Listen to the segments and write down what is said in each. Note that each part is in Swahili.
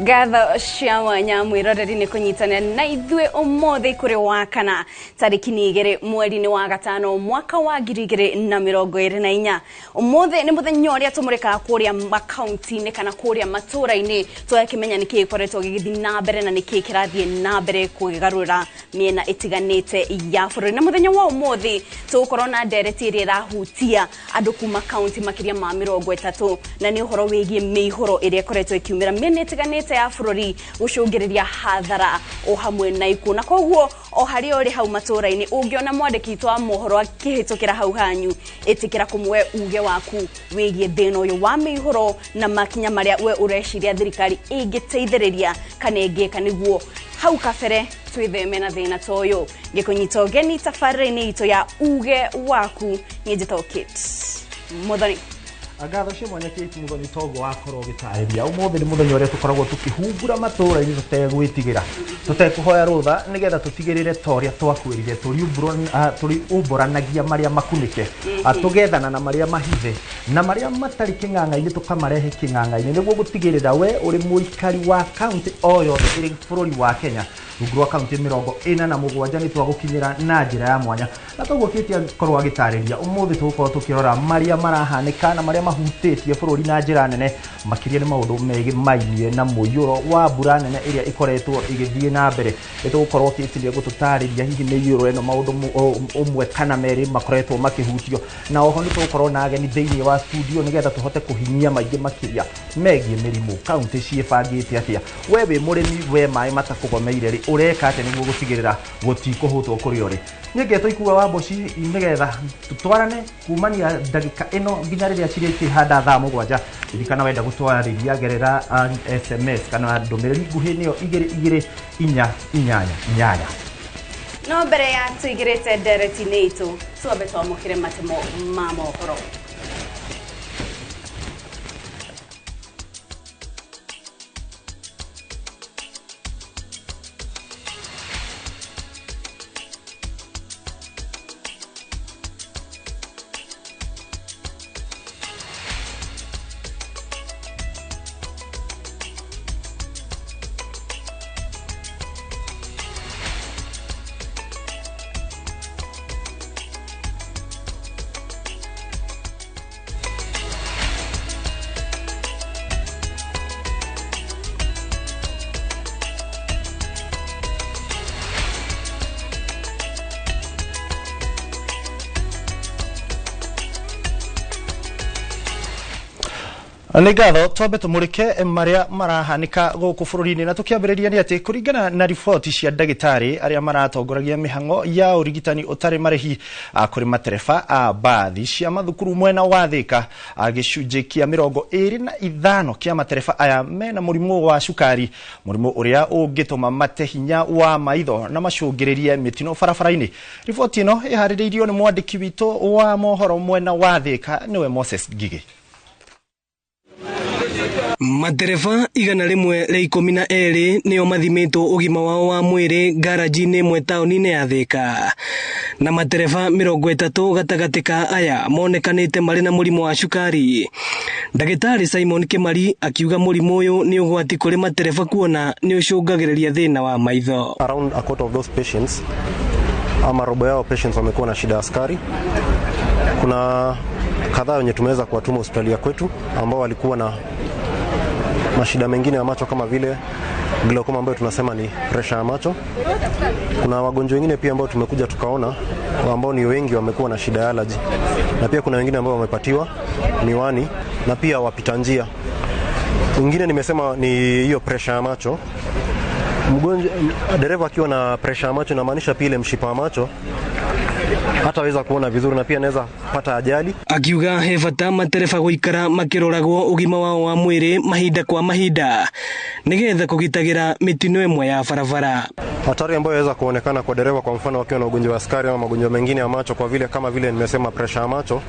Gatho cia mwanya mwiroreri ni kunyitana na ithue umothe kuri wa kana tariki ni 2 mweri wa gatano mwaka wa 2024. Umothe ni muthenya uria tumurika kuria makaunti ni kana kuria matura-ini twakimenya niki ikoretwo gigithi na mbere na niki kirathie na mbere kugarura miena itiganite ya bururi. Na muthenya wa umothe tukorwo na ndereti iria irahutia andu kuma kaunti makiria ma 30 na ni uhoro wigie mihoro iria ikoretwo ikiumira miena itiganite ya bururi gucungiriria hathara o hamwe na ikuo. Na koguo o hari ori hau matura-ini ungiona mwandiki twa mohoro akihitukira hau hanyu itikira kumwe uge waku wigie thina uyu wa mihoro na makinya maria we ureciria thirikari ingiteithiriria kana ingeka niguo hau kabere twitheme na thina toyo gikunyita ugeni tafarini ito ya uge waku njito kit Muthoni. Agatho cia mwanya Kate Muthoni togo wakoro gitariria umothe ni muthenya uria tukoragwo tukihungura matura ini tutegwitigira tutekuhoya rutha nigetha tutigirire toria twakwirire turi umboranagia maria makunike atugethana na maria mahithe na maria matari king'ang'a-ini tukamarehe king'ang'a-ini niguo gutigirira we uri muikari wa county oyo iri bururi wa Kenya rugurwa county 47 ni twagukinyira na njira ya mwanya na togo Kate korwa gitariria umothe tukorwo tukirora maria marahanika na maria mahutĩtie bururi na njira nene makiria ni maundu megi mainie na muyuro wa mbura nene iria ikoretwo igithie na mbere itukorwo kitirie gututariria hihi ni yuro eno maundu umwe kana meri makoretwo makihutio na oho ni tukorwo na ageni thiini wa studio nigetha tuhote kuhinyia maingi makiria megie mirimu county ciebangite atia wewe murimi we mai matakugomeire ri ureka ate niguo gutigirira gutikuhutwo kuri ori nyegeto ikuwa wa boci nigetha tutwarane kumania ndagika ino nginya riria ciriki hada thaa 7 irikana wenda gutwariria gerera SMS kana ndumiriri nguhi niyo 2248. No mbere ya tuigirite ndereti nitu tuambe twamukire matemo ma mohoro. Nigatho twambe tumurike maria marahanika guku bururi-ini na tukiambiriria ni ati kuringana na ripoti cia ndagitari aria maratongoragia mihango ya urigitani utari marihi kuri matereba a bathi cia mathukuru mwena wa Thika gicunji kia 25 kia matereba aya mena murimu wa cukari murimu uria ungituma mate hinya wa maitho na macungiririe mitino barabara-ini. Ripoti ino ihaririirio ni mwandiki witu wa mohoro mwena wa Thika niwe Moses Ngigi. Matereba igana rimwe ria 12 nio mathimitwo ugima wao wa mwiri garaji-ini imwe tauni-ini ya Thika na matereba 30 gatagatika aya monekanite mari na murimu wa cukari. Ndagitari Simon Kimari akiuga murimu uyu ni ugwati kuri matereba kuona ni ucungagiriria thina wa maitho. Around a quarter of those patients ama robo yao patients wamekuwa na shida ya sukari. Kuna kadhaa wenye tumeweza kuwatuma hospitali ya kwetu ambao walikuwa na mashida mengine ya macho kama vile glaucoma ambayo tunasema ni pressure ya macho. Kuna wagonjwa wengine pia ambao tumekuja tukaona ambao ni wengi wamekuwa na shida ya allergy. Na pia kuna wengine ambao wamepatiwa miwani na pia wapita njia. Wengine nimesema ni hiyo pressure ya macho. Mgonjwa dereva akiwa na pressure ya macho inamaanisha pia ile mshipa wa macho hataweza kuona vizuri na pia anaweza pata ajali. Akiuga he bata matereba guikara makiroragwo ugima wao wa mwiri mahinda kwa mahinda nigetha kugitagira mitino imwe ya barabara. Hatari ambayo inaweza kuonekana kwa dereva kwa mfano wakiwa na ugonjwa wa sukari au magonjwa mengine ya macho kwa vile kama vile nimesema pressure ya macho.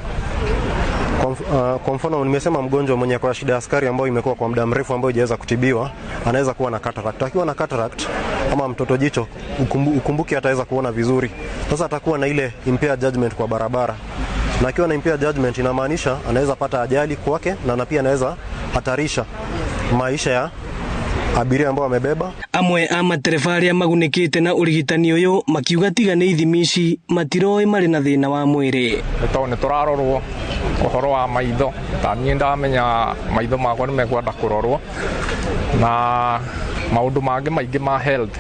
Kwa mfano nimesema mgonjwa mwenye kwa shida ya sukari ambayo imekuwa kwa muda mrefu ambayo hajaweza kutibiwa anaweza kuwa na cataract. Akiwa na cataract ama mtoto jicho ukumbuke ataweza kuona vizuri. Sasa atakuwa na ile impaired judgment kwa barabara. Na akiwa na impaired judgment inamaanisha anaweza pata ajali kwake na pia anaweza hatarisha maisha ya abiria ambao wamebeba. Amwe a matereba aria magunikite na urigitani uyu makiuga tiga ni ithimi ici matiroi mari na thina wa mwiri. Ni turarorwo uhoro wa maitho, tani ndamenya maitho makwa nimekwenda kurorwo na maundu mangi maingi ma health.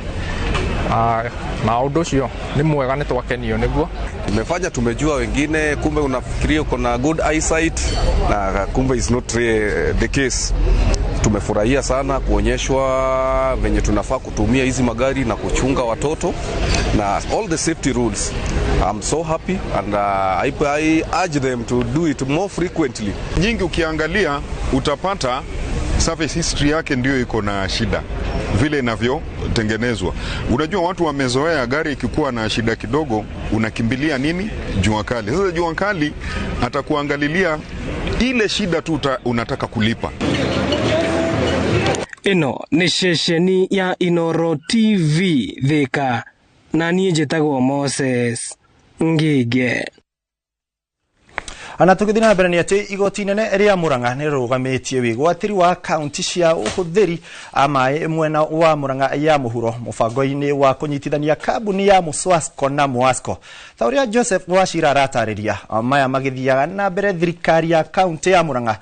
Na undu ucio ni mwega, ni twakenio niguo. Tumefanya tumejua wengine, kumbe unafikiria uko na good eyesight na kumbe is not the case. Tumefurahia sana kuonyeshwa venye tunafaa kutumia hizi magari na kuchunga watoto na all the safety rules. I'm so happy and I urge them to do it more frequently. Nyingi ukiangalia utapata service history yake ndio iko na shida vile inavyotengenezwa. Unajua watu wamezoea gari ikikuwa na shida kidogo unakimbilia nini? Jua kali. Sasa jua kali atakuangalilia ile shida tu unataka kulipa. Ino ni ceceni ya Inooro TV Thika na niĩ njĩtagwo Moses Ngige. Ana tugithina mbere ni ati igoti nene ria Murang'a ni rugamitie wigwatiri wa county cia uhuthiri amae mwena wa Murang'a ya muhuro mubango-ini wa kunyitithania kambuni ya Muswasco na Muasco. Tauria Joseph Wachira ratariria maya magithiaga na mbere thirikari ya county ya Murang'a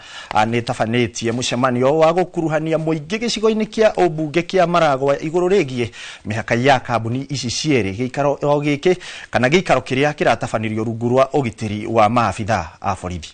ni tafanetie mucemanio wa gukuruhania muingi gicigo-ini kia ubunge kia Maragwa iguru rigie mihaka ya kambuni ici cieri giikaro giki kana giikaro kiria kiratafanirio rungu rwa ugitiri wa maabitha a borithi.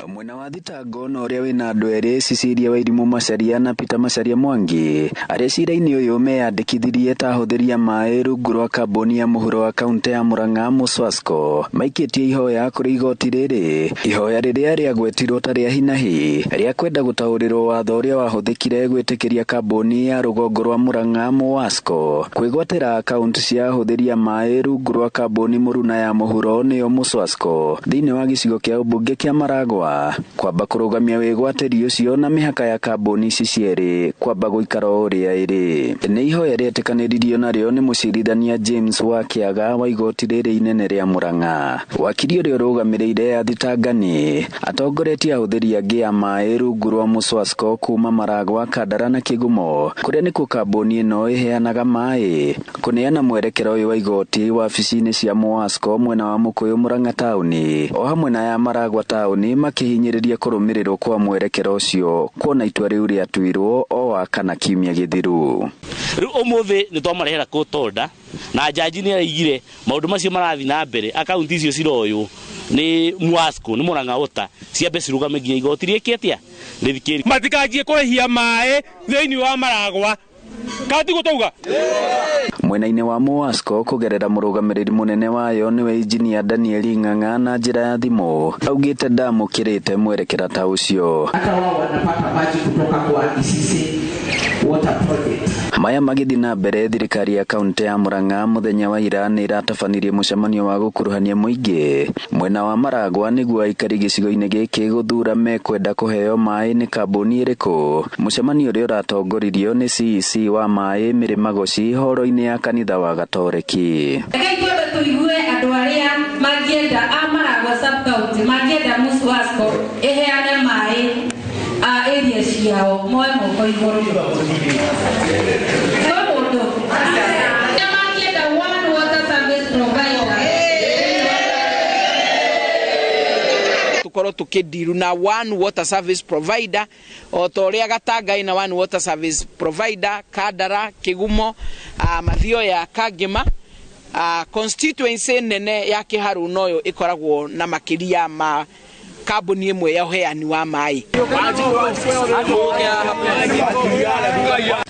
Mwena wa thitango na uria wina andu eri Cecilia Wairimu Macharia na Peter Macharia Mwangi aria cira-ini uyu meyandikithirie ta ahuthiria mai rungu rwa kambuni ya muhuro wa kaunti ya Murang'a Muswasco maikitie ihoya kuri igoti riri. Ihoya riria riagwetirwo ta ria hinahi ria kwenda gutaurirwo watho uria wahuthikire gwitikiria kambuni ya rugongo rwa Murang'a Muswasco kwigwatira akaunti cia ahuthiria mai rungu rwa kambuni muruna ya muhuro niyo Muswasco thiini wa gicigo kia ubunge kia Maragwa kwamba kurugamia wigwatiri ucio na mihaka ya kambuni ici cieri kwamba guikara uria iri. Ni ihoya rietikanirio nario ni mucirithania James wa Kiaga wa igoti riri inene ria Murang'a. Wakiri uria urugamiriire athitangani atongoretie ahuthiria angi a mai rungu rwa Muswasco kuma Maragwa, Kandara na Kigumo kuria nikuo kambuni ino iheanaga mai. Kuneana mwerekero uyu wa igoti wabici-ini cia Muswasco mwena wa Mukuyu Murang'a tauni o hamwe na ya Maragwa tauni makihinyiriria kurumirirwo kwa mwerekero ucio kuona itua riu riatuirwo o wakana kiumia githiru. Riu umuthi ni twamarehera kutonda na jaji ni araigire maundu macio marathi na mbere akaunti icio ciroyo ni Muswasco ni Murang'a uta ciambe cirugame nginya igoti rieketia rithikiri matikanjie kurehia mai thiini wa Maragwa kati gutauga. Mwena-ini wa Muswasco kugerera murugamiriri munene wayo niwe Engineer Daniel Ng'ang'a na njira ya thimu augite ndamukirite mwerekera ta ucio. Hata wao wanapata maji kutoka kwa DCC water project. Maya magithi na mbere thirikari ya kaunti ya Murang'a muthenya wa ira ni iratafanirie mucemanio wa gukuruhania muingi mwena wa Maragwa niguo aikari gicigo-ini giki guthura mekwenda kuheo mai ni kambuni iriku. Mucemanio uria uratongoririo ni CEC wa mai Mirima Goci horo-ini ya kanitha wa Gatoreki. Tuigue andu aria mangienda a Maragwa sub county mangienda Muswasco iheane mai a area ciao moe moko iguru mangienda one water service provider tukoro tukidiru na one water service provider o toria Gatanga ina one water service provider Kandara Kigumo mathio ya Kagima constituency nene ya Kiharu noyo ikoragwo na makiria ma kambuni imwe ya uheani wa mai.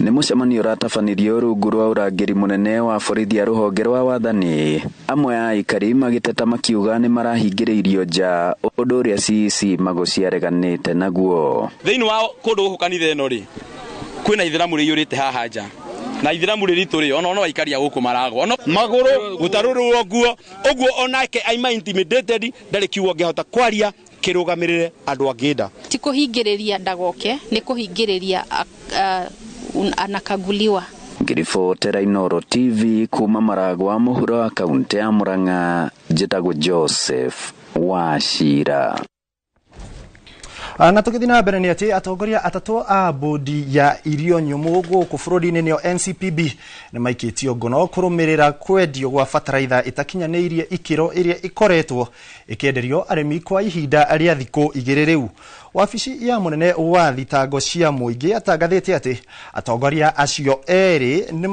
Ni mucemanio uratafanirio rungu rwa urangiri munene wa borithi ya ruhonge rwa wathani. Amwe a aikari magiteta makiuga ni marahingiriirio nja undu uria CEC Magoci areganite naguo. Thiini wa kundu guku kanitha ino ri kwina ithiramu riyurite haha nja na ithiramu riritu ri ona waikaria guku Maragwa ono maguru gutarurwo guo uguo onake aima intimidated ndari kiugo ngehota kwaria kirugamirire andu angida ti kuhingiriria ndagoke ni kuhingiriria anakaguliwa. Ngiribotera Inooro TV kuma Maragwa muhuro wa kaunti ya Murang'a njitagwo Joseph Wachira. Na tukithi na mbere ni ati atongoria atatu a bodi ya irio nyumu guku bururi-ini nio NCPB ni maikitio ngono kurumirira kwendio gwa bataraitha itakinyaniirie ikiro iria ikoretwo ikienderio arimi kwa ihinda ria thiku 2 riu. Wabici ya munene wa thitango cia muingi atangathite ati atongoria acio eri ni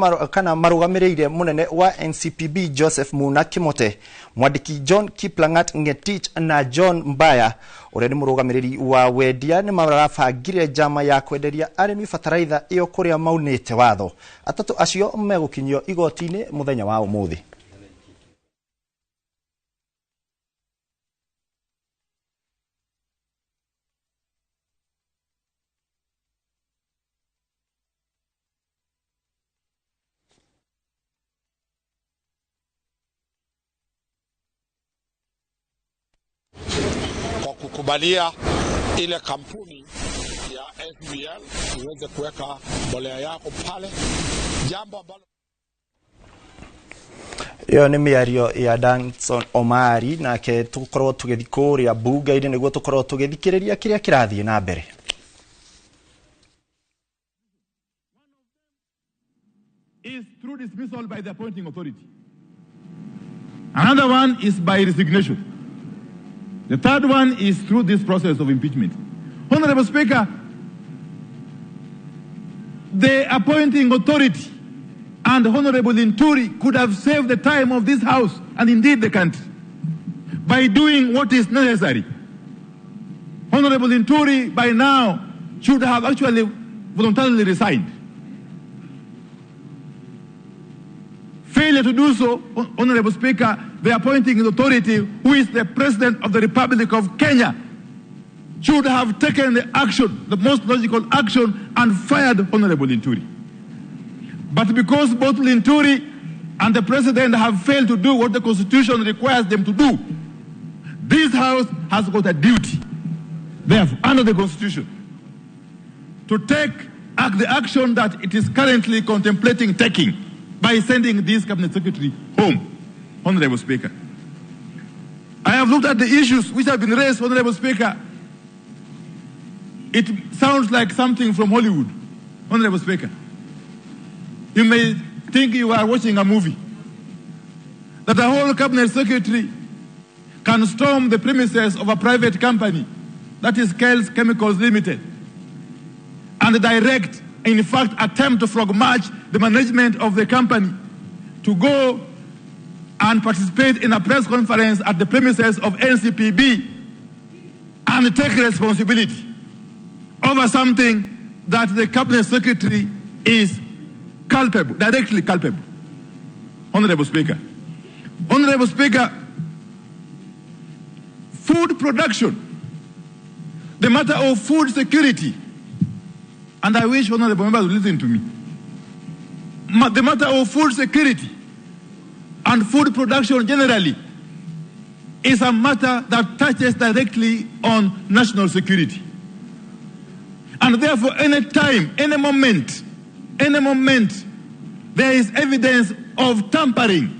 marugamireire munene wa NCPB Joseph Muna Kimote, mwandiki John Kiplangat Ngetich na John Mbaya uria ni murugamiriri wa wendia ni marabangire njama ya kwenderia arimi bataraitha iyo kuria maunite watho. Atatu acio megukinyio igoti-ini muthenya wa umuthi. Kwa kukubalia ile kampuni ya FBL iweze kuweka mbolea yako pale, jambo ambalo iyo ni miario ya Danson Omari nake tukorwo tugithikuria bunge-ini niguo tukorwo tugithikiriria kiria kirathie na mbere. Is through dismissal by the appointing authority. Another one is by resignation. The third one is through this process of impeachment. Honorable Speaker, the appointing authority and Honorable Nturi could have saved the time of this House and indeed the country by doing what is necessary. Honorable Nturi by now should have actually voluntarily resigned. Failure to do so, Honorable Speaker, the appointing authority, who is the President of the Republic of Kenya, should have taken the action, the most logical action, and fired Honorable Nturi. But because both Nturi and the President have failed to do what the Constitution requires them to do, this House has got a duty, therefore, under the Constitution, to take the action that it is currently contemplating taking by sending this Cabinet Secretary home, Honorable Speaker. I have looked at the issues which have been raised, Honorable Speaker. It sounds like something from Hollywood, Honorable Speaker. You may think you are watching a movie. That a whole Cabinet Secretary can storm the premises of a private company, that is Kells Chemicals Limited, and direct, in fact, attempt to frog march the management of the company to go and participate in a press conference at the premises of NCPB and take responsibility over something that the Cabinet Secretary is culpable, directly culpable. Honorable Speaker. Honorable Speaker, food production, the matter of food security, and I wish Honorable members would listen to me. The matter of food security and food production generally is a matter that touches directly on national security. And therefore, any time, any moment, there is evidence of tampering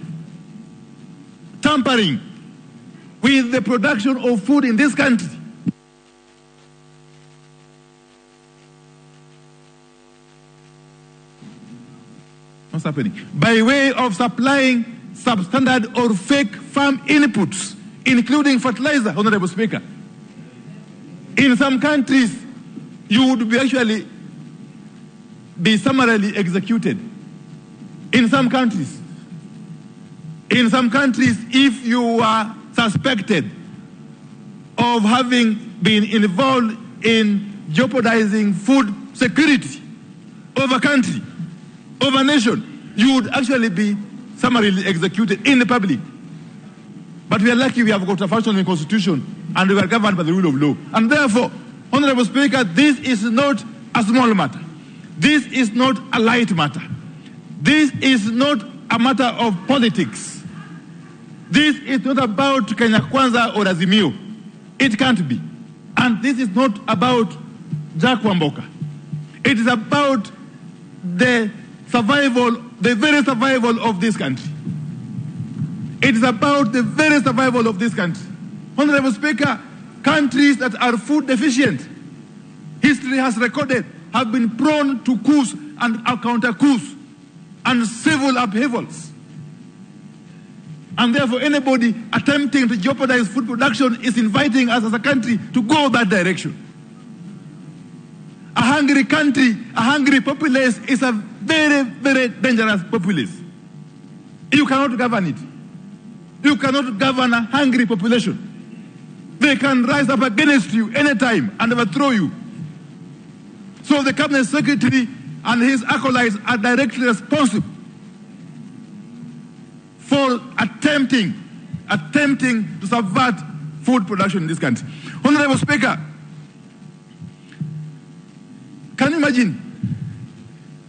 with the production of food in this country, what's happening? By way of supplying substandard or fake farm inputs, including fertilizer, Honorable Speaker. In some countries, you would be summarily executed. In some countries, if you are suspected of having been involved in jeopardizing food security of a country, of a nation, you would actually be summarily executed in the public. But we are lucky we have got a functioning constitution and we are governed by the rule of law. And therefore, Honorable Speaker, this is not a small matter. This is not a light matter. This is not a matter of politics. This is not about Kenya Kwanza or Azimio. It can't be. And this is not about Jack Wamboka. It is about the survival, the very survival of this country. It is about the very survival of this country. Honorable Speaker, countries that are food deficient history has recorded have been prone to coups and counter-coups and civil upheavals. And therefore, anybody attempting to jeopardize food production is inviting us as a country to go that direction. A hungry country, a hungry populace is a very, very dangerous populace. You cannot govern it. You cannot govern a hungry population. They can rise up against you anytime and overthrow you. So the Cabinet Secretary and his acolytes are directly responsible for attempting to subvert food production in this country. Honorable Speaker, can you imagine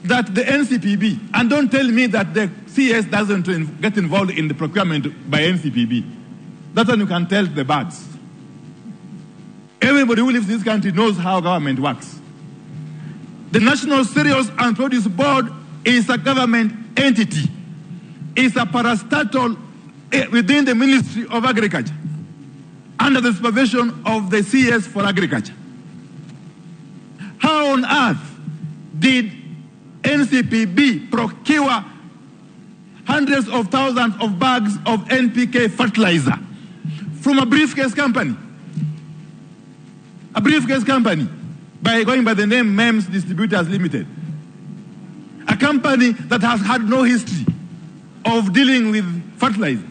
that the NCPB, and don't tell me that the CS doesn't get involved in the procurement by NCPB. That one you can tell the birds. Everybody who lives in this country knows how government works. The National Cereals and Produce Board is a government entity. It's a parastatal within the Ministry of Agriculture, under the supervision of the CS for Agriculture. How on earth did NCPB procure hundreds of thousands of bags of NPK fertilizer from a briefcase company? A briefcase company by going by the name MEMS Distributors Limited. A company that has had no history of dealing with fertilizer.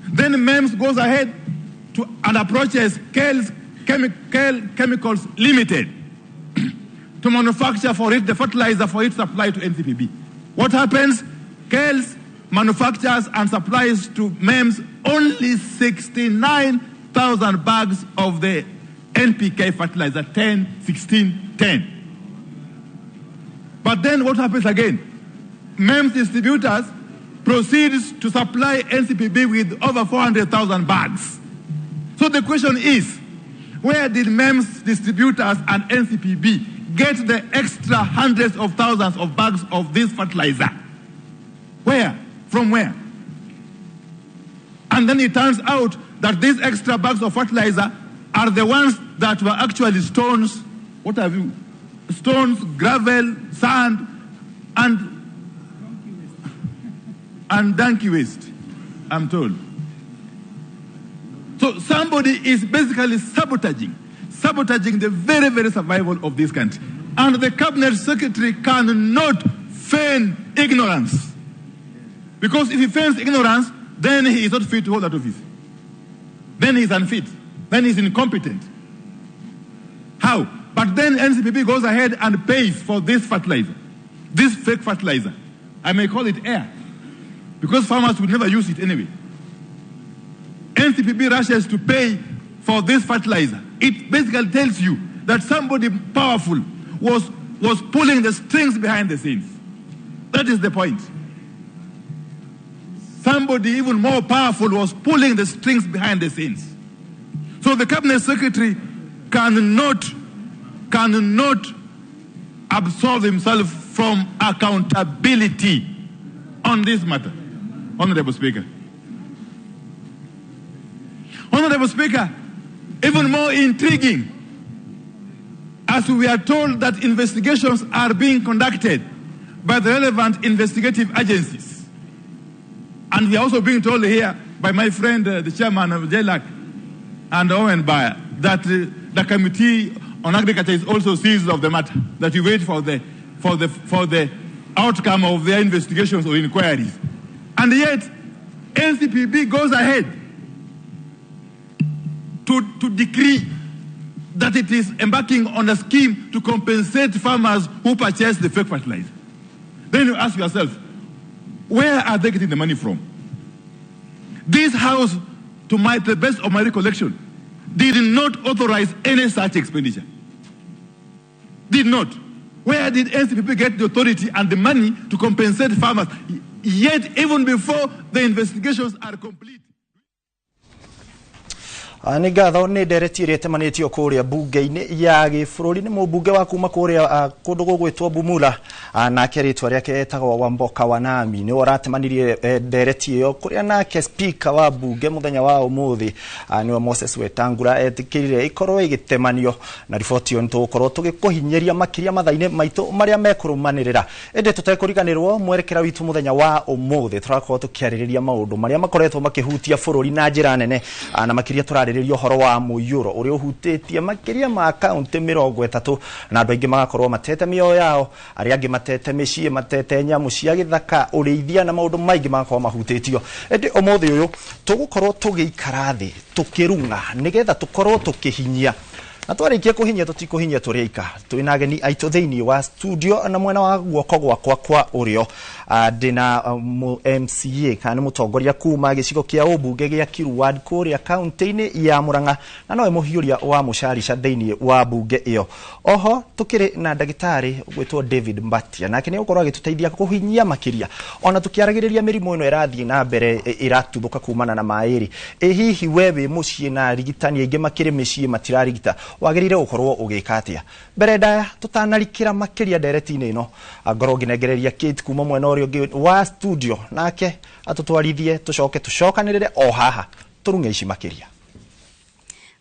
Then MEMS goes ahead and approaches KEL Chemicals Limited to manufacture for it the fertilizer for its supply to NCPB. What happens? KELS manufactures and supplies to MEMS only 69,000 bags of the NPK fertilizer, 10, 16, 10. But then what happens again? MEMS distributors proceeds to supply NCPB with over 400,000 bags. So the question is, where did MEMS distributors and NCPB get the extra hundreds of thousands of bags of this fertilizer? Where? From where? And then it turns out that these extra bags of fertilizer are the ones that were actually stones. What have you? Stones, gravel, sand, and donkey waste, I'm told. So somebody is basically sabotaging the very, very survival of this country. And the Cabinet Secretary cannot feign ignorance. Because if he feigns ignorance, then he is not fit to hold that office. Then he is unfit. Then he is incompetent. How? But then NCPB goes ahead and pays for this fertilizer, this fake fertilizer. I may call it air, because farmers would never use it anyway. NCPB rushes to pay for this fertilizer. It basically tells you that somebody powerful was pulling the strings behind the scenes. That is the point. Somebody even more powerful was pulling the strings behind the scenes. So the Cabinet Secretary cannot absolve himself from accountability on this matter. Honorable Speaker. Honorable Speaker, even more intriguing, as we are told that investigations are being conducted by the relevant investigative agencies. And we are also being told here by my friend, the chairman of JLAC and Owen Bayer, that the Committee on Agriculture is also seized of the matter, that we wait for the outcome of their investigations or inquiries. And yet, NCPB goes ahead to decree that it is embarking on a scheme to compensate farmers who purchase the fake fertilizer. Then you ask yourself, where are they getting the money from? This House, to the best of my recollection, did not authorize any such expenditure. Did not. Where did NCPB get the authority and the money to compensate farmers? Yet, even before the investigations are complete. Nĩ ngatho nĩ ndereti ĩrĩa ĩtemanĩtio kũrĩa mbunge-inĩ ya gĩbũrũri nĩ mũmbunge wa kuma kũrĩa kũndũ gũgwĩtwo Bumula nake rĩtwa rĩake etagwo Wamboka Wanami nĩ ũratemanirie ndereti ĩyo kũrĩa nake speaker wa mbunge mũthenya wa ũmũthĩ nĩwe Moses Wetangula etĩkĩrire ikorwo igĩtemanio na riboti ĩyo nĩtũgũkorwo tũgĩkũhinyeria makĩria mathainĩ maitũ marĩa mekũrũmanĩrĩra ĩndĩ tũtekũriganĩrwo mwerekera witũ mũthenya wa ũmũthĩ tũrakorwo tũkĩarĩrĩria maũndũ marĩa makoretwo makĩhutia bũrũri na njĩra nene na makĩria tũrarĩrĩria ũhoro wa mũiyũro ũrĩa ũhutĩtie makĩria ma kaunti 30 na andũ aingĩ magakorwo matete mĩoyo yao arĩa angĩ matete mĩciĩ matete nyamũ cia gĩthaka ũrĩithia na maũndũ maingĩ magakorwo mahutĩtio ĩndĩ ũmũthĩ ũyũ tũgũkorwo tũgĩikara thĩ tũkĩrung'a nĩgetha tũkorwo tũkĩhinyia na twarĩkia kũhinyia tũtikũhinyia tũrĩ ika twĩna ageni aitũ thĩinĩ wa studio na mwena wa guoko gwakwa kwa ũrĩo ndĩna MCA kana mũtongoria kuma gĩcigo kĩa ũmbunge gĩa Kiru Ward kũrĩa kaunti-inĩ ya Murang'a na nowe mũhiũria wa mũcarica thĩinĩ wa mbunge ĩyo oho tũkĩrĩ na ndagĩtarĩ gwĩtwo David Mbatia nake nĩ gũkorwo agĩtũteithia kũhinyia makĩria ona tũkĩaragĩrĩria mĩrimũ ĩno ĩrathiĩ na mbere ĩratuthũka kumana na maĩri hihi we wĩ mũciĩ na rigitani aingĩ makĩrĩ mĩciĩ matirarigita wagĩrĩire gũkorwo ũgĩka atĩa mbere ndaya tũtanarikĩra makĩria ndereti-inĩ ĩno ngorwo nginengereria Kate kuma mwena ũrĩa ũngĩ wa studio nake atũtwarithie tũcokanĩrĩre o haha tũrung'e ici makĩria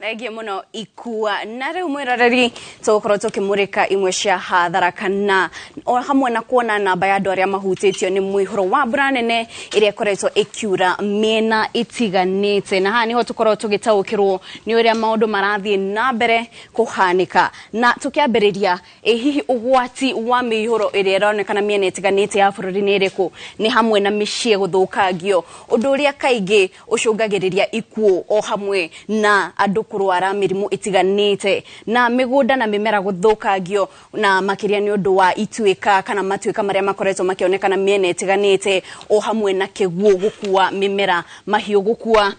Regi muno ikua na rĩu mwĩroreri tũgũkorwo tũkĩmũrĩka imwe cia hathara kana o hamwe na kuona namba ya andũ arĩa mahutĩtio nĩ mũihũro wa mbura nene ĩrĩa ĩkoretwo ĩkiura mĩena ĩtiganĩte na haha nĩho tũkorwo tũgĩtaũkĩrwo nĩ ũrĩa maũndũ marathiĩ na mbere kũhanĩka na tũkĩambĩrĩria hihi ũgwati wa mĩihũro ĩrĩa ĩronekana mĩena ĩtiganĩte ya bũrũri nĩ ĩrĩkũ nĩ hamwe na mĩciĩ gũthũkangio ũndũ ũrĩa kaingĩ ũcũngagĩrĩria ikuũ o hamwe na andũ kurwara mĩrimũ ĩtiganĩte na mĩgũnda na mĩmera gũthũkangio na makĩria nĩ ũndũ wa ituĩka kana matuĩka marĩa makoretwo makĩonekana mĩena ĩtiganĩte o hamwe na kĩguũ gũkua mĩmera mahiũ gũkua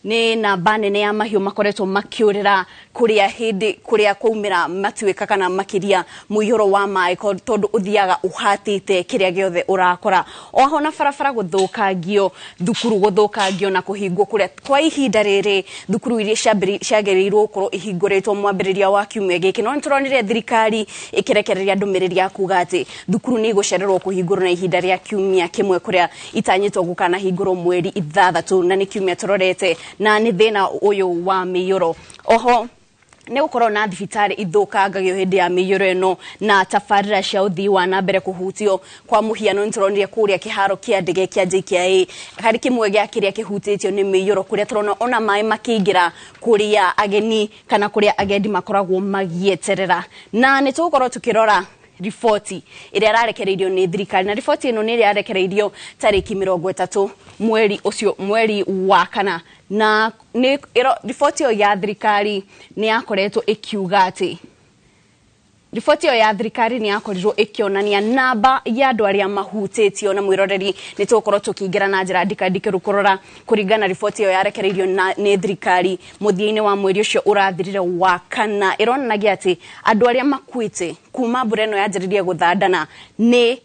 nĩ namba nene ya mahiũ makoretwo makĩũrĩra kũrĩa kwaumĩra matuĩka kana makĩria mũiyũro wa maĩ tondũ ũthiaga ũhatĩte kĩrĩa gĩothe ũrakora oho na barabara gũthũkangio thukuru gũthũkangio na kũhingwo kũrĩa kwa ihinda rĩrĩ thukuru iria ciagĩrĩirwo gũkorwo ihingũrĩtwo mwambĩrĩria wa kiumia gĩkĩ no nĩtũronire thirikari ĩkĩrekereria ndũmĩrĩri ya kuga atĩ thukuru nĩ igũcererwo kũhingũrwo na ihinda rĩa kiumia kĩmwe kũrĩa itanyĩtwo gũkanahingũrwo mweri 6 na nĩ kiumia tũrorete na nĩ thĩna ũyũ wa mĩiyũro oho nĩ gũkorwo na thibitarĩ ithũkangagio hĩndĩ ya mĩiyũro ĩno na tabarĩra cia ũthii wa na mbere kũhutio kwa mũhiano nĩtũronire kũrĩa kĩharo kĩa ndege kĩa JKIA harĩ kĩmwe gĩa kĩrĩa kĩhutĩtio nĩ mĩiyũro kũrĩa tũrona ona maĩ makĩingĩra kũrĩa ageni kana kũrĩa agendi makoragwo magĩeterera na nĩ tũgũkorwo tũkĩrora riboti ĩrĩa ĩrarekereirio nĩ thirikari na riboti ĩno nĩ ĩrĩa yarekereirio tarĩki 30 mweri wa kana na riboti ĩyo ya thirikari nĩ yakoretwo ĩkiuga atĩ riboti ĩyo ya thirikari nĩ yakorirwo ĩkĩonania namba ya andũ arĩa mahutĩtio na mwĩroreri nĩ tũgũkorwo tũkĩingĩra na njĩra ndikandikĩru kũrora kũringana riboti ĩyo yarekereirio nĩ thirikari mũthia-inĩ wa mweri ũcio ũrathirire wa kana ĩronanagia atĩ andũ arĩa makuĩte kuma mbura ĩno yanjĩrĩrie gũthandana nĩ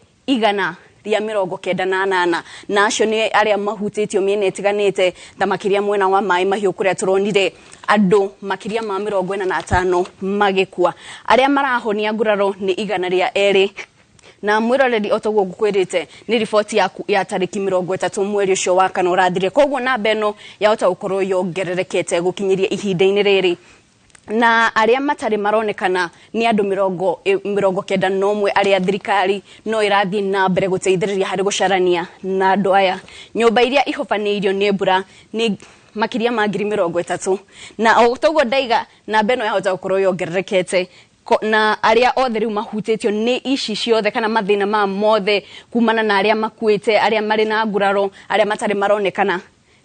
198 na acio nĩ arĩa mahutĩtio mĩena ĩtiganĩte ta makĩria mwena wa maĩ mahiũ kũrĩa tũronire andũ makĩria ma 45 magĩkua arĩa marahonia nguraro nĩ 102 na mwĩroreri otoguo ngũkwĩrĩte nĩ riboti ya tarĩki 30 mweri ũcio wa kana ũrathire koguo namba ĩno yahota gũkorwo yongererekete gũkinyĩria ihinda-inĩ rĩrĩ na arĩa matarĩ maronekana nĩ andũ 91 arĩa thirikari no ĩrathiĩ na mbere gũteithĩrĩria harĩ gũcarania na andũ aya nyũmba iria ihobanĩirio nĩ mbura nĩ makĩria ma 30 na otoguo ndaiga namba ĩno yahota gũkorwo yongererekete na arĩa othe rĩu mahutĩtio nĩ ici ciothe kana mathĩna ma mothe kumana na arĩa makuĩte arĩa marĩ na nguraro arĩa matarĩ maronekana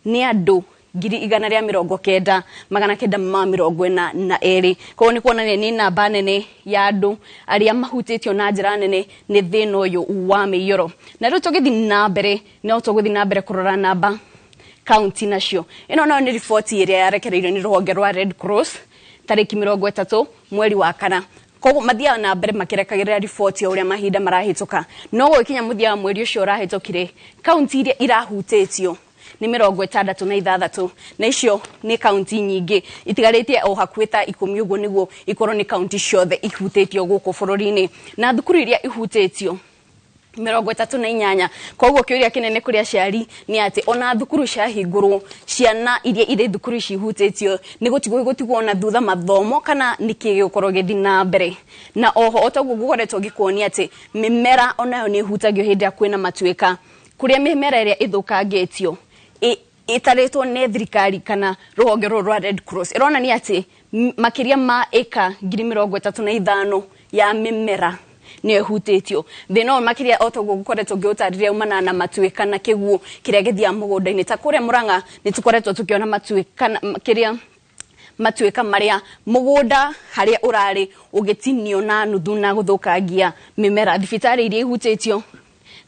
nĩ andũ 1,942 koguo nĩ kuonania nĩ namba nene ya andũ arĩa mahutĩtio na njĩra nene nĩ thĩna ũyũ wa mĩiyũro na rĩu tũgĩthiĩ na mbere no tũgũthiĩ na mbere kũrora namba kaunti nacio ĩno nayo nĩ riboti ĩrĩa yarekereirio nĩ rũhonge rwa Red Cross tarĩki 30 mweri wa kana koguo mathiaga na mbere makĩrekagĩrĩra riboti ya ũrĩa mahinda marahĩtũka no gũkinya mũthia wa mweri ũcio ũrahĩtũkire kaunti iria irahutĩtio ni 66 na icio ni county nyingi itigarĩtie o hakuhĩ ta 10 ũguo nĩguo ikorwo ni county ciothe ihutĩtio gũkũ bũrũri-inĩ na thukuru iria ihutĩtio 38 koguo kĩũria kĩnene kũrĩ aciari ni atĩ ona thukuru ciahingũrwo ciana iria irĩ thukuru cihutĩtio ni gũtigwo na thutha mathomo kana nĩkĩ gĩgũkorwo gĩthiĩ na mbere na oho otaguo gũkoretwo gĩkuonia atĩ mĩmera onayo nĩ ihutagio hĩndĩ ya kwĩna matuĩka kũrĩa mĩmera ĩrĩa ĩthũkangĩtio ĩtarĩtwo nĩ thirikari kana rũhonge rwa Red Cross ĩronania atĩ makĩria ma eka 35,000 ya mĩmera ni ehutĩtio thĩna makĩria otaguo gũkoretwo ngĩũtarĩria umana na matuĩka na kĩguo kĩrĩa gĩthia mũgũnda-inĩ ta kũrĩa Mũrang'a nĩ tũkoretwo tũkĩona matuĩka marĩa mũgũnda harĩa ũrarĩ ũgĩtinio na nuthu na gũthũkangia mĩmera thibitarĩ iria ihutĩtio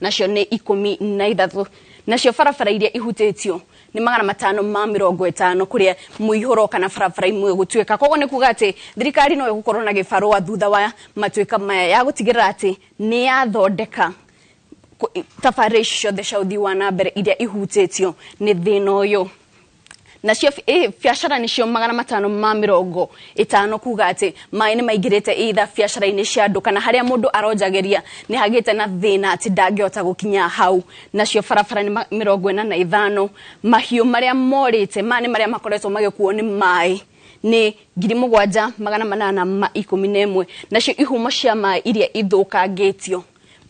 nacio nĩ 13 nacio barabara iria ihutĩtio ni 550 kũrĩa mũihũro kana barabara imwe gũtuĩka koguo nĩ kuga atĩ thirikari no ĩgũkorwo na gĩbarũa thutha wa matuĩka maya ya gũtigĩrĩra atĩ nĩ yathondeka tabarĩra ciothe cia ũthii wa na mbere iria ihutĩtio nĩ thĩna ũyũ nacio biacara nicio 550 kuga atĩ maĩ nĩ maingĩrĩte either biacara-inĩ cia andũ kana harĩa mũndũ aronjagĩria nĩ hagĩte na thĩna atĩ ndangĩhota gũkinya hau nacio barabara nĩ 45 mahiũ marĩa morĩte nĩ marĩa makoretwo magĩkuo nĩ maĩ ni 7,811 nacio ihumo cia maĩ iria ithũkangĩtio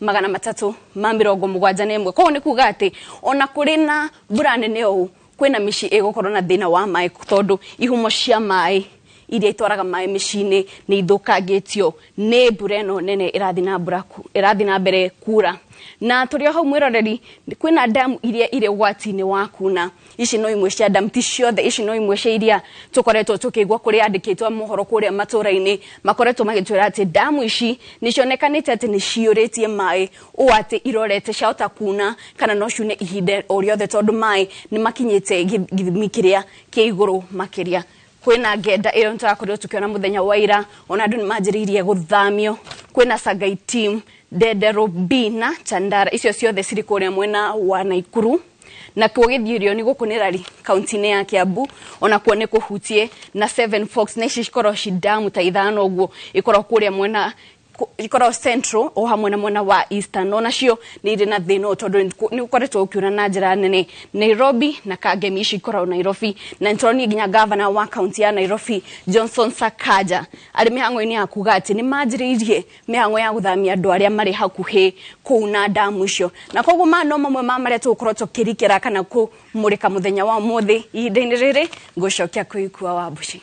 371 koguo nĩ kuga atĩ ona kũrĩ na mbura nene ũũ kwĩna mĩciĩ ĩgũkorwo na thĩna wa maĩ tondũ ihumo cia maĩ iria itwaraga maĩ mĩciĩ-inĩ nĩ ithũkangĩtio nĩ mbura ĩno nene ĩrathiĩ na mbere kura na tũrĩ hau mwĩroreri kwĩna damu iria irĩ ũgwati-inĩ wa kuna ici no imwe cia damu ti ciothe ici no imwe cia iria tũkoretwo tũkĩigua kũrĩa andĩkĩtwo mohoro kũrĩa matũra-inĩ makoretwo magĩtwĩra atĩ damu ici nĩ cionekanĩte atĩ nĩ ciũrĩtie maĩ ũũ atĩ irorete ciahota kuna kana no ciune ihinda o rĩothe tondũ maĩ nĩ makinyĩte gĩthimi kĩrĩa kĩa igũrũ makĩria kwĩna ngenda ĩyo nĩtũrakorirwo tũkĩona mũthenya wa ira ona andũ nĩ manjĩrĩirie gũthamio kwĩna Sagai team Dedero B na Chandara icio ciothe cirĩ kũrĩa mwena wa Naikuru na kũgĩthiũrio nĩ gũkũ nĩ rari kaunti-inĩ ya Kiambu ona kuo nĩ kũhutie na 7 Fox na ici cikorwo cidamu ta 5 ũguo ikorwo kũrĩa mwena ikorwo central o hamwe na mwena wa eastern ona cio nĩ irĩ na thĩna tondũ nĩ ũkoretwo ũkiura na njĩra nene Nairobi na Kangemi ici ikorwo Nairobi na nĩtũronire nginya governor wa kaunti ya Nairobi Johnson Sakaja arĩ mĩhang'o-inĩ ya kuga atĩ nĩ manjĩrĩirie mĩhang'o ya gũthamia andũ arĩa marĩ hakuhĩ kũu na damu icio na koguo no mamwe ma marĩa tũgũkorwo tũkĩrikĩra kana kũmũrĩka mũthenya wa ũmũthĩ ihinda-inĩ rĩrĩ ngũcokia kwĩikua wa Mbuci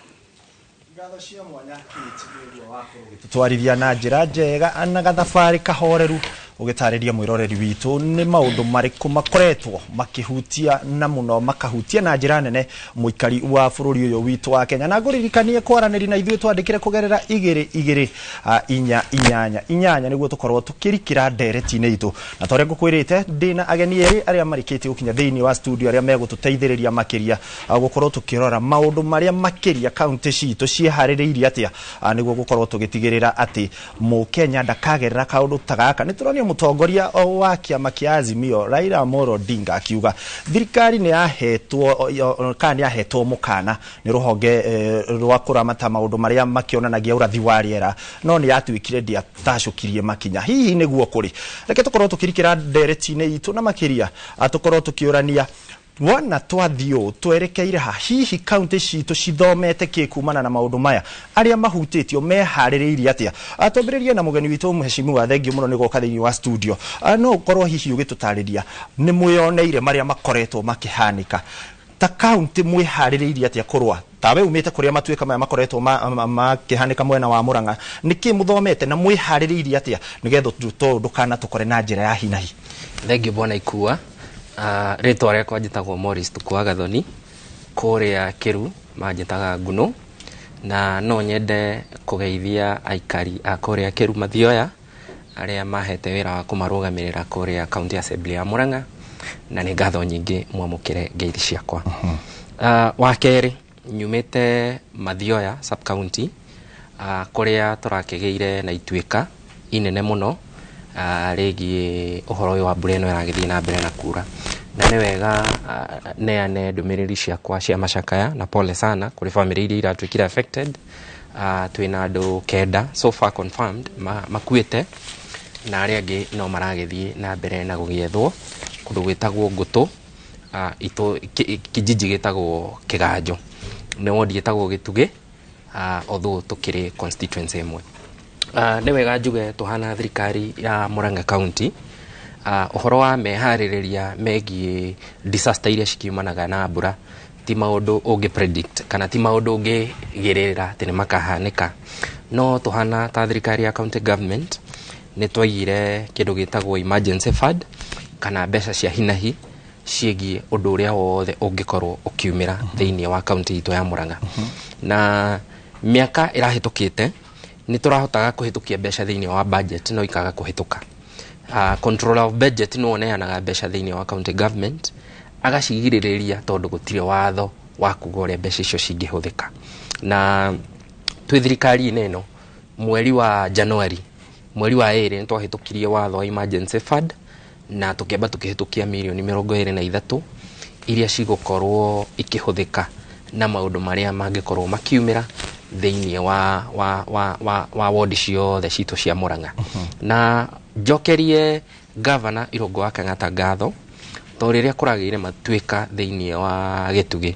twarithia na njĩra njega na gathabarĩ kahoreru ugitarĩria mwĩroreri witũ nĩ maũndũ marĩkũ makoretwo makĩhutia na mũno makahutia na njĩra nene mũikari wa bũrũri ũyũ witũ wa Kenya na ngũririkanie kwaranĩria na ithuĩ twandĩkĩre kũgerera 2288 nĩguo tũkorwo tũkĩrikĩra ndereti-inĩ itũ na twarĩa ngũkwĩrĩte ndĩna ageni erĩ arĩa marĩkĩtie gũkinya thĩinĩ wa studio arĩa megũtũteithĩrĩria makĩria gũkorwo tũkĩrora maũndũ marĩa makĩria kaunti citũ ciĩharĩrĩirie atĩa nĩguo gũkorwo tũgĩtigĩrĩra atĩ mũkenya ndakagerera kaũndũ ta gaka nĩtũronio mũtongoria wa kĩama kĩa Azimio Raila Amolo Odinga akiuga thirikari nĩ yahetwo mũkana nĩ rũhonge rwa kũramata maũndũ marĩa makĩonanagia ũrathi wa rĩera no nĩ yatuĩkire ndiatacũkirie makinya hihi nĩguo kũrĩ reke tũkorwo tũkĩrikĩra ndereti-inĩ itũ na makĩria tũkorwo tũkĩũrania wana twathio twerekeire ha hihi kaunti citũ cithomete kĩ kumana na maũndũ maya arĩa mahutĩtio meharĩrĩirie atĩa atwambĩrĩrie na mũgeni witũ mheshimiwa thengio mũno nĩ goka thĩinĩ wa studio no ũkorwo hihi ũgĩtũtarĩria nĩ mwĩoneire marĩa makoretwo makĩhanĩka ta kaunti mwĩharĩrĩirie atĩa kũrũa tawe umĩte kũrĩa matuĩka maya makoretwo makĩhanĩka mwena wa Mũrang'a nĩkĩ mũthomete na mwĩharĩrĩirie atĩa nĩgetha ndũkana tũkore na njĩra ya hinahi thengio bwana ikua rĩtwa rĩakwa njĩtagwo Morris Tukua Gathoni kũrĩa Kĩru manjĩtaga Nguno na no nyende kũgeithia aikari a kũrĩa Kĩru Mathioya arĩa mahete wĩra wa kũmarũgamĩrĩra kũrĩa county assembly ya Mũrang'a na nĩ ngatho nyingĩ mwamũkĩre ngeithi ciakwa wa kerĩ nyumĩte Mathioya sub county kũrĩa tũrakĩgĩire na ituĩka inene mũno rĩgiĩ ũhoro ũyũ wa mbura ĩno ĩragĩthiĩ na mbere na kura na nĩ wega neane ndũmĩrĩri ciakwa cia macakaya na pole sana kũrĩ family iria iratwĩkire affected. Twĩna andũ 9 so far confirmed makuĩte, na arĩa angĩ no maragĩthiĩ na mbere na gũgĩethwo kũndũ gwĩtagwo Ngũtũ, kijiji gĩtagwo Kĩganjo, nĩ wodi gĩtagwo Gĩtugĩ, although tũkĩrĩ constituency ĩmwe. Nĩ wega njuge tuhana thirikari ya Murang'a County ũhoro wa meharĩrĩria megiĩ disaster iria cikiumanaga na mbura ti maũndũ ũngĩ predict kana ti maũndũ ũngĩgĩrĩra atĩ nĩ makahanĩka, no tuhana ta thirikari ya county government nĩ twaigire kĩndũ gĩtagwo emergency fund kana mbeca cia hinahi ciĩgiĩ ũndũ ũrĩa wothe ũngĩkorwo ũkiumĩra thĩinĩ wa county itũ ya Murang'a. Na mĩaka ĩrahĩtũkĩte nĩ tũrahotaga kũhĩtũkia mbeca thĩinĩ wa budget no ikaga kũhĩtũka. Controller of budget no oneanaga mbeca thĩinĩ wa county government agacigirĩrĩria tondũ gũtirĩ watho wa kuga ũrĩa mbeca icio cingĩhũthĩka. Na twĩ thirikari-inĩ ĩno mweri wa January, mweri wa 2 nĩ twahĩtũkirie watho wa emergency fund na tũkĩamba tũkĩhĩtũkia mirioni 23 iria cigũkorwo ikĩhũthĩka na maũndũ marĩa mangĩkorwo makiumĩra thĩinĩ wa wodi ciothe citũ cia Murang'a. Na njokerie governor Irũngũ wa Kang'ata ngatho to rĩrĩa kũragĩire matuĩka thĩinĩ wa Gĩtugĩ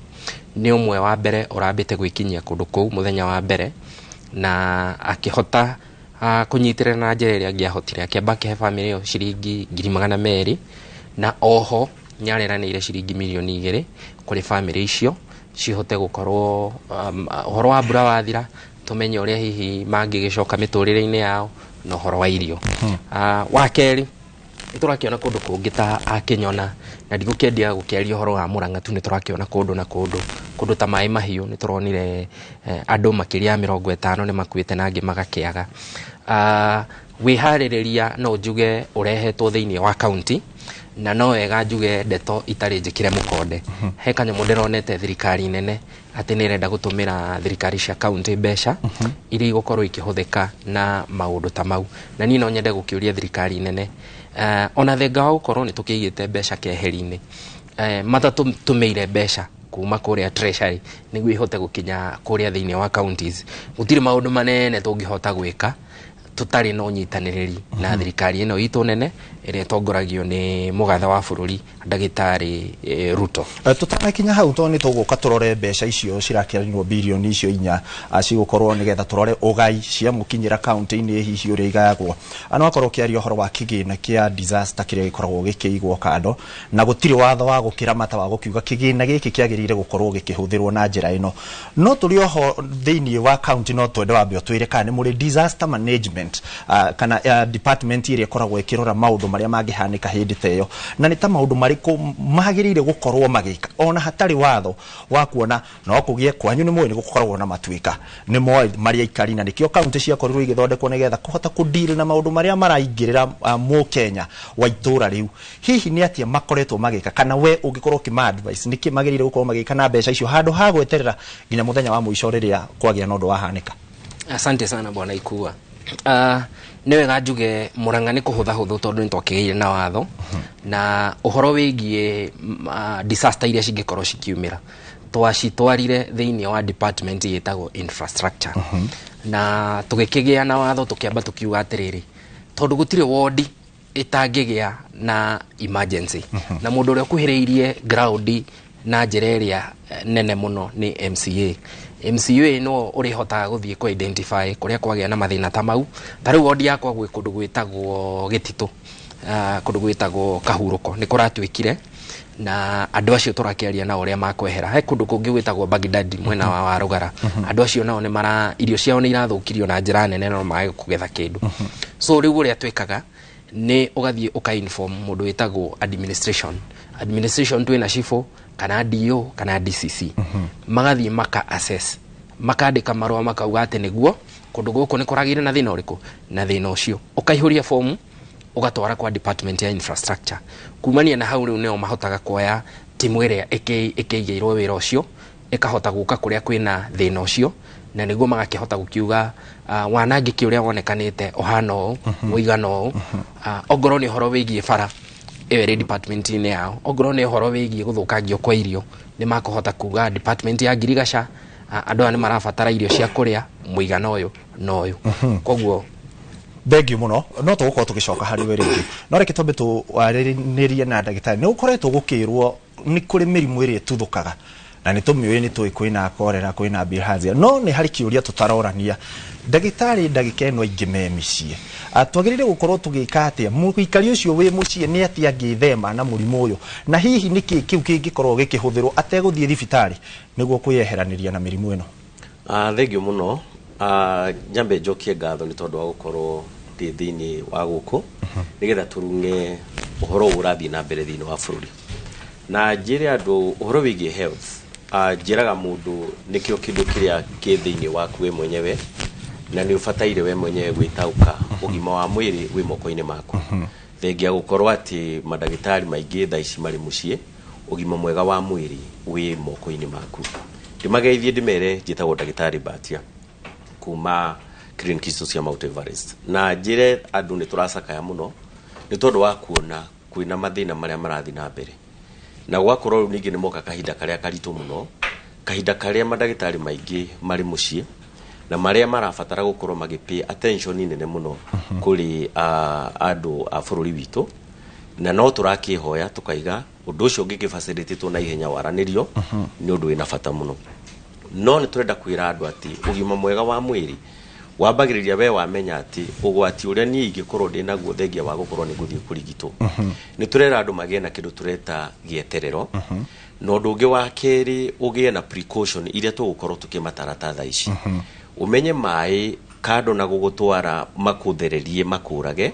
nĩ ũmwe wa mbere ũrambĩte gwĩkinyia kũndũ kũu mũthenya wa mbere na akĩhota kũnyitĩrĩra na njĩra ĩrĩa angĩahotire, akĩamba akĩhe family ĩyo ciringi 200,000 na oho nĩareranĩire ciringi 2,000,000 kũrĩ family icio cihote gũkorwo ũhoro wa mbura wathira tũmenye ũrĩa hihi mangĩgĩcoka mĩtũrĩre-inĩ yao na ũhoro wa irio. Wa kerĩ nĩ tũrakĩona kũndũ kũngĩ ta Akĩnyona na ndigũkĩendia gũkĩaria ũhoro wa Murang'a tu, nĩ tũrakĩona kũndũ na kũndũ ta Maĩ Mahiũ nĩ tũronire andũ makĩria ya 50 nĩ makuĩte na angĩ magakĩaga. Wĩharĩrĩria no njuge ũrehetwo thĩinĩ wa county na no wega njuge ndeto itarĩ njĩkĩre mũkonde. He kanyamũ ndĩronete thirikari nene atĩ nĩ ĩrenda gũtũmĩra thirikari cia county mbeca iria igũkorwo ikĩhũthĩka na maũndũ ta mau, na niĩ no nyende gũkĩũria thirikari nene ona thenga wa gũkorwo nĩ tũkĩigĩte mbeca keheri-inĩ matatũmĩire mbeca kuma kũrĩa treasury nĩguo ihote gũkinya kũrĩa thĩinĩ wa counties. Gũtirĩ maũndũ manene tũngĩhota gwĩka tutarĩ na ũnyitanĩrĩri na thirikari ĩno itũ nene ĩrĩa ĩtongoragio nĩ mũgathe wa bũrũri Ndagĩtarĩ Ruto. Tutanakinya hau to nĩ tũgũka tũrore mbeca icio cirakĩarinwo birioni icio 4 cigũkorwo nĩgetha tũrore ũgai cia mũkinyĩra kaunti-inĩ hihi ũrĩa igayagwo. No akorwo kĩaria ũhoro wa kĩgĩna kĩa disaster kĩrĩa gĩkoragwo gĩkĩigwo kando na gũtirĩ watho wa gũkĩramata wa gũkiuga kĩgĩna gĩkĩ kĩagĩrĩire gũkorwo gĩkĩhũthĩrwo na njĩra ĩno. No tũrĩ oho thĩinĩ wa county no twende wambe ũtwĩre kana nĩ mũrĩ disaster management kana department ĩrĩa ĩkoragwo ĩkĩrora maũndũ marĩa mangĩhanĩka hĩndĩ ta ĩyo, na nĩ ta maũndũ marĩkũ magĩrĩire gũkorwo magĩka ona hatarĩ watho wa kuona no kũgĩe kwanyu nĩ mũĩ nĩ gũkoragwo na matuĩka nĩ moĩ marĩa ikari, na nĩkĩo kaunti ciakorirwo igĩthondekwo nĩgetha kũhota kũdeal na maũndũ marĩa maraingĩrĩra Mũkenya wa itũra rĩu. Hihi nĩ atĩa makoretwo magĩka kana we ũngĩkorwo kĩma advice nĩkĩ magĩrĩire gũkorwo magĩka na mbeca icio handũ ha gweterera nginya mũthenya wa mũico rĩrĩa kwagĩa na ũndũ wahanĩka? Asante sana bwana Ikua. Nĩ wega njuge Murang'a nĩ kũhũthahũthũ tondũ nĩ twakĩgĩire na watho na ũhoro wĩgiĩ disaster iria cingĩkorwo cikiumĩra twacitwarire thĩinĩ wa department yĩtagwo infrastructure na tũgĩkĩgĩa na watho tũkĩamba tũkiuga atĩrĩrĩ tondũ gũtirĩ wodi ĩtangĩgĩa na emergency na mũndũ ũrĩa ũkuhĩrĩirie ground na njĩra ĩrĩa nene mũno nĩ MCA no ũrĩhotaga gũthiĩ ku identify kũrĩa kwagĩa na mathĩna ta mau. Ta rĩu wodi yakwa gwĩ kũndũ gwĩtagwo Gĩtitũ, kũndũ gwĩtagwo Kahurũko nĩ kũratuĩkire na andũ acio tũrakĩaria na ũrĩa makwehera. He kũndũ kũngĩ gwĩtagwo Baghdad mwena wa Rũgara, andũ acio nao nĩ irio ciao nĩ irathũkirio na njĩra nene no maage kũgetha kĩndũ. So rĩu ũrĩa twĩkaga nĩ ũgathiĩ ũka-inform mũndũ wĩtagwo administration twĩna cibũ kana DO kana DCC magathiĩ maka-assess makandĩka marũa makauga atĩ nĩguo kũndũ gũkũ nĩ kũragĩire na thĩna ũrĩkũ, na thĩna ũcio ũkaihũria fomu ũgatwara kwa department ya infrastructure. Kumania na hau rĩu nĩo mahotaga kuoya timu ĩrĩa ĩkĩigĩirwo wĩra ũcio ĩkahota gũka kũrĩa kwĩna thĩna ũcio na nĩguo magakĩhota gũkiuga wanangĩki ũrĩa wonekanĩte ũhana ũũ mũigana ũũ ongorwo nĩ ũhoro wĩgiĩ bara ere department ine yao ogoro ne horo wigi guthukangio kwa irio ni makuhota kuga department ya ngirigaca andu ani marabatara irio cia kuria muigana uyu no uyu koguo Thengio muno no tugukorwo tugicoka hari we ringi no reke tombe tu warinirie na ndagitari ni ukoretwo gukirwo ni kuri mirimu iri tuthukaga na ni tumiwe ni tui kwina korera kwina bilharzia no ni hari kiuria tutarorania ndagitari ndagikeno ingi memicii atwagirire gukorwo tugika atia muikari ucio wi mucii ni atia ngithema na murimu uyu na hihi niki kiu kingikorwo gikihuthirwo ateguthie thibitari niguo kuyeheraniria na mirimu ino. Thengio muno nyambe njokie ngatho ni tondu wa gukorwo thiini wa guku nigetha turunge uhoro urathi na mbere thiini wa bururi na njire andu uhoro wigie health njiraga mundu nikio kindu kiria ki thiini waku we mwenyewe na ni ufataire we mwenyewe gwitauka ugima wa mwiri wi moko-ini maku thengia gukorwo ati madagitari maingi tha ici mari mucii ugima mwega wa mwiri wi moko-ini maku ndimageithie ndimere njitagwo ndagitari Batia kuma clinic cia Mount Everest na njire andu ni turacakaya muno ni tondu wa kuona kwina mathina maria marathi na mbere na gwakorwo ningi ni moka kahinda karia karitu muno kahinda karia madagitari maingi mari mucii na maria marabatara gukorwo magipay attention nene muno kuri andu a bururi witu na no turakihoya tukaiga undu ucio ngigifacilititwo na ihenya waranirio ni undu wina bata muno no ni turenda kwira andu ati ugima mwega wa mwiri wambagiriria we wamenya ati ugwati uria ni ingikorwo ndi naguo thengia wa gukorwo ni guthie kurigitwo ni turera andu magie na kindu tureta gieterero no ndungi wa keri ugie na precaution iria tugukorwo tukimatarata tha ici umenye mai kado na gugutwara makuthererie makurage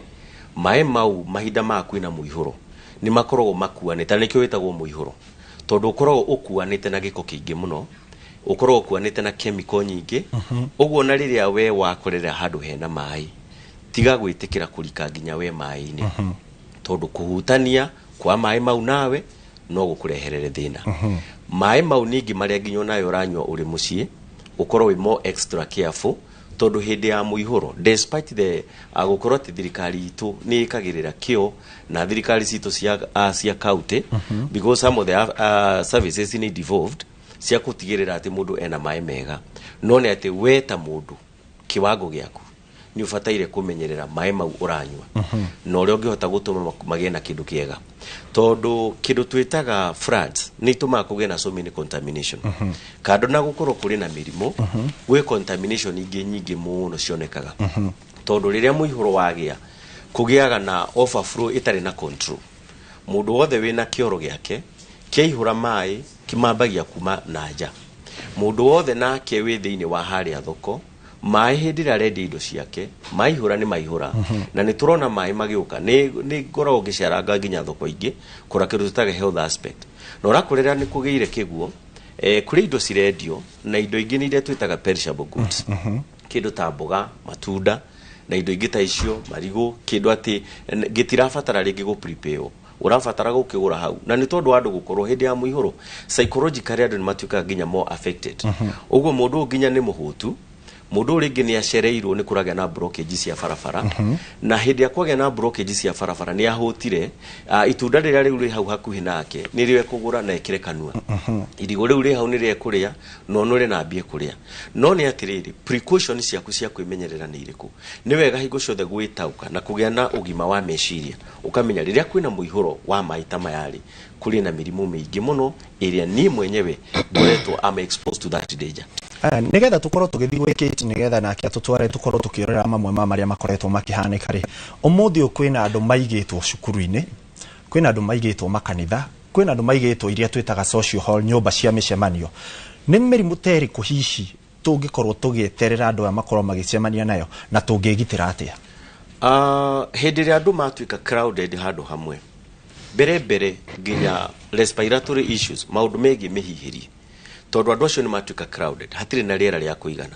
mai mau mahinda maku ina muihuro ni makoragwo makuanite nikio witagwo muihuro tondu ukoragwo ukuanite na giko kingi muno ukoragwo ukuanite na chemical nyingi uguo na riria we wakorera handu hena mai tiga gwitikira kurika nginya we mai-ini tondu kuhutania kwa mai mau nawe no gukureherere thina mai mau ningi maria nginya nayo uranywa uri mucii ukorwo wi more extra careful tondu hindi ya muihuro despite the gukorwo ti thirikari itu ni ikagirira kio na thirikari citu cia county because some of the services need devolved cia kutigirira ati mundu ena mai mega no ne ati weta mundu kiwango giaku ni ufataire kumenyerera mai mau uranywa no rio ngihota gutuma magie na kindu kiega tondu kindu twitaga floods ni tuma kuge na so many contamination kado na gukorwo kuri na mirimo we contamination ingi nyingi muno cionekaga tondu riria muihuro wagia kugiaga na overflow itari na control mundu wothe wina kioro giake kiihura mai kimambagia kuma nanja mundu wothe nake wi thiini wa haria thoko mai hindira rendi indo ciake maihura ni maihura na ni turona mai magiuka ni ngoragwo ngiceranga nginya thoko ingi kurakiru tutage health aspect no rakurera ni kugeire kiguo kuri indo cirendio na indo ingi ni iria twitaga perishable goods kindu ta mboga matunda na indo ingi ta icio marigo kindu ati gitirabatara ringi go prepare urabatara gukigura hau na ni tondu andu gukorwo hindi ya muihuro psychologically andu ni matuika nginya more affected uguo mundu nginya ni muhutu mundu ringi ni acereirwo ni kuragia na blockage cia barabara na hindi ya kwagia na blockage cia barabara ni ahutire itunda riria riu ri hau hakuhi nake ni rio ekugura na ekire kanua irigo riu ri hau ni rie kuria no no ri na mbie kuria no ni atiriri precaution ciaku cia kwimenyerera ni iriku ni wega hingo ciothe gwitauka na kugia na ugima wa meciria ukamenya riria kwina muihuro wa maita mayari kuri na mirimu mingi muno iria ni mwenyewe ngoretwo am exposed to that danger nigetha tukorwo tugithi gwikiti nigetha nake tutware tukorwo tukirora mamwe ma maria makoretwo makihanika ri umuthi kwina andu maigitwo cukuru-ini kwina andu maigitwo makanitha kwina andu maigitwo iria twitaga social hall nyumba cia micemanio ni mirimu teri kuhihi tungikorwo tugieterera andu makorwo magicemania nayo na tungigitira atia hindi ria andu matuika crowded handu hamwe mbere nginya respiratory issues maundu megi mihihirie tondu andu acio ni matuika crowded hatire na riera ria kuigana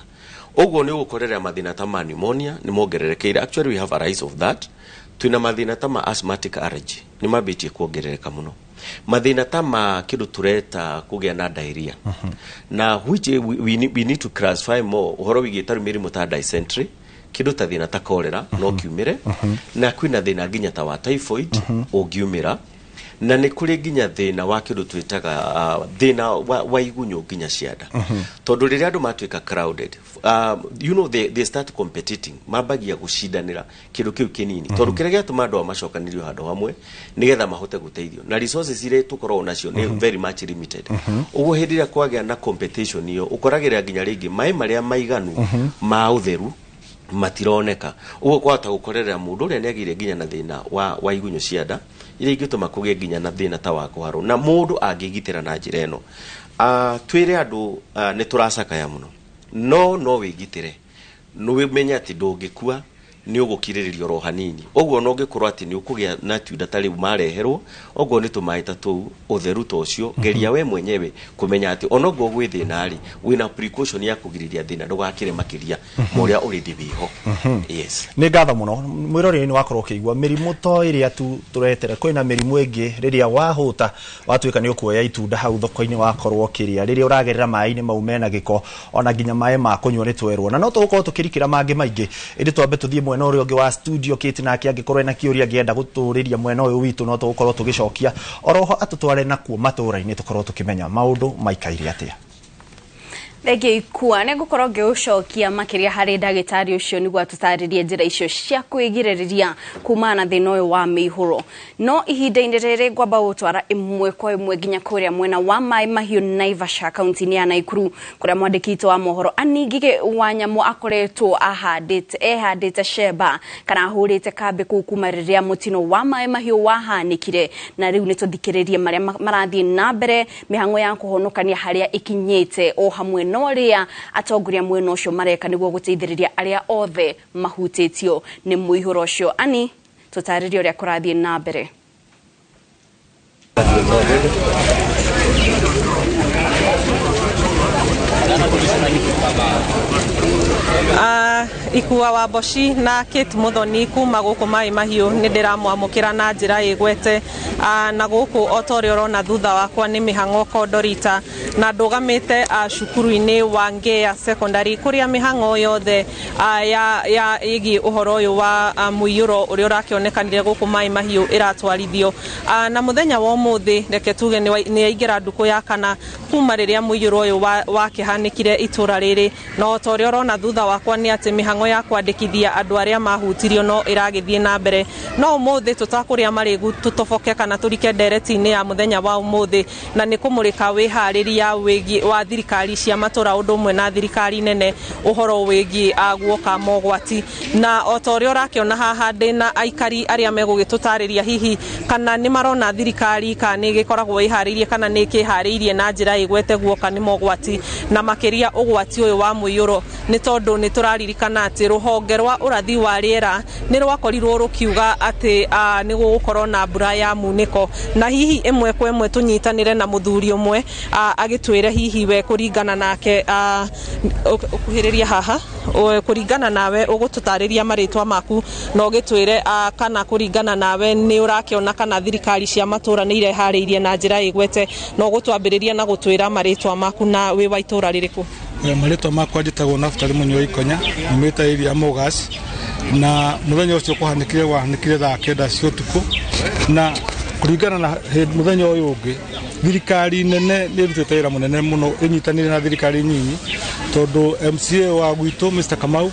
uguo ni ugukorera mathina ta pneumonia ni mongererekeire actually we have a rise of that twina mathina ta ma asthmatic allergy ni mabitie kuongerereka muno mathina ta ma kindu tureta kugia na diarrhea na which we need to classify more uhoro wigitaru mirimu ta dysentery kindu ta thina ta cholera no kiumire na kwina thina nginya ta wa typhoid ungiumira na nä kå rä nginya thä na wa kä ndå twä taga thä na wa igunyå nginya cianda tondå rä rä a andå matuä ka crowded you know they start competing mambagia gå cindanä ra kä ndå kä u kä nini tondå kä rä a gä atå andå macokanä handå hamwe nä getha mahote gå teithio na resources irä tå koragwo nacio nä very much limited ũguo hĩndĩ ĩrĩa kwagĩa na competition ĩyo ũkoragĩrĩra nginya rĩngĩ maĩ marĩa maiganu ma ũtheru matironeka ũguo kwahota gũkorerera mũndũ ũrĩa nĩ agĩire nginya na thĩna wa igunyũ cia nda iria ingĩtũma kũgĩe nginya na thĩna ta wa kũharwo na mũndũ angĩgitĩra na njĩra ĩno twĩre andũ nĩ tũracakaya mũno no wĩgitĩre nĩ wĩmenye atĩ ndũngĩkua nĩ ũgũkirĩrĩrio ro hanini ũguo no ngĩkorwo atĩ nĩ ũkũgĩa na tunda ta rĩu mareherwo ũguo nĩ tũmaĩ ta tũu ũtheru ta ũcio geria we mwenyewe kũmenya atĩ ona ũguo gwĩ thĩna rĩ wĩna precaution ya kũgirĩrĩria thĩna ndũgakĩre makĩria ma ũrĩa ũrĩndĩ wĩho yes nĩ ngatho mũno mwĩroreri-inĩ wakorwo ũkĩigua mĩrimũ to ĩrĩa tu tũretere kwĩna mĩrimũ ĩngĩ rĩrĩa wahũta watuĩka nĩ ũkuoya itunda hau thoko-inĩ wakorwo ũkĩrĩa rĩrĩa ũragerera maĩ-inĩ mau mena gĩko ona nginya maĩ ma kũnyua nĩ twerwo na no tũgũkorwo tũkĩrikĩra mangĩ maingĩ ĩndĩ twambe tũthiĩ mwena ũrĩa ũngĩ wa studio Kate nake angĩkorwo ena kĩũria angĩenda gũtũrĩria mwena ũyũ witũ no tũgũkorwo tũgĩcokia oroho atũtware nakuo matũũra-inĩ tũkorwo tũkĩmenya maũndũ maikaire atĩa Thenge ikua nĩ ngũkorwo ngĩũcokia makĩria harĩ ndagĩtarĩ ũcio nĩguo atũtarĩrie njĩra icio cia kwĩgirĩrĩria kumana na thĩna ũyũ wa mĩihũro no ihinda-inĩ rĩrĩ ngwamba gũtwara ĩmwe kwa ĩmwe nginya kũrĩa mwena wa Maĩ Mahiũ Naivasha kaunti-inĩ ya Naikuru kũrĩa mwandĩki witũ wa mohoro Aningige Wanyamũ akoretwo ehandĩte sheba kana ahũrĩte kambĩ kũu kuma rĩrĩa mũtino wa Maĩ Mahiũ wahanĩkire na rĩu nĩ tũthikĩrĩrie marĩa marathiĩ na mbere mĩhang'o ya kũhonokania harĩa ikinyĩte o hamwe no rĩa atongoria mwena ũcio mareka nĩguo gũteithĩrĩria arĩa othe mahutĩtio nĩ mũihũro ũcio ani tũtarĩrie ũrĩa kũrathiĩ na mbere Ikua wa Boshi na Kate Muthoni kuma gũkũ Maĩ Mahiũ nĩ ndĩramwamũkĩra na njĩra ĩgwete na gũkũ o ta ũrĩa ũrona thutha wakwa nĩ mĩhang'o Kondorita na ndũgamĩte cukuru-inĩ wa Ngea Secondary kũrĩa mĩhang'o yothe ya ĩgiĩ ũhoro ũyũ wa mũiyũro ũrĩa ũrakĩonekanire gũkũ Maĩ Mahiũ ĩratwarithio na mũthenya wa ũmũthĩ reke tuge nĩ yaingĩra ndukũ ya kana kuma rĩrĩa mũiyũro ũyũ wakĩhanĩkire itũra rĩrĩ no ta ũrĩa ũrona thutha wakwa nĩ atĩ mĩhang'o ya kwandĩkithia andũ arĩa mahutirio no ĩragĩthiĩ na mbere no ũmũthĩ tũtakũrĩa marĩgu tũtoboke kana tũrike ndereti-inĩ ya mũthenya wa ũmũthĩ na nĩ kũmũrĩka wĩharĩria wa thirikari cia matũra ũndũ ũmwe na thirikari nene ũhoro wĩgiĩ guoka mogwati na o ta ũrĩa ũrakĩona haha ndĩna aikari arĩa megũgĩtũtarĩria hihi kana nĩ marona thirikari kana nĩ ĩgĩkoragwo ĩharĩirie kana nĩ ĩkĩharĩirie na njĩra ĩgwete guoka nĩ mogwati na makĩria ũgwati ũyũ wa mũiyũro nĩ tondũ nĩ tũraririkana atĩ rũhonge rwa ũrathi wa rĩera nĩ rwakorirwo rũkiuga atĩ nĩ gũgũkorwo na mbura ya munĩko na hihi ĩmwe kwa ĩmwe tũnyitanĩre na mũthuri ũmwe agĩtwĩre hihi we kũringana nake ũkuhĩrĩria haha kũringana nawe ũgũtũtarĩria marĩtwa maku na ũgĩtwĩre kana kũringana nawe nĩ ũrakĩona kana thirikari cia matũra nĩ ireharĩirie na njĩra ĩgwete na ũgũtwambĩrĩria na gũtwĩra marĩtwa maku na wĩ wa itũra rĩrĩkũ marĩtwa makwa njĩtagwo Naftali Mũnyi Ikonya nyumĩte area Mogas na mũthenya ũcio wahanĩkire thaa 9 cia ũtukũ na kũringana na mũthenya ũyũ ũngĩ thirikari nene nĩ ĩrutĩte wĩra mũnene mũno ĩnyitanĩire na thirikari nyinyi tondũ MCA wa gwitũ Mr Kamau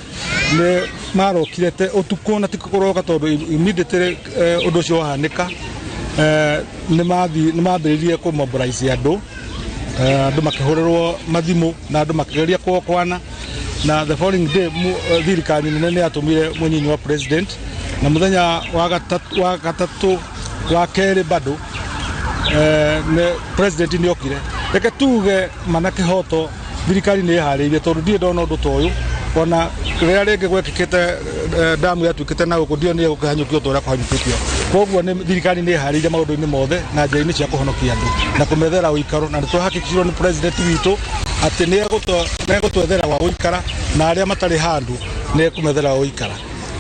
nĩ marokire ũtukũ na tikũroka tondũ immediately ũndũ ũcio wahanĩka nĩ mambĩrĩirie kũmobilize andũ makĩhũrĩrwo mathimũ na andũ makĩgeria kwana na the following day thirikari nene nĩ yatũmire mũnyinyi wa president na mũthenya wa gatatũ wa kerĩ bado president nĩ okire reke tuge mana kĩhoto thirikari nĩ ĩharĩirie tondũ ndiĩ ndona ũndũ ta ũyũ ona rĩrĩa rĩngĩ gwekĩkĩte damu yatuĩkĩte na gũkũ ndio nĩ gũkahanyũkio ũrĩa kũhanyũkĩtio koguo thirikari nĩ ĩharĩirie maũndũ-inĩ mothe na njĩra-inĩ cia kũhonokia andũ na kũmethera ũikaro na nĩ twahakikishirwo nĩ president witũ atĩ nĩ egũtwethera wa gũikara na arĩa matarĩ handũ nĩ ekũmethera wa gũikara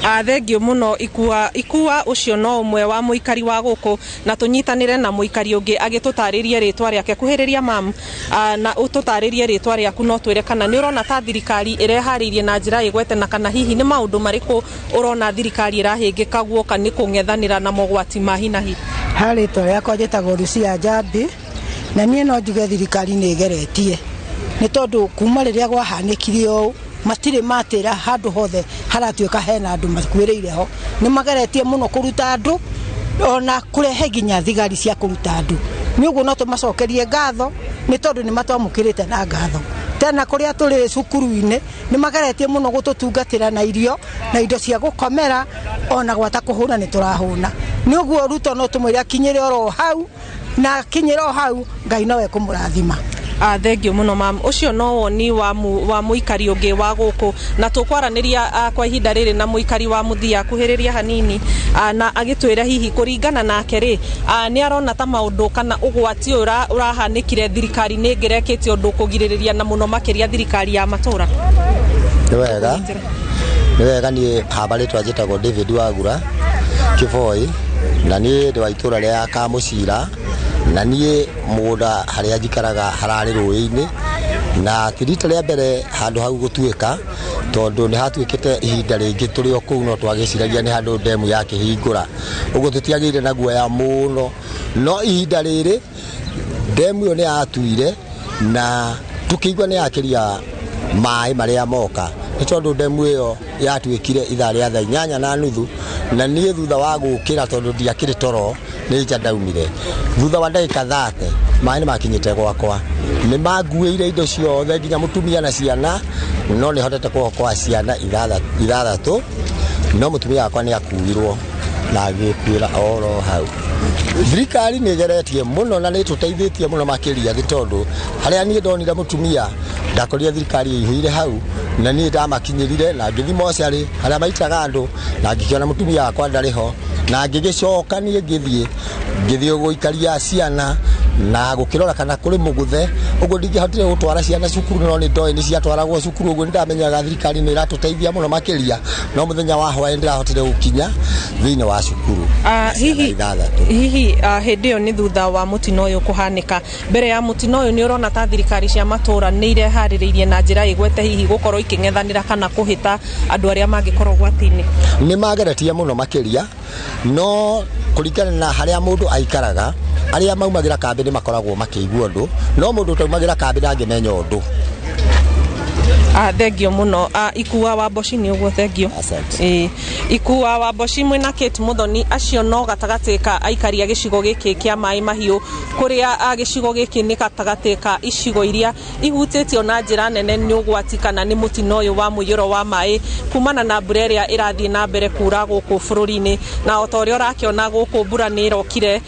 Thengio muno ikua ucio no umwe wa muikari wa guku na tunyitanire na muikari ungi agitutaririe ritwa riake kuhiriria mam na ututaririe ritwa riaku no twire kana ni urona ta thirikari ireharirie na njira igwete na kana hihi ni maundu mariku urona thirikari irahingika guoka ni kungethanira na mogwati mahinahi. Hari to yakwa njitagwo Lucia Njambi na nie no njuge thirikari ni igeretie ni tondu kuma riria gwahanikire o matire matira handu hothe haratuika hena andu makwiriire ho ni mageretie muno kuruta andu ona kurehe ginya thigari cia kuruta andu ni uguo no tumacokerie ngatho ni tondu ni matwamukirite na ngatho tena kuria turi cukuru-ini ni mageretie muno gututungatira na irio na indo cia gukomera ona gwata kuhuna ni turahuna ni uguo Ruto no tumwire akinyire oro hau na kinyire o hau Ngai nowe kumurathima. Thengio muno mam ucio no woni wa muikari ungi wa guku na tukwaraniria kwa ihinda riri na muikari wa muthia kuhiriria hanini na agitwira hihi kuringana nake ri ni arona ta maundu kana ugwati urahanikire thirikari ni ngerekete undu kugiririria na muno makiria thirikari ya matura. Ni wega ni habari twajitagwo David Wagura Kivoi na ni ndi wa itura ria Kamucira na nie muda haria njikaraga harari ruini na tirita ria mbere handu hau gutuika tondu ni hatuikite ihinda ringi turi o kuu no twagiciragia ni handu demu ya kihingura uguo tutiagire na guoya muno no ihinda riri demu yo ni atuire na tukigwa ni akiria mai maria moka ni tondu demu yo yatuikire ithaa ria 8:30 na nie thutha wa gukira tondu ndiakire toro ni nja ndaumire thutha wa ndagika 30 mai ni makinyite gwakwa ni manguire indo ciothe nginya mutumia na ciana no ni hotete kwa ciana ithathatu no mutumia wakwa ni akuirwo na agikuira oro hau. Thirikari ni geretie muno na ni tuteithĩtie muno makiria gitondu haria ni ndonire mutumia ndakorire thirikari ihuire hau na ni ndamakinyirire na ngithimo ciari haria maitaga andu na ngikiona mutumia wakwa ndariho na ngigicoka ni ngithie guikaria ciana na gukirora kana kuri muguthe uguo ndingihotire gutwara ciana cukuru no ni ndoi ni ciatwaragwo cukuru uguo ndamenyaga thirikari ni iratuteithia muno makiria no muthenya wa hwae ndirahotire gukinya thiini wa cukuru. Hihi hindi yo ni thutha wa mutino uyu kuhanika mbere ya mutino uyu ni urona ta thirikari cia matura ni irehaririirie na njira igwete hihi gukorwo ikingethanira kana kuhita andu aria mangikorwo gwatini. Ni mageretie muno makiria no kuringana na haria mundu aikaraga aria maumagira kambi ni makoragwo makiigua ndu no mundu taumagira kambi ndangimenya undu. Thengio muno ikua wa Boshi ni uguo thengio. Ikua wa Boshi mwina Kate Muthoni acio no gatagatika aikaria gicigo giki kia mai mahiu kuria gicigo giki ni gatagatika icigo iria ihutitio na njira nene ni ugwati kana ni mutino uyu wa muyuro wa mai kumana na mbura iria irathie na mbere kura guku bururi-ini na otoria urakiona guku mbura ni irokire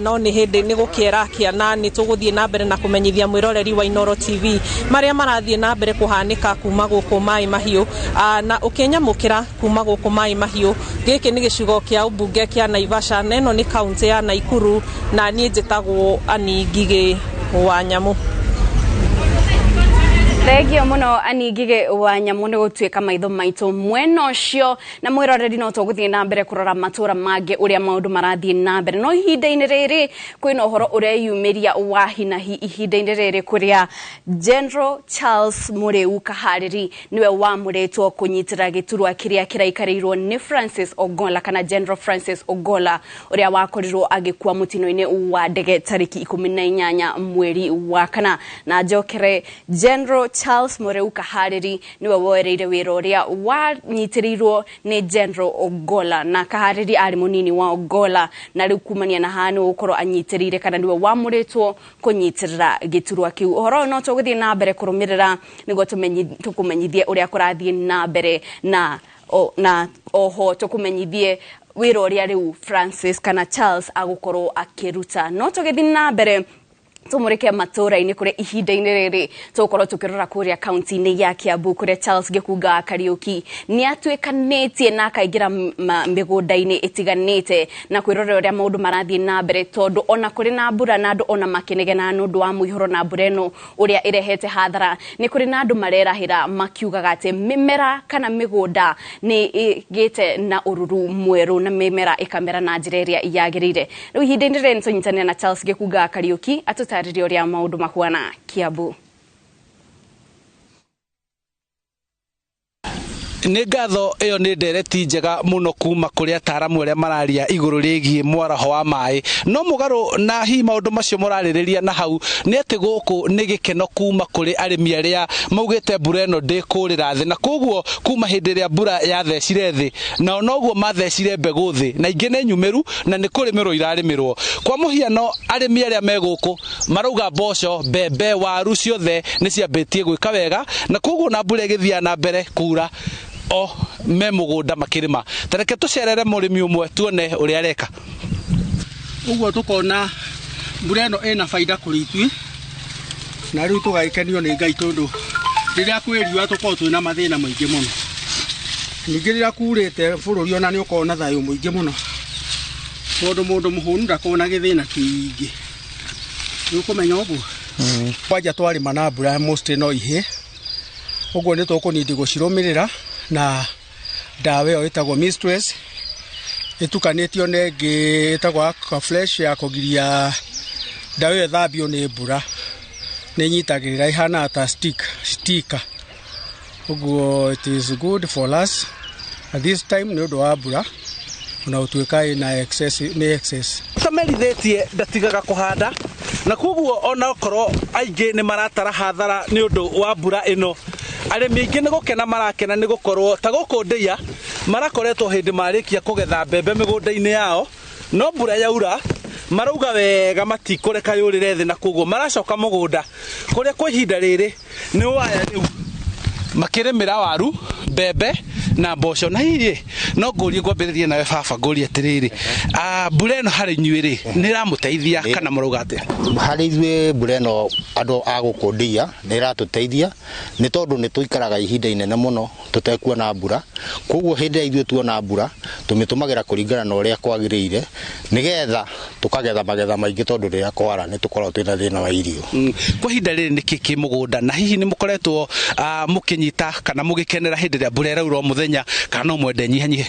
no ni hindi ni gukiera kiana ni tuguthie na mbere na kumenyithia mwiroreri wa Inooro TV maria marathie na mbere kuhanika kuma guku mai mahiu na ukinyamukira kuma guku mai mahiu giki ni gicigo kia ubunge kia Naivasha neno ni kaunti ya Naikuru na nie njitagwo Ani Ngige wa Nyamu. Thengio muno Ani Ngige wa Nyamu ni gutuika maitho maitu mwena ucio na mwiroreri no tuguthie na mbere kurora matura mange uria maundu marathie na mbere no ihinda-ini riri kwina uhoro ureyumiria wa hinahi ihinda-ini riri kuria General Charles Mureu Kahariri niwe wamuretwo kunyitira giturwa kiria kiraikarirwo ni Francis Ogola kana General Francis Ogola uria wakorirwo agikua mutino-ini wa ndege tariki 18 mweri wa kana na njokere General Charles Mureu Kahariri niwe woereire wira uria wanyitirirwo ni General Ogola na Kahariri ari munini wa Ogola na riu kumania na hanu ukorwo anyitirire kana niwe wamuretwo kunyitirira giturwa kiu uhoro no tuguthie na mbere kurumirira nigo tukumenyithie uria kurathie na mbere na oho tukumenyithie wira uria riu Francis kana Charles agukorwo akiruta no tuguthie na mbere tumurike matura-ini kuria ihinda-ini riri tukorwo tukirora kuria kaunti-ini ya Kiambu kuria Charles Gikuga Kariuki ni atwikanitie na akaingira migunda-ini itiganite na kwirora uria maundu marathie na mbere tondu ona kuri na mbura na andu ona makinegena nundu wa muihuro na mbura ino uria irehete hathara ni kuri na andu marerahira makiugaga ati mimera kana migunda ni igite na ururu mweru na mimera ikamera na njira iria yagirire riu ihinda-ini riri tunyitane na Charles Gikuga Kariuki atutaririe uria maundu makuana Kiambu. Nĩ ngatho ĩyo nĩ ndereti njega mũno kuma kũrĩ ataaramu arĩa mararia igũrũ rĩgiĩ mwaraho wa maĩ no mũgarũ na hihi maũndũ macio mũrarĩrĩria na hau nĩ atĩ gũkũ nĩ gĩkeno kuma kũrĩ arĩmi arĩa maugĩte mbura ĩno ndĩkũrĩra thĩ na koguo kuma hĩndĩ ĩrĩa mbura yathecire thĩ nao noguo mathecire mbegũ thĩ na ingĩ nĩ nyumĩru na nĩ kũrĩmĩrwo irarĩmĩrwo kwa mũhiano arĩmi arĩa me gũkũ marauga mboco mbembe waru ciothe nĩ ciambĩtie gwĩka wega na koguo na mbura ĩgĩthiaga na mbere kura o me mugunda makirima tareke tucerere murimi umwe tuone uria areka uguo tukona mbura ino ina faida kuri itui na riu tugaikenio ni Ngai tondu riria kwiriua tukorwo twina mathina maingi muno ningi riria kurite bururi ona ni ukorwo na thayo muingi muno tondu mundu muhunu ndakona githina kiingi riu kumenya uguo kwanja twarima na mbura most no ihe uguo ni tukunindi gucirumirira na dawa ĩyo ĩtagwo mistress ĩtukanĩtio na ĩngĩ ĩtagwo flesh ya kũgiria dawa ĩyo thambio nĩ mbura nĩ nyitagĩrĩra ihana ta sticker ũguo it is good for us at this time nĩ ũndũ wa mbura na ũtuĩka nĩ excess tamerithĩtie ndatigaga kũhanda na koguo ona okorwo aingĩ nĩ maratara hathara nĩ ũndũ wa mbura ĩno arĩmi aingĩ nĩ gũkena marakena nĩ gũkorwo ta gũkũ Ndĩia marakoretwo hĩndĩ marĩkia kũgetha mbembe mĩgũnda-inĩ yao no mbura yaura marauga wega matikũreka yũrĩre thĩ na koguo maracoka mũgũnda kũrĩa kwa ihinda rĩrĩ nĩ waya rĩu makĩrĩmĩra waru mbembe na mboco na hihi no ngũrie ngwambĩrĩrie nawe baba ngũrie atĩrĩrĩ mbura ĩno harĩ inyuĩ rĩ nĩ ĩramũteithia kana mũrauga atĩa harĩ ithuĩ mbura ĩno andũ a gũkũ Ndĩia nĩ ĩratũteithia nĩ tondũ nĩ tũikaraga ihinda inene mũno tũtekuona mbura koguo hĩndĩ ĩrĩa ithuĩ tuona mbura tũmĩtũmagĩra kũringana na ũrĩa kwagĩrĩire nĩgetha tũkagetha magetha maingĩ tondũ rĩrĩa kwara nĩ tũkoragwo twĩna thĩna wa irio kwa ihinda rĩrĩ nĩ kĩ mũgũnda na hihi nĩ mũkoretwo mũkĩnyita kana mũgĩkenera hĩndĩ ĩrĩa mbura ĩraura mũthenya kana no mwende nyihanyihe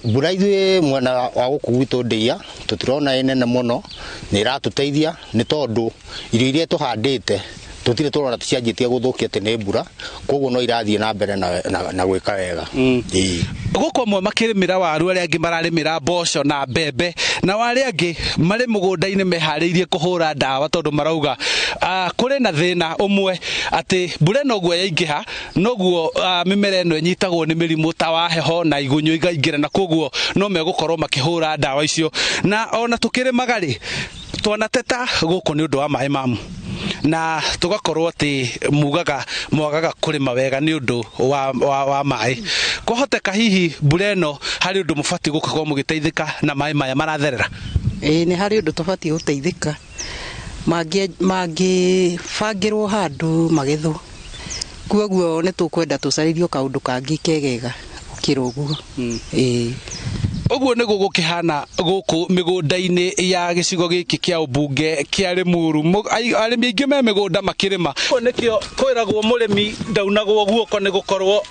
mbura ithuĩ mwena wa gũkũ gwitũ Ndĩia tũtirona ĩnene mũno nĩ ĩratũteithia nĩ tondũ irio iria tũhandĩte tutire turona tucianjitie guthukia ati ni mbura koguo no irathie na mbere na gwika wega guko mwe makirimira waru aria angi mararimira mboco na mbembe na wale angi mari mugunda-ini mehariirie kuhura ndawa tondu marauga kuri na thina umwe ati mbura no guo yaingiha noguo mimera eno nyitagwo ni mirimu ta wa heho na igunyo igaingira na koguo no megukorwo makihura ndawa icio na ona tukirimaga ri twanateta guko ni undu wa mai mamu na tugakorwo ati mwagaga kurima wega ni undu wa mai kuhoteka hihi mbura eno hari undu mufati gukorwo mugiteithika na mai maya maratherera ni hari undu tufati guteithika mangifangirwo handu magethwo kuoguo ni tukwenda tucaririo kaundu kangi kegega kiruguo Oguo niguo gukihana guku migunda-ini ya gicigo giki kia ubunge kia Limuru arimi aingi me migunda makirima nikio kwiragwo murimi ndaunagwo guoko ni gukorwo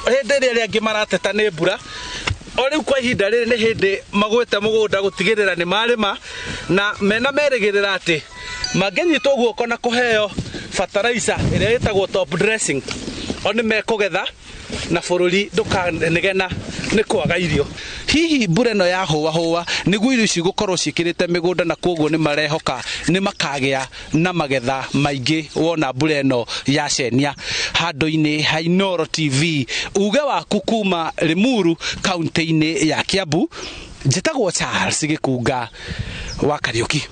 hindi ria angi marateta ni mbura riu kwa ihinda riri ni hindi magwite mugunda gutigirira ni marima na mena merigirira ati mangenyitwo guoko na kuheo fertilizer iria itagwo top dressing oni mekugetha na bururi ndukanegena ni kwaga irio hihi mbura eno ya huwa niguo irio ici gukorwo cikirite migunda na koguo ni marehoka ni makagia na magetha maingi wona mbura eno ya cenia handu-ini ha Inooro TV uge waku kuma Limuru kaunti-ini ya Kiambu njitagwo Charles Gikuga wa Kariuki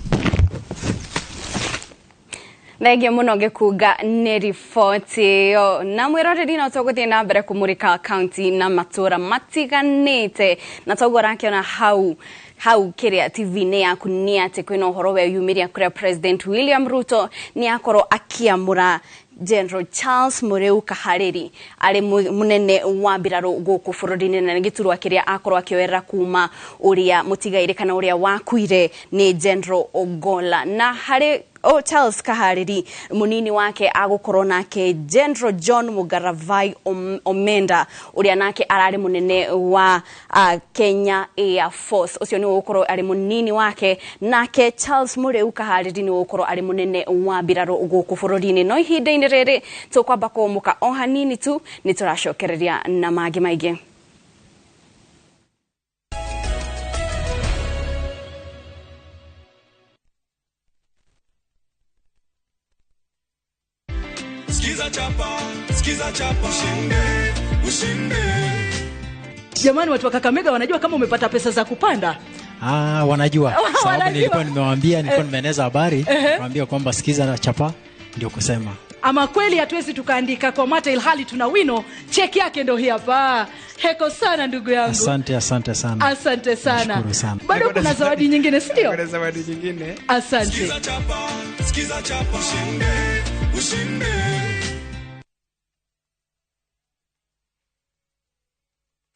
Thenge muno Gikuga ni riboti yo na mwiroreri no tuguthie na mbere kumurika county na matura matiganite na tugora kiona hau hau kiria TV-inĩ yaku nĩ atĩ kwĩna ũhoro wa yumiria kũrĩa President William Ruto nĩ akorwo akiamũra General Charles Mureu Kahariri ari munene wa mbirarũ gũkũ bũrũri-inĩ na gĩturwa kĩrĩa akorwo akĩoera kuma ũrĩa mũtigaire kana ũrĩa wakuire nĩ General Ogolla. Na harĩ Charles Kahariri munini wake agũkorwo nake General John Mugaravai Omenda ũrĩa nake ararĩ munene wa Kenya Air Force. Ũcio nĩ ũgũkorwo arĩ munini wake, nake Charles Mureu Kahariri nĩ ũgũkorwo arĩ munene wa mbirarũ gũkũ bũrũri-inĩ. No ihinda-inĩ rĩrĩ tũkwamba kũmũka o hanini tu nĩ tũracokereria na mangĩ maingĩ. Skiza chapa, ushinde. Jamani, watu wa Kakamega wanajua kama umepata pesa za kupanda? Wanajua. Sababu nilikuwa nimewaambia, nilikuwa nimeneza habari, naambia kwamba skiza chapa ndio kusema. Ama kweli hatuwezi tukaandika kwa mata ilhali tuna wino, cheki yake ndio hii hapa. Heko sana ndugu yangu. Asante sana. Asante sana. Nashukuru sana. Bado kuna zawadi nyingine, si ndio? Kuna zawadi nyingine. Asante. Skiza chapa, ushinde.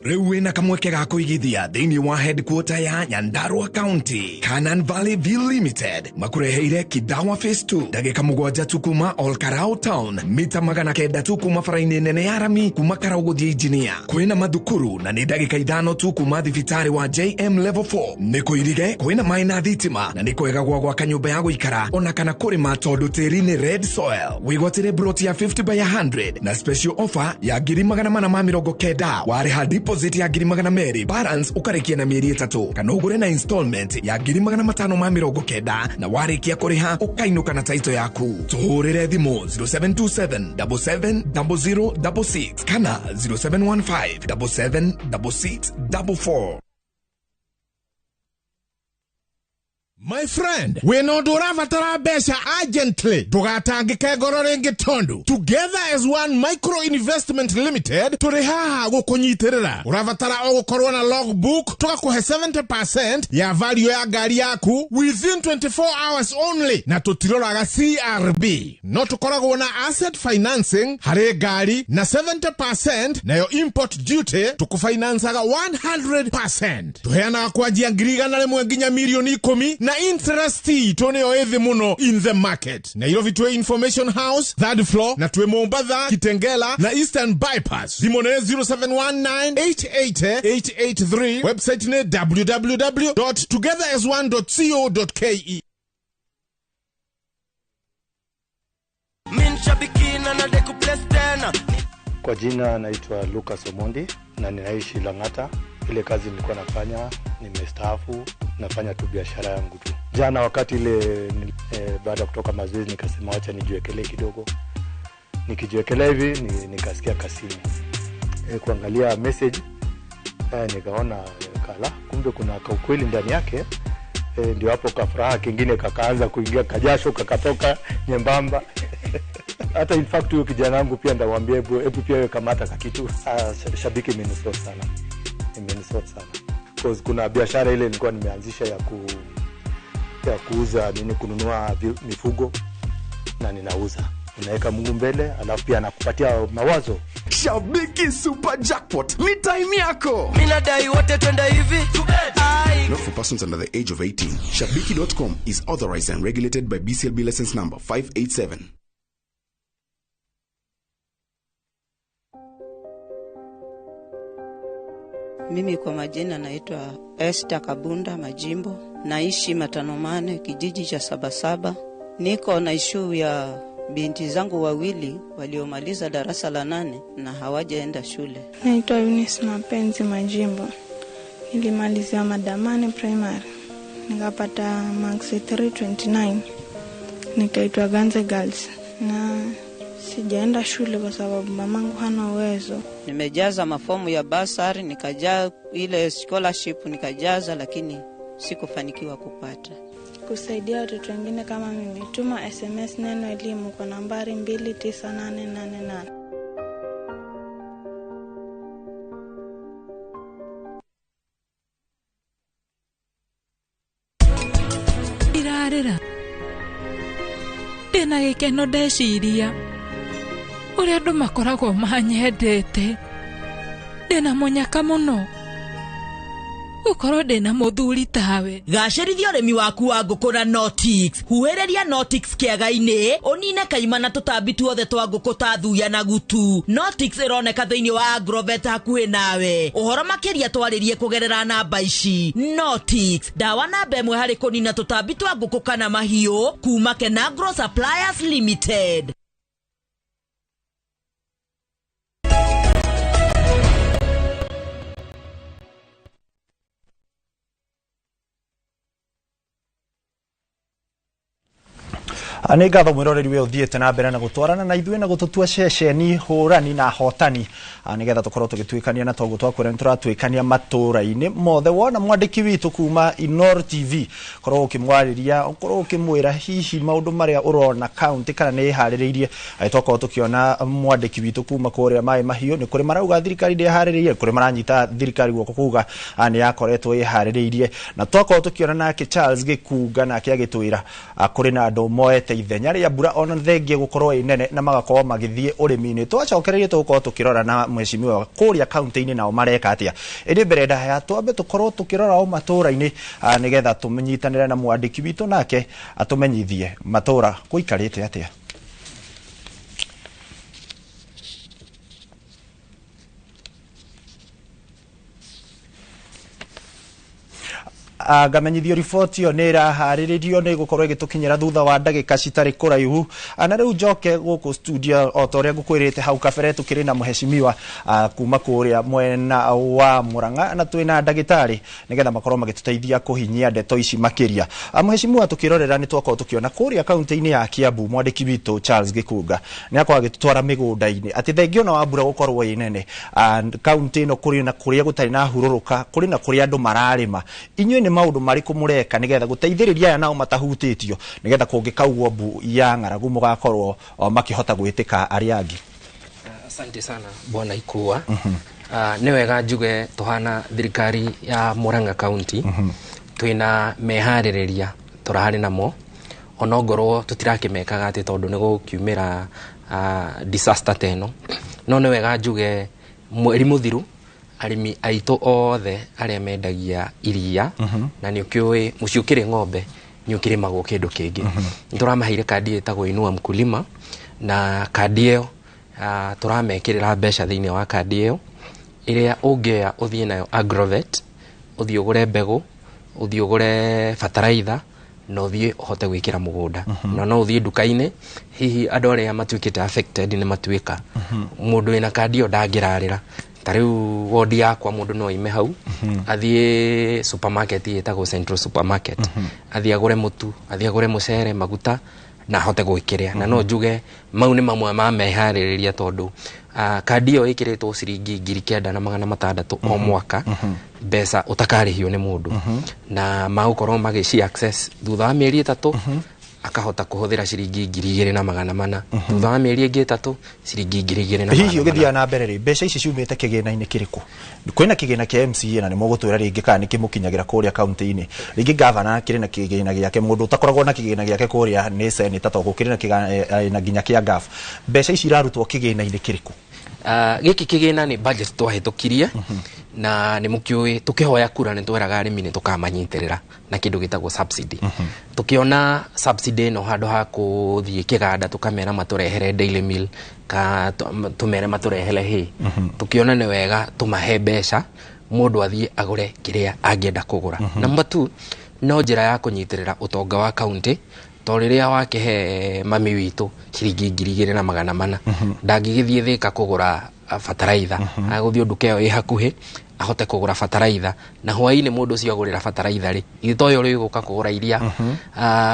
Rewe na kamweke ga kuigithia thĩinĩ wa headquarter ya Nyandarua County. Canaan Valley Bill Limited makureheire Kidawa Phase 2 ndagĩka 7 tu kuma Olkarau Town, mita 900 tu kuma bara-inĩ nene ya Rami kuma Karau gũthiĩ Engineer. Kwĩna mathukuru na nĩ ndagĩka 5 tu kuma thibitarĩ wa JM Level 4. Nĩ kũirige, kwĩna maĩ na thitima na nĩ kwega gwaka nyũmba ya gũikara ona kana kũrĩma tondũ tĩri nĩ red soil. Wĩgwatĩre broti ya 50 by 100 na special offer ya 490 warĩha deposit ya 200 balance ukarekia na mieri 3 kana ugure na installment ya 590 na warĩkia kũrĩha ukainuka na title yaku. Tuhũrĩre thimũ 0727770066 kana 0715776644. My friend, we no ndũrabatara mbeca urgently. Ndũgatangĩke ngoro rĩngĩ tondu. Together as one micro investment limited tũrĩ haha gũkũnyitĩrĩra. Ũrabatara o gũkorwo na logbook, tũgakũhe 70% ya value ya ngari yaku within 24 hours only, na tũtiroraga CRB. No tũkoragwo na asset financing harĩ ngari na 70% nayo import duty tũkũfinansaga 100%. Tũheanaga kwanjia ngiri 100 nginya milioni 10 na interest toneo ethi muno in the market. Nairobi tuwe Information House, 3rd floor, na tuwe Mombasa, Kitengela, na Eastern Bypass. Simone 0719-880-883. Website ne www.togetheras1.co.ke. Kwa jina naitwa Lucas Omondi na ninaishi Lang'ata. Ile kazi nilikuwa nafanya nimestaafu, nafanya tu biashara yangu tu. Jana wakati ile baada kutoka mazoezi nikasema acha nijiwekelee kidogo. Nikijiwekelea hivi nikasikia kasini. Kuangalia message nikaona kala kumbe kuna ukweli ndani yake. Ndio hapo kafuraha kingine kakaanza kuingia, kajasho kakatoka nyembamba. Hata in fact huyo kijana wangu pia ndamwambia hebu pia wewe kamata kitu. Shabiki imenisort sana. Imenisort sana. Because kuna biashara ile nilikuwa nimeanzisha ya kuuza kununua mifugo na ninauza. Unaweka Mungu mbele alafu pia anakupatia mawazo. Shabiki Super Jackpot ni time yako. Minadai wote twenda hivi. Not for persons under the age of 18. Shabiki.com is authorized and regulated by BCLB license number 587. Mimi kwa majina naitwa Esther Kabunda Majimbo. Naishi Matanomane, kijiji cha Sabasaba. Niko na issue ya binti zangu wawili waliomaliza darasa la 8 na hawajaenda shule. Naitwa Eunice Mapenzi Majimbo. Nilimalizia Madamani Primary. Nikapata marks 329. Nikaitwa Ganze Girls. Na sijaenda shule kwa sababu mamangu hana uwezo. Nimejaza mafomu ya basari, nikajaa ile scholarship nikajaza, lakini sikufanikiwa kupata. Kusaidia watoto wengine kama mimi, tuma SMS neno elimu kwa nambari 29888. gĩkeno ndeciria ũrĩa andũ makoragwo manyendete. Ndĩna mũnyaka mũno ukorwo ndĩna mũthuri tawe. Gacĩrithia ũrĩmi waku wa ngũkũ na Notix. Huhĩrĩria Notix kĩaga-inĩ ũnine kaima na tũtambi tuothe twa ngũkũ ta thuya na gutu. Notix ĩroneka thĩinĩ wa Agrovet hakuhĩ nawe. Ũhoro makĩria twarĩrie kũgerera namba ici. Notix, dawa namba 1 harĩ kũnina tũtambi twa ngũkũ kana mahiũ kuma Kenagro Suppliers Limited. Nĩ ngatho mwĩroreri we ũthiĩte na mbere na gũtwarana na ithuĩ na gũtũtua ceceni hũrani na hotani nĩgetha tũkorwo tũgĩtuĩkania na toguo twakwĩra nĩ tũratuĩkania matũra-inĩ mothe. Wona mwandĩki witũ kuma Inoro TV korwo ũkĩmwarĩria ũkorwo ũkĩmwĩra hihi maũndũ marĩa ũrona kaunti kana nĩ ĩharĩrĩirie. Twakorwo tũkĩona mwandĩki witũ kuma kũrĩa Maĩ Mahiũ nĩ kũrĩ marauga thirikari ndĩharĩrĩirie, kũrĩ maranyita thirikari guoko kuga nĩ yakoretwo ĩharĩrĩirie, na twakorwo tũkĩona nake Charles Gĩkunga nake agĩtwĩra kũrĩ na andũ moete ithenya rĩa mbura ona thengie gũkorwo ĩnene na magakorwo magĩthiĩ ũrĩmi-inĩ. Twacokererie tũgũkorwo tũkĩrora na mheshimiwa kũrĩa kaunti-inĩ nao mareka atĩa. Ĩrĩ mbere ndaya twambe tũkorwo tũkĩrora o matũra-inĩ nĩgetha tũmenyitanĩre na mwandĩki witũ nake atũmenyithie matũra gũikarĩte atĩa. Ngamenyithio riboti ĩyo nĩ ĩraharĩrĩrio nĩ gũkorwo ĩgĩtũkinyĩra thutha wa ndagĩka citarĩ kũraihu. Na rĩu njoke gũkũ studio o ta ũrĩa ngũkwĩrĩte hau kabere tũkĩrĩ na mheshimiwa kuma kũrĩa mwena wa Mũrang'a na twĩna ndagĩtarĩ nĩgetha makorwo magĩtũteithia kũhinyia ndeto ici makĩria. Mheshimiwa tũkĩrorera nĩ twakorwo tũkĩona kũrĩa kaunti-inĩ ya Kiambu mwandĩki witũ Charles Gĩkunga nĩ akorwo agĩtũtwara mĩgũnda-inĩ atĩ thengia ona wa mbura gũkorwo ĩ nene kaunti ĩno kũrĩ na kũrĩa gũtarĩ na hurũrũka, kũrĩ na kũrĩa andũ mararĩma. Inyuĩ nĩ maũndũ marĩkũ mũreka nĩgetha gũteithĩrĩria aya nao matahutĩtio nĩgetha kũngĩkaugwo mbu ya ng'aragu mũgakorwo makĩhota gwĩtĩka arĩa angĩ? Asante sana bwana Ikua. Nĩ wega njuge tũhana thirikari ya Mũrang'a County twĩna meharĩrĩria tũrarĩ namo ona ngorwo tũtirakĩmekaga atĩ tondũ nĩ gũkiumĩra disaster teno. No nĩ wega njuge mweri mũthiru arĩmi aitũ othe arĩa mendagia iria na nĩ ũkĩũĩ mũciĩ ũkĩrĩ ng'ombe nĩ ũkĩrĩmagwo kĩndũ kĩngĩ. Nĩ tũramaheire kandi ĩtagwo Inua Mkulima na kandi ĩyo tũramekĩrĩra mbeca thĩinĩ wa kandi ĩyo ĩrĩa ũngĩoya ũthiĩ nayo Agrovet, ũthiĩ ũgũre mbegũ, ũthiĩ ũgũre bataraitha na ũthiĩ ũhote gwĩkĩra mũgũnda. Na no ũthiĩ nduka-inĩ hihi andũ arĩa matuĩkĩte affected nĩ matuĩka mũndũ wĩna kandi ĩyo ndangĩrarĩra. Tariu wodi yakwa mundu no ime hau athiĩ supermarket ĩtagwo Central Supermarket, athiĩ agũre mũtu, athiĩ agũre mũcere, maguta na ahote gwĩkĩrĩa. Na no njuge mau nĩ mamwe ma meharĩrĩria tondũ kandi ĩyo ĩkĩrĩtwo ciringi 9,600 o mwaka mbeca ũtakarĩhio nĩ mũndũ na magũkorwo magĩci access thutha wa mĩeri 3 akahota kuhũthĩra ciringi 2,400 thutha wa mĩeri ĩngĩ 3 ciringi 2,400. Hihi ũgĩthiaga na mbere rĩ mbeca ici ciumĩte kĩgĩna-inĩ kĩrĩkũ? Kwĩna kĩgĩna kĩa MCA na nĩ mũgũtwĩra rĩngĩ kana nĩ kĩmũkinyagĩra kũrĩa kaunti-inĩ, rĩngĩ gavana kĩrĩ na kĩgĩna gĩake, mũndũ ũtakoragwo na kĩgĩna gĩake kũrĩa nĩ seneta tondũ kĩrĩ na kĩgĩna nginya kĩa gaf. Mbeca ici irarutwo kĩgĩna-inĩ kĩrĩkũ? Gĩkĩ kĩgĩna nĩ budget twahĩtũkirie na nĩ mũkĩũĩ tũkĩhoya kura nĩ tweraga arĩmi nĩ tũkamanyitĩrĩra na kĩndũ gĩtagwo subsidy. Tũkĩona subsidy no handũ ha gũthiĩ kĩganda tũkamera matũrehere daily meal ka tũmere matũrehere hay, tũkĩona nĩ wega tũmahe mbeca mũndũ athiĩ agũre kĩrĩa angĩenda kũgũra. Number 2 no njĩra ya kũnyitĩrĩra ũtonga wa kaunti to rĩrĩa wakĩhe mami witũ ciringi 2,400 ndangĩgĩthiĩ Thĩka kũgũra bataraitha, agũthiĩ nduka ĩyo ĩ hakuhĩ ahote kũgũra bataraitha na hwaĩ-inĩ mũndũ ũcio agũrĩra bataraitha rĩ ithitoyo rĩ gũka kũgũra iria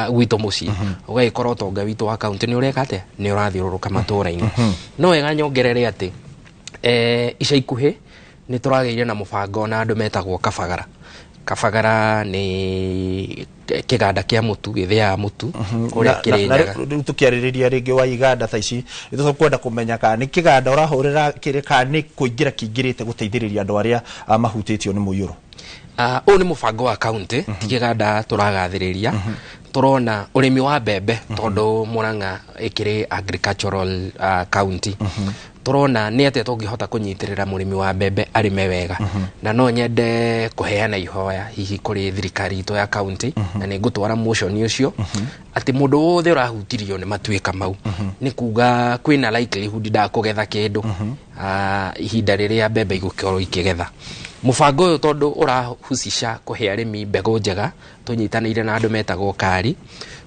gwitũ mũciĩ ũgagĩkorwo ũtonga witũ wa kaunti nĩ ũreka atĩa nĩ ũrathiũrũrũka matũra-inĩ. No wega nyongerere atĩ ica ikuhĩ nĩ tũragĩire na mũbango na andũ metagwo Kabagara. Kabagara nĩ kĩganda kĩa mũtu gĩthĩaga mũtu kũrĩa Kĩrĩnyaga. Rĩu tũkĩarĩrĩria rĩngĩ wa iganda ta ici nĩ tũkwenda kũmenya kana nĩ kĩganda ũrahũrĩra kĩrĩ kana nĩ kũingĩra kĩingĩrĩte gũteithĩrĩria andũ arĩa mahutĩtio nĩ mũiyũro? O ni mubango wa county tikiganda turagathiriria turona urimi wa mbembe tondu Murang'a ikiri agricultural county turona ni ate tungihota kunyitirira murimi wa mbembe arime wega na no nyende kuheana ihoya hihi kuri thirikari to ya county na ni ngutwara motion ucio ati mundu wothe urahutirio ni matuika mau ni kuga kwina likelihood da kugetha kindu ihinda riria mbembe igukorwo ikigetha mubango uyu tondu urahucisha kuhe arimi mbegu njega tunyitanire na andu metagwo kari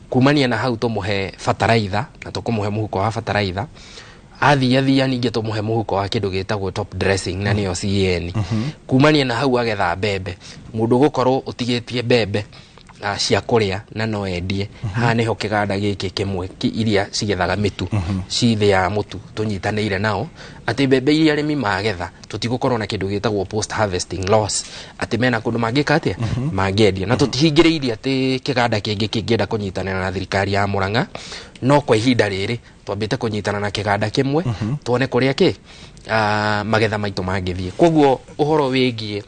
kumania na hau tumuhe fertilizer na tukumuhe muhuko wa fertilizer athia ninge tumuhe muhuko wa kindu gitagwo top dressing na niyo CAN kumania na hau agetha mbembe mundu gukorwo utigitie mbembe cia kuria na no endie ha niho kiganda giki kimwe iria cigethaga mitu cithe ya mutu tunyitanire nao ati mbembe iria arimi magetha tutigukorwo na kindu gitagwo post harvesting loss ati mena kundu mangika atia mangendia na tutihingiriirie ati kiganda kingi kingienda kunyitanira na thirikari ya Murang'a no kwa ihinda riri twambite kunyitana na kiganda kimwe tuone kuria ki magetha maitu mangithie koguo uhoro wigie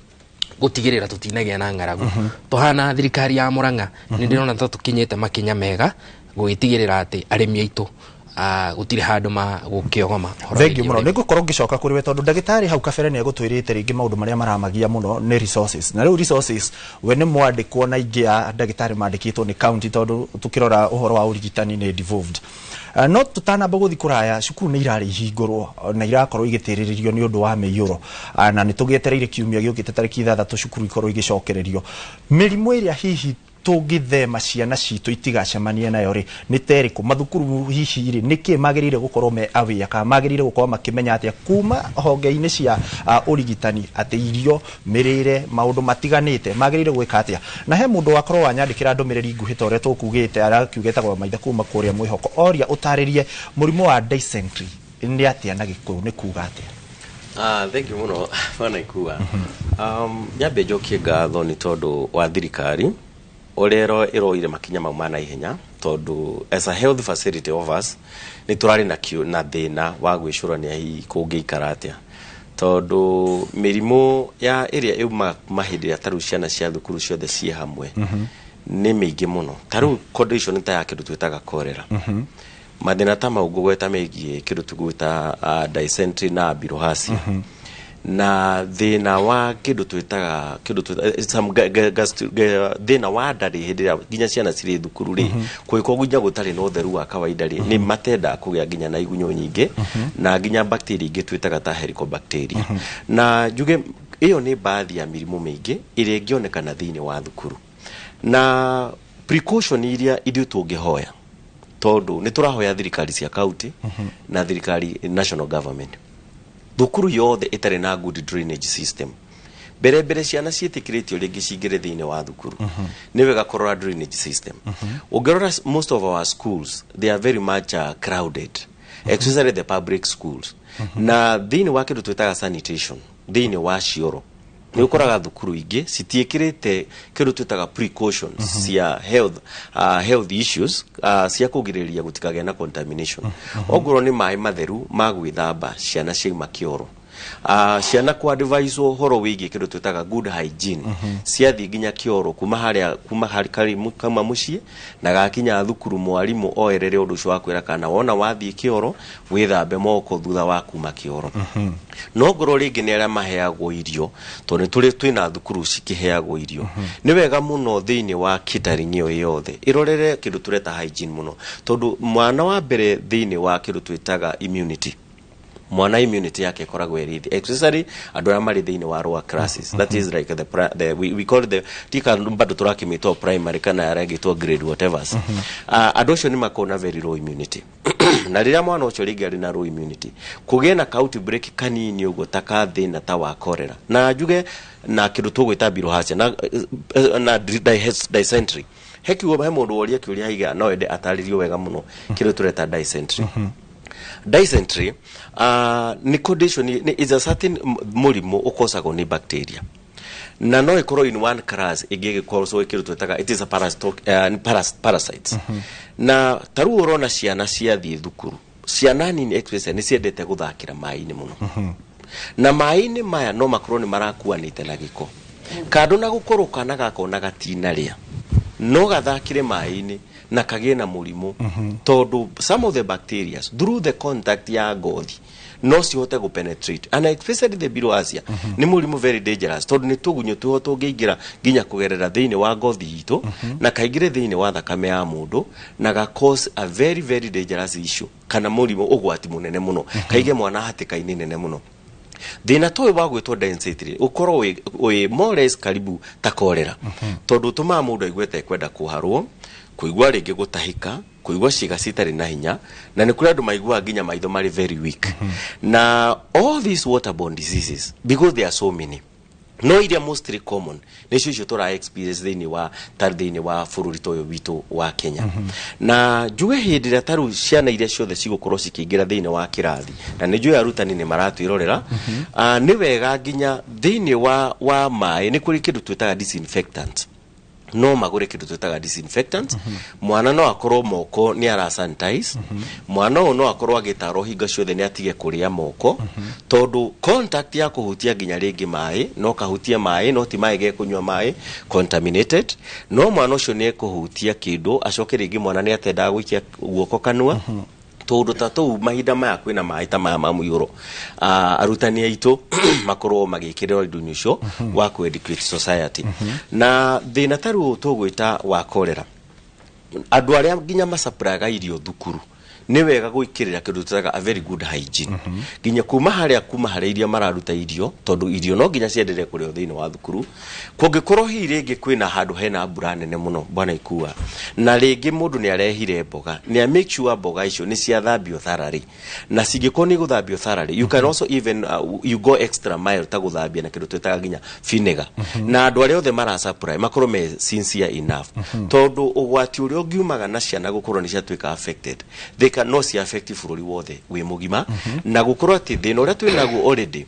gutigirira tutinagia na ngaragu tuhana thirikari ya Murang'a ni ndirona tukinyete makinya mega guitigirira ati arimi aitu gutire handu ma gukiogoma thengi muno nigukorwo ngicoka kuri we tondu ndagitari hau kabere ni agutwirite ringi maundu maria maramagia muno ni resources na riu resources we ni mwandikwo na ingi ya ndagitari mandikitwo ni county tondu tukirora uhoro wa urigitani ni devolved no tutanamba guthi kuraya cukuru ni irari hingurwo na irakorwo igitiriririo ni undu wa miyuro na ni tugietereire kiumia giukite tariki 6 cukuru ikorwo igicokererio mirimu iria hihi tungithema ciana citu itigacemanie nayo ri ni teriko mathukuru hihi ri niki magirire gukorwo me aware ka magirire gukorwo makimenya atia kuma honge-ini cia urigitani ati irio mirire maundu matiganite magirire gwika atia na he mundu wakorwo wanyandikira ndumiriri nguhi tore tukugite arakiugeta kwa maitha kuma kuria mwihoko oria utaririe murimu wa dysentery ni atia na gikuyu ni kuga atia thank you muno bana ikuwa nyambe njokie ngatho ni tondu wa thirikari orero iroire makinya mau mana ihenya tondu as a health facility of us ni turari na thina wa gwicurania hi kungiikara atia tondu mirimu ya area yuma mahindi ya taru ciana cia thukuru ciothe cie hamwe ni mingi muno taru condition ta ya kindu twitaga cholera mathina ta mau ngugweta megie kindu tugwita dysentery na bilharzia na thina wa kindu twitaga thina wa ndari hindi ya ginya ciana ciri thukuru ri kuiko gunya gutari no theru wa kawaida ri ni matenda kugia ginya na igunyo nyingi na ginya bacteria ingi twitaga ta helicobacteria na juge iyo ni baadhi ya mirimu mingi iria ingionekana thiini wa thukuru na precaution iria ithu tungihoya tondu ni turahoya thirikari cia county na thirikari national government thukuru yothe itare na good drainage system bere ciana cietikiritio ringi cingire thiini wa thukuru ni wega korora drainage system ugerora most of our schools they are very much crowded especially the public schools na thiini wa kindu twitaga sanitation thiini wa cioro ni ukoraga thukuru ingi citiekirite kindu twitaga precautions cia health issues cia kugiriria gutikage na contamination ogoro ni mai matheru magwithamba ciana ciaima kioro ciana kwa advise horo wigi kindu twitaga good hygiene ciathi ginya kioro kuma hari kama mucie na gakinya thukuru mwarimu oerere undu ucio wakwira kana wona wathi kioro withambe moko thutha wa kuma kioro no ngoro ringi ni aria maheagwo irio tondu tuli twina thukuru cikiheagwo irio ni wega muno thiini wa catering iyo yothe irorere kindu tureta hygiene muno tondu mwana wa mbere thiini wa kindu twitaga immunity mwana immunity yake koragwo irithi especially andu aria mari thiini wa lower classes that is like we call the tika bado turakimito primary kana aragitwo grade whatever andu acio ni makona very low immunity na riria mwana ucio ringi ari na low immunity kugie na outbreak kanini ugo taka thina ta wa cholera na juge na kindu tugwita bilharzia na dysentery hekiwo he mundu woria kiuria iga no ende ataririo wega muno kindu tureta dysentery dysentery ni condition is a certain murimu ukosago ni bacteria na no ikorwo in one class igigikorwo so ikiru twetaga it is a parasites na taru urona ciana ciathi thukuru ciana nini especially ni ciendete guthakira mai-ini muno na mai-ini maya no makorwo ni marakuanite na giko kando na gukorwo kana gakona gatina ria no gathakire mai-ini na kagie na murimu tondu some of the bacteria through the contact ya ngothi no cihote go penetrate and especially the bilharzia ni murimu very dangerous tondu ni tugunyo tuho tungiingira ginya kugerera thiini wa ngothi itu na kaingire thiini wa thakame ya mundu na ga cause a very very dangerous issue kana murimu ugwati munene muno kaige mwana hatika-ini nene muno thina toyo wa gwitwo density ukoro we more less karibu ta kolera tondu tuma mundu aigwete kwenda kuharwo kuigwa ringi gutahika kuigwa ciga citari na hinya na ni kuri andu maigwa ginya maitho mari very weak na all these waterborne diseases because there are so many no iria mostly common nicio icio tura experience thiini wa bururi toyo witu wa Kenya na juwe hindi ria taru ciana iria ciothe cigukorwo cikiingira thiini wa kirathi na ni juwe arutani ni maratwirorera ni wega ginya thiini wa mai ni kuri kindu twitaga disinfectant no magure kindu twitaga disinfectant mwana no akorwo moko ni ara sanitize mwana no akorwo agitaro hinga ciothe ni atige kuria moko tondu contact ya kuhutia ginya ringi mai no kahutia mai no ti mai ge kunywa mai contaminated no mwana ucio ni kuhutia kindu acoke ringi mwana ni atenda gwikia guoko kanua tondu tatu mahinda maya kwina mai ta maya mamuyuro arutani aitu makorwo magikirira ndunyu ucio wa ku educate society na thina taru tugwita wa kolera andu aria ginya masapraga irio thukuru ni wega gwikirira kindu tutaga a very good hygiene ginya kuma haria iria mararuta irio tondu irio no ginya cienderere kurio thiini wa thukuru kungikorwo hi ringi kwina handu hena mbura nene muno bwana ikua na ringi mundu ni arehire mboga ni a make sure mboga icio ni cia thambio thoroughly na cingiko ni guthambio thoroughly you can also even you go extra mile ta guthambia na kindu twitaga ginya vinegar na andu aria othe mara supply makorwo me sincere enough tondu ugwati uria ungiumaga na ciana gukorwo ni ciatuika affected no si affect bururi wothe wi mugima na gukorwo ati thina uria twinaguo already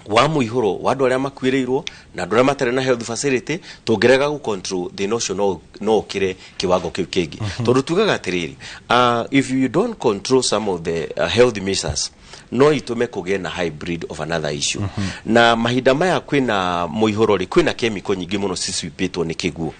wa muihuro wa andu aria makwiriirwo na andu aria matare na health facility tungerega gu control thina ucio no kire kiwango kiu kingi tondu tugaga atiriri if you don't control some of the health measures no itume kugie na hybrid of another issue na mahinda maya kwina muihurori kwina chemical nyingi muno cicipitwo ni kiguo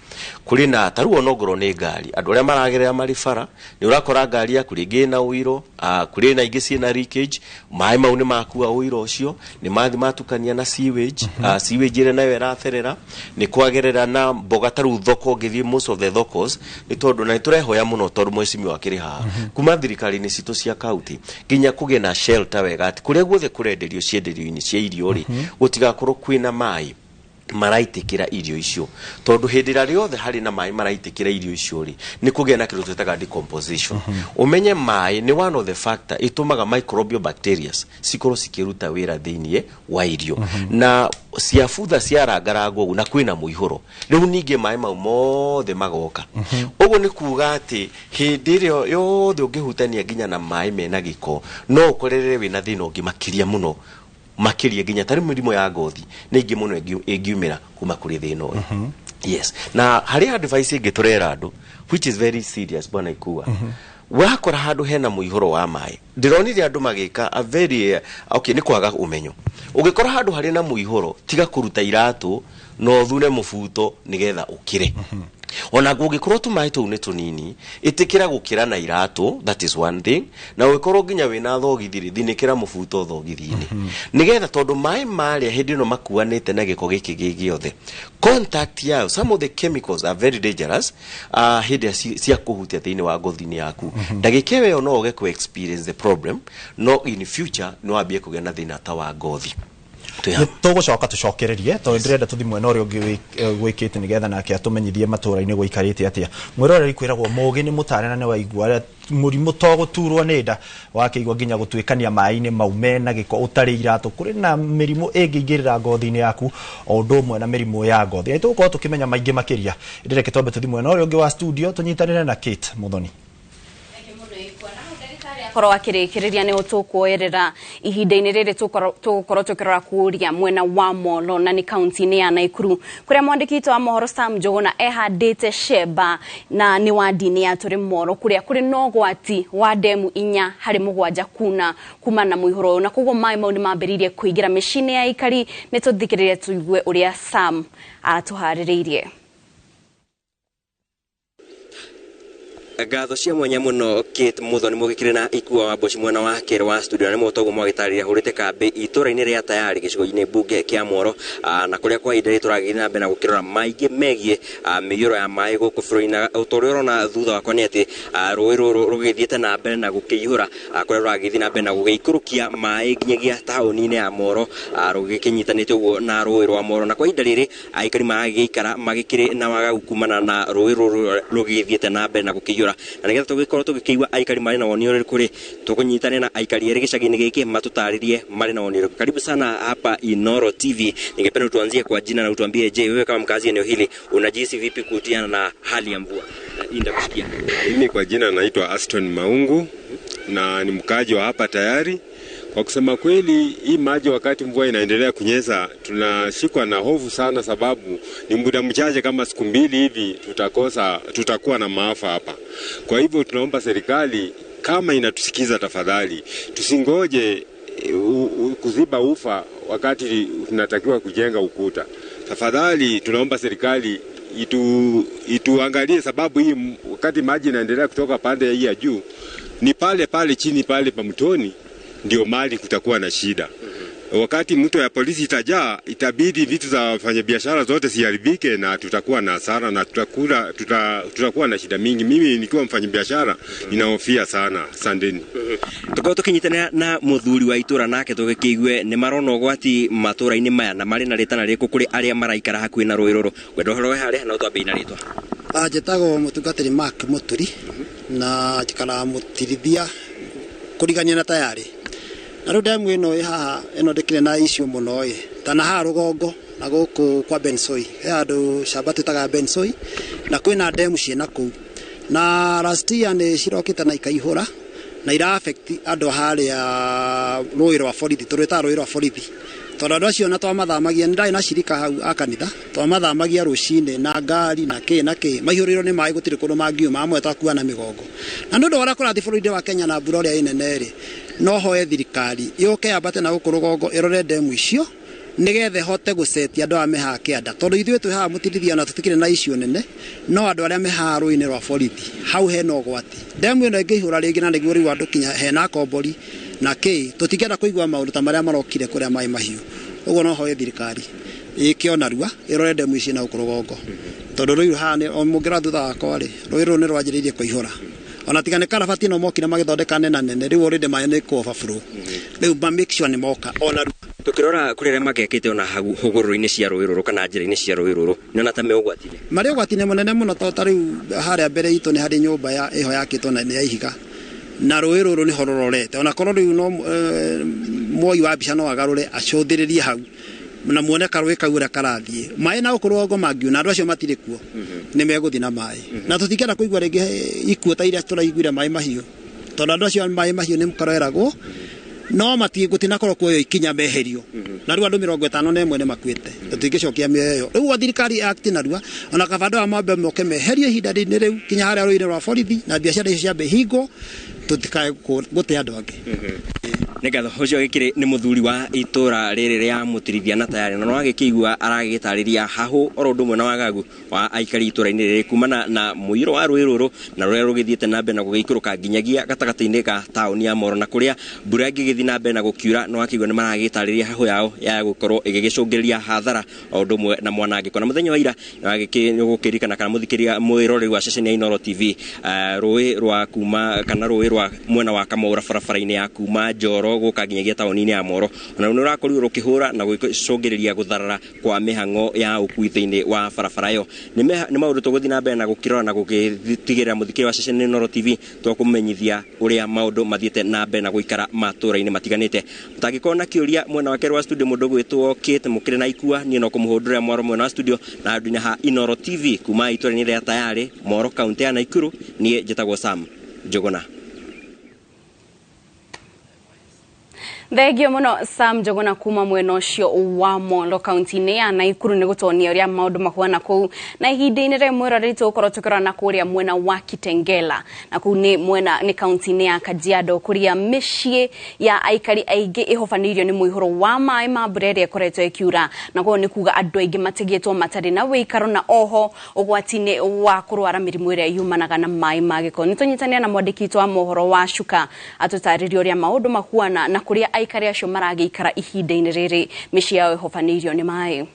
kuri na taruo no ngoro ni ngari andu aria maragerera marifara ni urakora ngari ya kuringi na uiro kuri na ingi ciina leakage mai mau ni makua uiro ucio ni mathi matukania na sewage sewage ire nayo iratherera ni kwagerera na mboga taru thoko ngithie most of the thocos ni tondu na turehoya muno tondu mwecimi wakiri ha kuma thirikari ni citu cia county ginya kuge na shelter wega ati kuria guothe kurenderio cienderio-ini cia irio ri gutigakorwo kwina mai maraitikira irio icio tondu hindira riothe hari na mai maraitikira irio icio ri ni kugia na kindu twitaga decomposition umenye mai ni one of the factor itumaga microbial bacteria cikorwo cikiruta wira thiini wa irio na ciabutha ciarangaragwo na kwina muihuro riu ninge mai mau mothe magoka uguo ni kuga ati hindi rio yothe ungihutania ginya na mai mena giko no ukorere wina thina ungi makiria muno makiria ginya tari murimo ya ngothi ni ingi muno ingiumira kuma kuri thina uyu yes na hari advice ingiturera andu which is very serious bwana ikua wakora handu hena muihuro wa mai ndironire andu magika a very okay ni kwaga umenyo ugikora handu hari na muihuro tiga kuruta iratu no thune mubuto nigetha ukire ona gugikorwo tumai tu ni tunini itikira gukira na iratu that is one thing na ugikorwo ginya wina thogithiri thinikira mubuto thogithini nigetha tondu mai mari hindi no makuanite na giko giki gigiothe contact yao some of the chemicals are very dangerous hindi cia kuhutia thiini wa ngothini yaku ndagikewe yo no uge ku experience the problem no in future no ambie kugena na thina ta wa ngothi tugucoka tucokererie tondu ndirenda tuthi mwena uria ungi gwikite nigetha nake atumenyithie matura-ini gwikarite atia mwiroreri kwiragwo mugi ni mutare na ni waigua murimu to guturwo ni nda wakeigwa ginya gutwikania mai-ini maume na giko utari iratu kuri na mirimu ingingirira ngothi-ini yaku o ndu mwe na mirimu ya ngothi ai tugukorwo tukimenya maingi makiria ndireke tombe tuthi mwena uria ungi wa studio tunyitanire na Kate Muthoni korwo akirikiria ni utukwoerera ihinda-ini riri tukorwo tukirora kuria mwena wa Molo na ni kaunti-ini ya Naikuru kuria mwandiki wa mohoro Sam Njuguna ehandite sheba na ni wa dini ya turi Molo kuria kuri nogwati wa demu 4/7 kuma na muihuro na koguo mai mau ni mambiririe kuigira mishine ya ikari ni tuthikiririe tuigue uria Sam atuhaririirie. Ngatho cia mwanya muno Kate Muthoni mugikirina ikua wa boci mwena wa kere wa studio na mutogo mwagitariria hurite kambi itura-ini ria tayari gicigo-ini bunge kia Molo na kuria kwa ihinda turagithina mbere na gukirora maingi megie miyuro ya mai guku bururi-ini utorio na thutha wakwa ni ati rui ruru rugithiete na mbere na gukiyura kuria ruragithina mbere na gugiikurukia mai nginyagia tauni-ini ya Molo rugikinyitanite uguo na rui rwa Molo na kwa ihinda riri aikari magiikara magikiri na wagagu kumana na rui ruru rugithiete na mbere na gukiyura na nigetha tugikorwo tugikiigua aikari mari na woni uri kuri tukunyitane na aikari eri gicagi-ini giki matutaririe mari na woni uri. Karibu sana hapa Inoro TV. Ningependa tuanzie kwa jina na utuambie, je, wewe kama mkazi eneo hili unajihisi vipi kuhusiana na hali ya mvua? Inda kusikia. Mimi kwa jina naitwa Aston Maungu na ni mkaji wa hapa tayari. Kwa kusema kweli, hii maji wakati mvua inaendelea kunyesha tunashikwa na hofu sana, sababu ni muda mchache kama siku 2 hivi tutakuwa na maafa hapa. Kwa hivyo tunaomba serikali kama inatusikiza, tafadhali tusingoje kuziba ufa wakati tunatakiwa kujenga ukuta. Tafadhali tunaomba serikali ituangalie, sababu hii wakati maji inaendelea kutoka pande hii ya juu ni pale chini pale pa mtoni ndio mali kutakuwa na shida. Wakati mto ya polisi itajaa, itabidi vitu za wafanyabiashara zote siharibike na tutakuwa na hasara na tutakuwa na shida mingi. Mimi nikiwa mfanyabiashara ninahofia sana. Sandeni. Tuko tukinyitana na muthuri wa itura nake tugikiigwe ni marona ugwati matura-ini maya na mari na ritana riku kuri aria maraikara hakuhi na rui ruru. Wendo horo haria na utwambe ina ritwa. Njetago mutungatiri Mark Muturi na njikara mutirithia kurigania na tayari. Na ro demu ino haha ino ndikire na icio muno tana ha rugongo na guku kwa Bensoi andu shabatu taga Bensoi na kwina demu ciena ku na last year ni cirokite na ikaihura na ira affect andu haria rui rwa borithi turita rui rwa borithi tondu acio na twamathamagia ndai na shirika hau akanitha twamathamagia rucine na ngari na ki maihuriro ni mai gutire kundu mangiuma amwe takua na migongo na ndu wara kurathi bũrũri wa Kenya na mbura ria inene ri no hoe thirikari yoke abate na gukuru gongo irore demu icio nigethe hote gucetia andu a meha kianda tondu ithuĩ twĩ haha mũtirithia na tutikire na icio nene no andu aria meha rũi-inĩ rwa borithi hau hena ũgwati. Demu ĩno ĩngĩihũra rĩngĩ na nĩguo rĩu andu kinya hena kombori na tutingĩenda kũigua maũndũ ta marĩa marokire kũrĩa mai mahiũ. Ũguo no hoe thirikari ĩkĩo narua ĩrore demu ici na gũkũ rũgongo tondu rĩu haha mũngĩra thutha wakwa rĩ rũi rũrũ nĩ rwanjĩrĩirie kũihũra ona tiga nĩ karabati no mokire magĩthondeka nena nene rĩu already maĩ nĩ overflow rĩu ba make sure nĩ moka ona tukirora kuri aria magekite ona huguru-ini cia rũi rũrũ kana njĩra-ini cia rũi rũrũ nĩona ta me ũgwati-inĩ marĩ ũgwati-inĩ mũnene mũno ta rĩu harĩa mbere itũ nĩ harĩ nyũmba ya iho yakĩtwo na nĩ ya ihiga na rũi rũrũ nĩ ho rũrorete ona korwo rĩu no mwoi wa mbica no agarũre acũthĩrĩrie hau na muone karũi kau ũrĩa karathiĩ maĩ na gũkũ rũgongo mangiuna andũ acio matirĩ kuo nĩ megũthiĩ na maĩ na tũtingĩenda kũigua rĩngĩ ikuũ ta iria tũraiguire maĩ mahiũ tondu andũ acio maĩ mahiũ nĩ mũkoreragwo no gutinakorwo kuoyo ikinya meherio na rĩu andũ 51 nĩ makuĩte tũtingĩcokia mĩoyo rĩu thirikari act narua ona kabando wa mambe moke meherio ihinda rĩrĩ rĩu kinya harĩa rũi-inĩ rwa borithi na biacara icio ciambe hingo tutikae gũte andũ angĩ. Nigatho ucio gikiri ni muthuri wa itura riri ria mutirithia na tayari no agikigua aragitariria hahu oro ndumwe na wagagu wa aikari itura-ini riri kumana na muiro wa rũi rũrũ na rũrĩa rũgithiĩte na mbere na gũgĩikũrũka nginyagia gatagatĩ-inĩ ka taũni ya Molo na kũrĩa mbura ĩngĩgĩthiĩ na mbere na gũkiura no akigua nĩ maragĩtarĩria hahu yao ya gũkorwo ĩgĩgĩcũngĩrĩria hathara o ũndũ ũmwe na mwanangĩko. Na mũthenya wa ira nĩgũkĩririkana kana mũthikĩria mwĩroreri wa ceceni ya Inoro TV rũĩ rwa kuma kana rũĩ rwa mwena wa Kamaura barabara-inĩ ya kuma Njoro gũka nginyagia taũni-inĩ ya Molo ona nĩ ũrakorirwo rũkĩhũra na gũcũngĩrĩria gũtharara kwa mĩhang'o ya ũkui thĩinĩ wa barabara ĩyo. Nĩ maũndũ tũgũthiĩ na mbere na gũkĩrora na gũgĩtigĩrĩra mũthikĩria wa ceceni ya Inoro TV twakũmenyithia ũrĩa maũndũ mathiĩte na mbere na gũikara matũũra-inĩ matiganĩte. Mũtangĩkorwo na kĩũria mwena wake wa studio mũndũ gwĩtwo Kate mũkĩrĩ na ikua niĩ no kũmũhũndũrĩra mwaro mwena wa studio na andũ-inĩ ha Inoro TV kuma itũũra-inĩ rĩa Tayari Molo kaunti ya Naikuru niĩ njĩtagwo Sam Njuguna. Thegio muno Sam Jogona kuma mwena ucio wa Molo County-ini ya Naikuru ni gutonia uria maundu mahuana kuu na ihinda-ini rimwe rarito ukorwo tukirana kuria mwena wa Kitengela na kuu ni mwena ni county-ini ya Kajiado kuria micii ya aikari aingi ihofanirio ni muihuro wa mai ma mbura iria ikoretwo ikiura na kuu ni kuga andu aingi matigetwo matari na wikaro na oho ugwati-ini wa kurwara mirimu iria yumanaga na mai ma giko. Nitonyitania na mwandiki wa mohoro wa Shuka atutaririo uria maundu mahuana na kuria aikari acio marageikara ihinda-ini riri micii yao ihofanirio ni mai.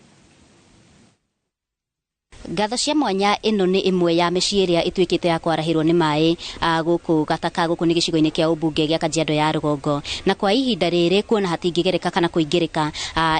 Ngatho cia mwanya ino ni imwe ya micii iria itwikite ya kwarahirwo ni mai guku gataka guku ni gicigo-ini kia ubunge gia Kajiado ya Rugongo na kwa ihinda riri kuona hatingigereka kana kuingirika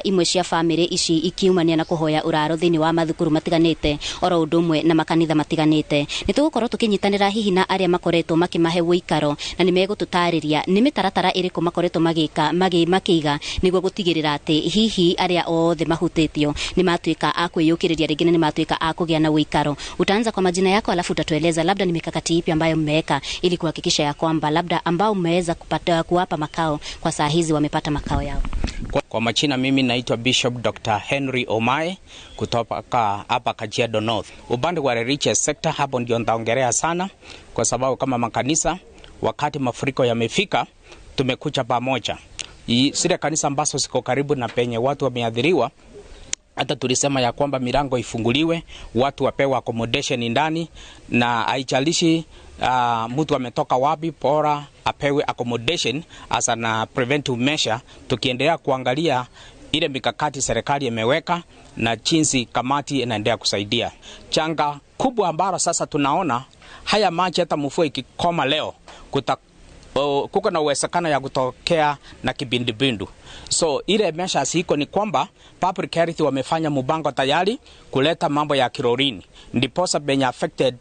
imwe cia family ici ikiumania na kuhoya uraro thini wa mathukuru matiganite oro undu umwe na makanitha matiganite. Nitugukorwo tukinyitanira hihi na aria makoretwo makimahe wikaro na ni megututariria ni mitaratara iriku makoretwo makiiga niguo gutigirira ati hihi aria othe mahutitio ni matwika akwiyukiriria ringine ni matwika kugia na wikaro. Utaanza kwa majina yako alafu utatueleza labda ni mikakati ipi ambayo mmeweka ili kuhakikisha ya kwamba labda ambao mmeweza kupata kuwapa makao kwa saa hizi wamepata makao yao. Kwa majina mimi naitwa Bishop Dr. Henry Omae kutoka hapa Kajiado North. Upande wa religious sector hapo ndio nitaongelea sana kwa sababu kama makanisa wakati mafuriko yamefika tumekuja pamoja. Zile kanisa ambazo ziko karibu na penye watu wameathiriwa hata tulisema ya kwamba milango ifunguliwe, watu wapewe accommodation ndani na haijalishi mtu ametoka wapi, bora apewe accommodation as a preventive measure, tukiendelea kuangalia ile mikakati serikali imeweka na jinsi kamati inaendelea kusaidia. Changa kubwa ambalo sasa tunaona haya maji hata mvua ikikoma leo kuko na uwezekano ya kutokea na kibindibindu. So ile measures iko ni kwamba public health wamefanya mpango tayari kuleta mambo ya chlorine. Ndiposa benye affected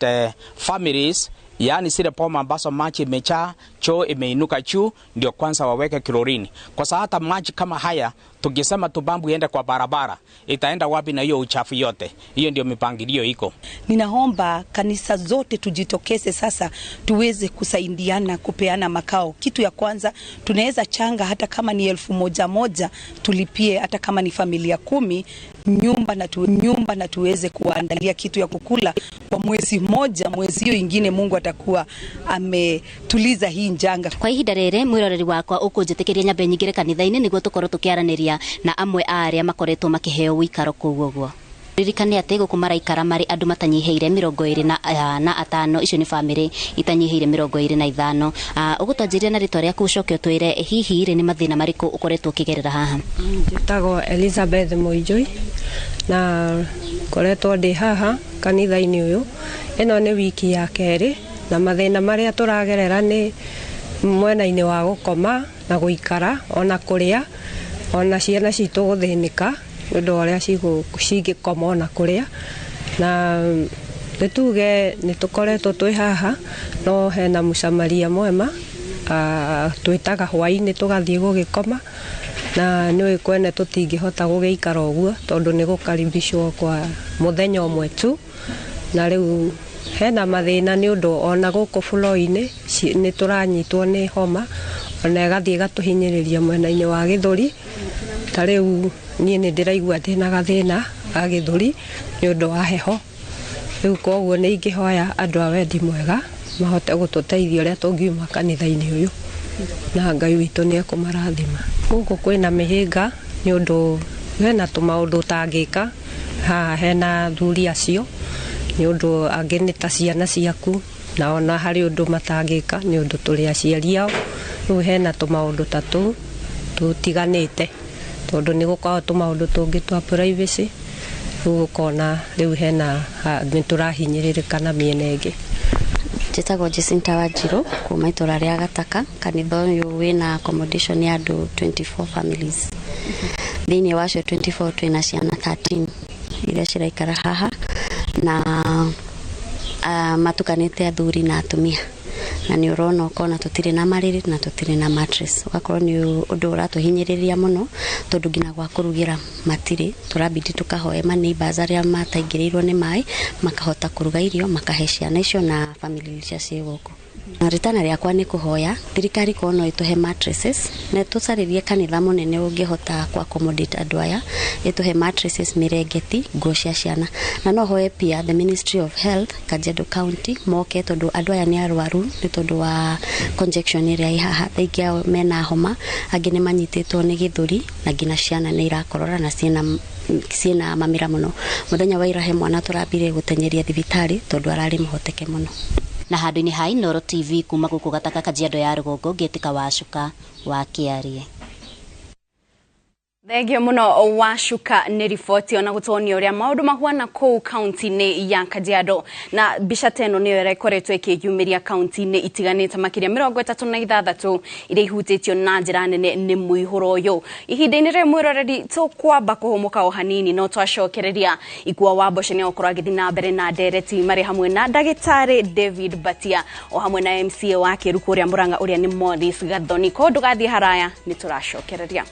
families, yani zile poma ambazo maji imejaa, choo imeinuka juu, ndio kwanza waweke chlorine. Kwa sababu hata maji kama haya tukisema tubambu iende kwa barabara, itaenda wapi na hiyo uchafu yote? Hiyo ndio mipangilio iko. Ninaomba kanisa zote tujitokeze sasa tuweze kusaidiana kupeana makao. Kitu ya kwanza tunaweza changa hata kama ni 1,000 tulipie hata kama ni familia 10 nyumba na tuweze kuandalia kitu ya kukula kwa mwezi mmoja. Mwezi hiyo ingine Mungu atakuwa ametuliza hii njanga. Kwa ihinda riri mwiroreri wakwa ukunjitikiria nyambe nyingire kanitha-ini niguo tukorwo tukiaraniria na amwe aria makoretwo makiheo wikaro kuu uguo. Ririkane ati guku maraikara mari andu matanyiheire 25 icio ni family itanyiheire 25. Ugutwanjiria na ritwa riaku ucoke utwire hihi ri ni mathina mariku ukoretwo ukigerera haha. Njitago Elizabeth Moijoi na koretwo ndi haha kanitha-ini uyu. Ino ni wiki ya keri na mathina maria turagerera ni mwena-ini wa gukoma na guikara ona kuria ona ciana citu guthinika ndu oria cigikoma ona kuria na nituge nitukoretwo twi haha no hena mucamaria mwema twitaga hwaini tugathie gugikoma na ni kwene tutingihota gugeikara uguo tondu ni gukaribishwo kwa muthenya umwe tu na riu hena mathina ni undu ona guku fuloi-ini ni turanyitwo ni homa ona gathie gatuhinyiriria mwena-ini wa githuri ta riu nie ni ndiraigua ndina gathina ga githuri ni undu wa heho riu koguo ni ingihoya andu a wendi mwega mahote gututeithia uria tungiuma kanitha-ini uyu na Ngai witu ni akumarathima. Guku kwina mihinga ni undu hena tumaundu tangika ha hena thuri acio ni undu angi ni ta ciana ciaku na ona hari undu matangika ni undu turi aciari ao. Riu hena tumaundu tatu tutiganite tondu ni gukorwo tumaundu tungi twa privacy riu ukona riu hena ni turahinyiririka na miena ingi. Njitagwo Jacinta Wanjiru kuma itura ria Gataka. Kanitha uyu wina accommodation ya andu 24 families. Thini wacio 24 twina ciana 13 iria ciraikara haha na matukanite athuri na atumia na ni urona ukona tutire na mariri na tutire na mattress. Ugakorwo ni undu uratuhinyiriria muno tondu ngina gwa kurugira matiri turabidi tukahoe ma neighbors aria mataingirirwo ni mai makahota kuruga irio makahe ciana icio na family icio cie guku. Ritana rĩakwa nĩ kũhoya thirikari kono ituhe mattresses na tucaririe kanitha munene ũngĩhota kwa accommodate andũ aya ituhe mattresses mirengeti nguo cia ciana na no hoye pia the Ministry of Health Kajiado County moke tondu andũ aya nĩ arwaru nĩ tondu wa congestion ĩrĩa ihaha thaingĩ mena homa angĩ nĩ manyitĩtwo nĩ gĩthũri na ngina ciana nĩ irakorora na ciena mamira muno muthenya wa irahe mwana turambire gutenyeria thibitari tondu arari muhoteke muno. Na handũ-inĩ ha Inooro TV kuma gũkũ gataka Kajiado ya Rũgongo Ngĩtĩka Wacuka wa Kĩarie. Thengio muno Wacuka nĩ riboti ona gũtuonia ũrĩa maũndũ mahuana kũu kaunti-inĩ ya Kajiado na mbica teno nĩyo ĩkoretwo ĩkĩyumĩria kaunti-inĩ itiganĩte makĩria 36 iria ihutĩtio na njĩra nene nĩ mũihũro ũyũ. Ihinda-inĩ rĩa mwĩroreri tũkwamba kũhũmũka o hanini no twacokereria Ikua wa Mboco nĩ gũkorwo agĩthiĩ na mbere na ndereti marĩ hamwe na ndagĩtarĩ David Batia o hamwe na MCA wa Kĩruka ũrĩa Mũrang'a ũrĩa nĩ Morris Gathoni. Ko ndũgathiĩ haraya nĩ tũracokereria.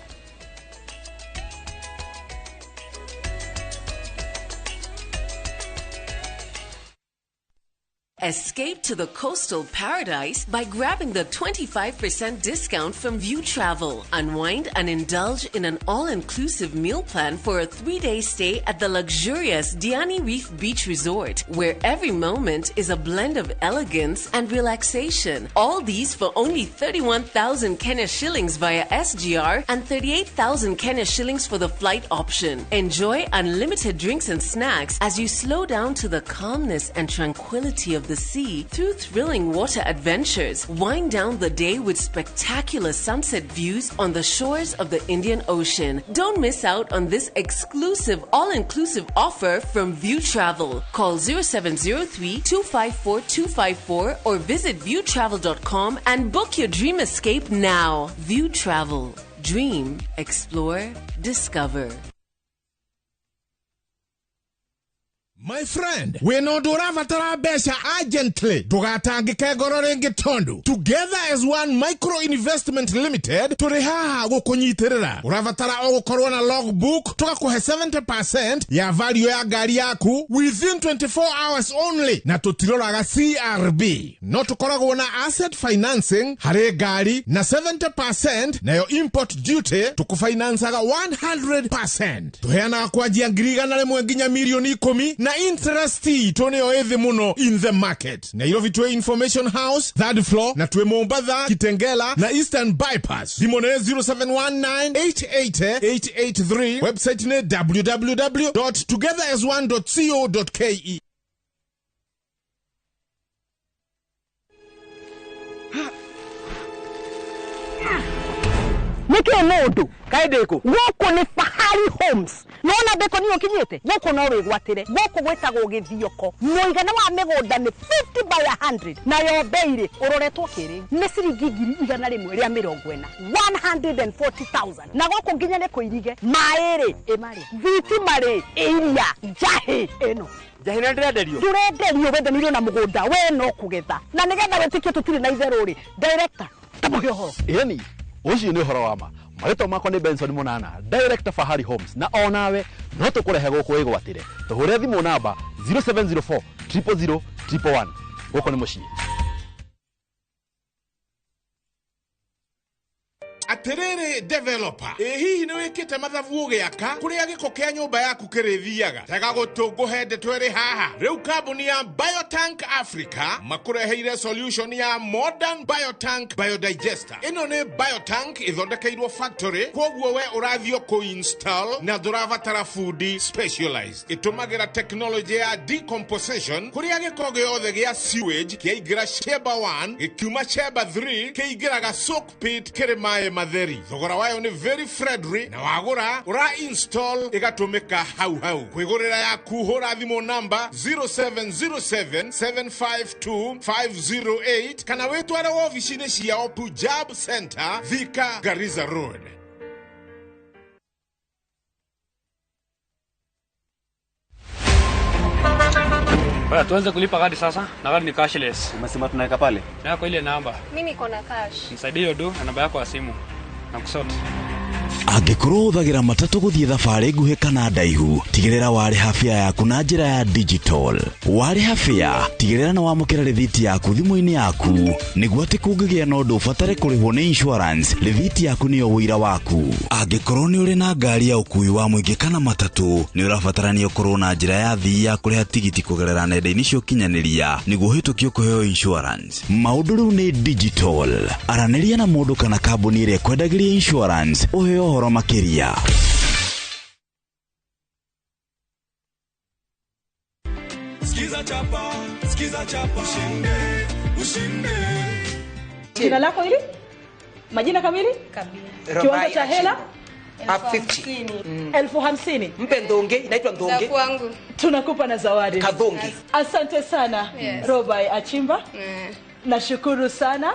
Escape to the coastal paradise by grabbing the 25% discount from View Travel. Unwind and indulge in an all-inclusive meal plan for a 3-day stay at the luxurious Diani Reef Beach Resort, where every moment is a blend of elegance and relaxation. All these for only 31,000 Kenya shillings via SGR and 38,000 Kenya shillings for the flight option. Enjoy unlimited drinks and snacks as you slow down to the calmness and tranquility of the sea through thrilling water adventures. Wind down the day with spectacular sunset views on the shores of the Indian Ocean. Don't miss out on this exclusive all-inclusive offer from View Travel. Call 0703-254-254 or visit viewtravel.com and book your dream escape now. View Travel. Dream, explore, discover. My friend, we no duravatara besha urgently. Tugatangike gorore ngitondu. Together as one micro investment limited, turihaha gukunyitirira. Uravatara ogukorwo na logbook, tugakuhe 70% ya value ya gari yaku within 24 hours only. Na tutiroraga CRB. No tukoragwo na asset financing, hare gari na 70% na yo import duty tukufinansaga 100%. Tuheana kwa jiangiriga na lemwe nginya milioni 10 na interest tone oethe muno in the market. Nairobi tuwe Information House, third floor, na tuwe Mombasa, Kitengela, na Eastern Bypass. Dimone 0719-880-883. Website ne www.togetheras1.co.ke. Nike nodo kaideko goko ni Fahari Homes nona beko niyo kinyete goko no wigwatire goko gwetagwo githioko muigana wa migunda ni 50 by 100 na yo beire uroretwo kiri ni ciringi ngiri igana rimwe ria 40 140,000 na goko nginya ne kuirige maere emari viti mari iria jahi eno jahina ndirenderio wendanirwo na mugunda we no kugetha na nigetha wetikio tutire na itherũ ri director tamuhe ho yani ucio ni horo wama marito mako ni Benson Munana director Fahari Homes na onawe no tukurehe guku igwatire tuhure thimu namba 0704 000 111 guko ni mucii. Aterere developer hihi ni wikite mathabu ugiaka kuria giko kia nyumba yaku kirithiaga tega gutunguhende twere haha riu kambuni ya Biotank Africa makureheire solution ya modern Biotank biodigester. Ino ni Biotank ithondekeirwo factory koguo we urathio ku install na duravatara food specialized. Itumagira technology ya decomposition kuria giko giothe gia sewage kiaigira chamber 1 gikiuma chamber 3 kiaigiraga soak pit kirimae matheri. Thogora wayo ni very friendly na wagura ura install igatumika hau kwigurira yaku hura thimu namba 0707752508 kana wetware ofisini cia Opu Job Center Thika Garissa Road. Baya tuanze kulipa kadi sasa, na kadi ni cashless. Umesema tunaweka pale? Yako ile namba. Mimi niko na cash. Nisaidie hiyo do na namba yako ya simu. Na kusoti. Angĩkorwo ũthagira matatu gũthiĩ thabarĩ nguhĩ kana ndaihu, tigĩrĩra warĩha fare yaku na njĩra ya digital. Warĩha fare, tigĩrĩra nĩ wamũkĩra rĩthiti yaku thimũ-inĩ yaku, nĩguo atĩ kũngĩgĩa na ũndũ ũbatare kũrĩhwo nĩ insurance, rĩthiti yaku nĩyo wĩira waku. Angĩkorwo nĩ ũrĩ na ngari ya ũkui wa mũingĩ kana matatu, nĩ ũrabatarania ũkorwo na njĩra ya thii ya kũrĩha tigiti kũgerera nenda-inĩ cia ũkinyanĩria nĩguo ũhĩtũkio kũheo insurance. Maũndũ rĩu nĩ digital. Aranĩria na mũndũ kana kambuni ĩrĩa kwendagĩria insurance ũheo ũhoro makĩria. Skiza chapa ushinde. Jina lako hili? Majina kamili? Kabila. Kiwango cha hela? 50. 50. Mpe ndonge, inaitwa ndonge. Na kwangu. Tunakupa na zawadi. Kadonge. Asante sana. Yes. Robai Achimba. Nashukuru sana.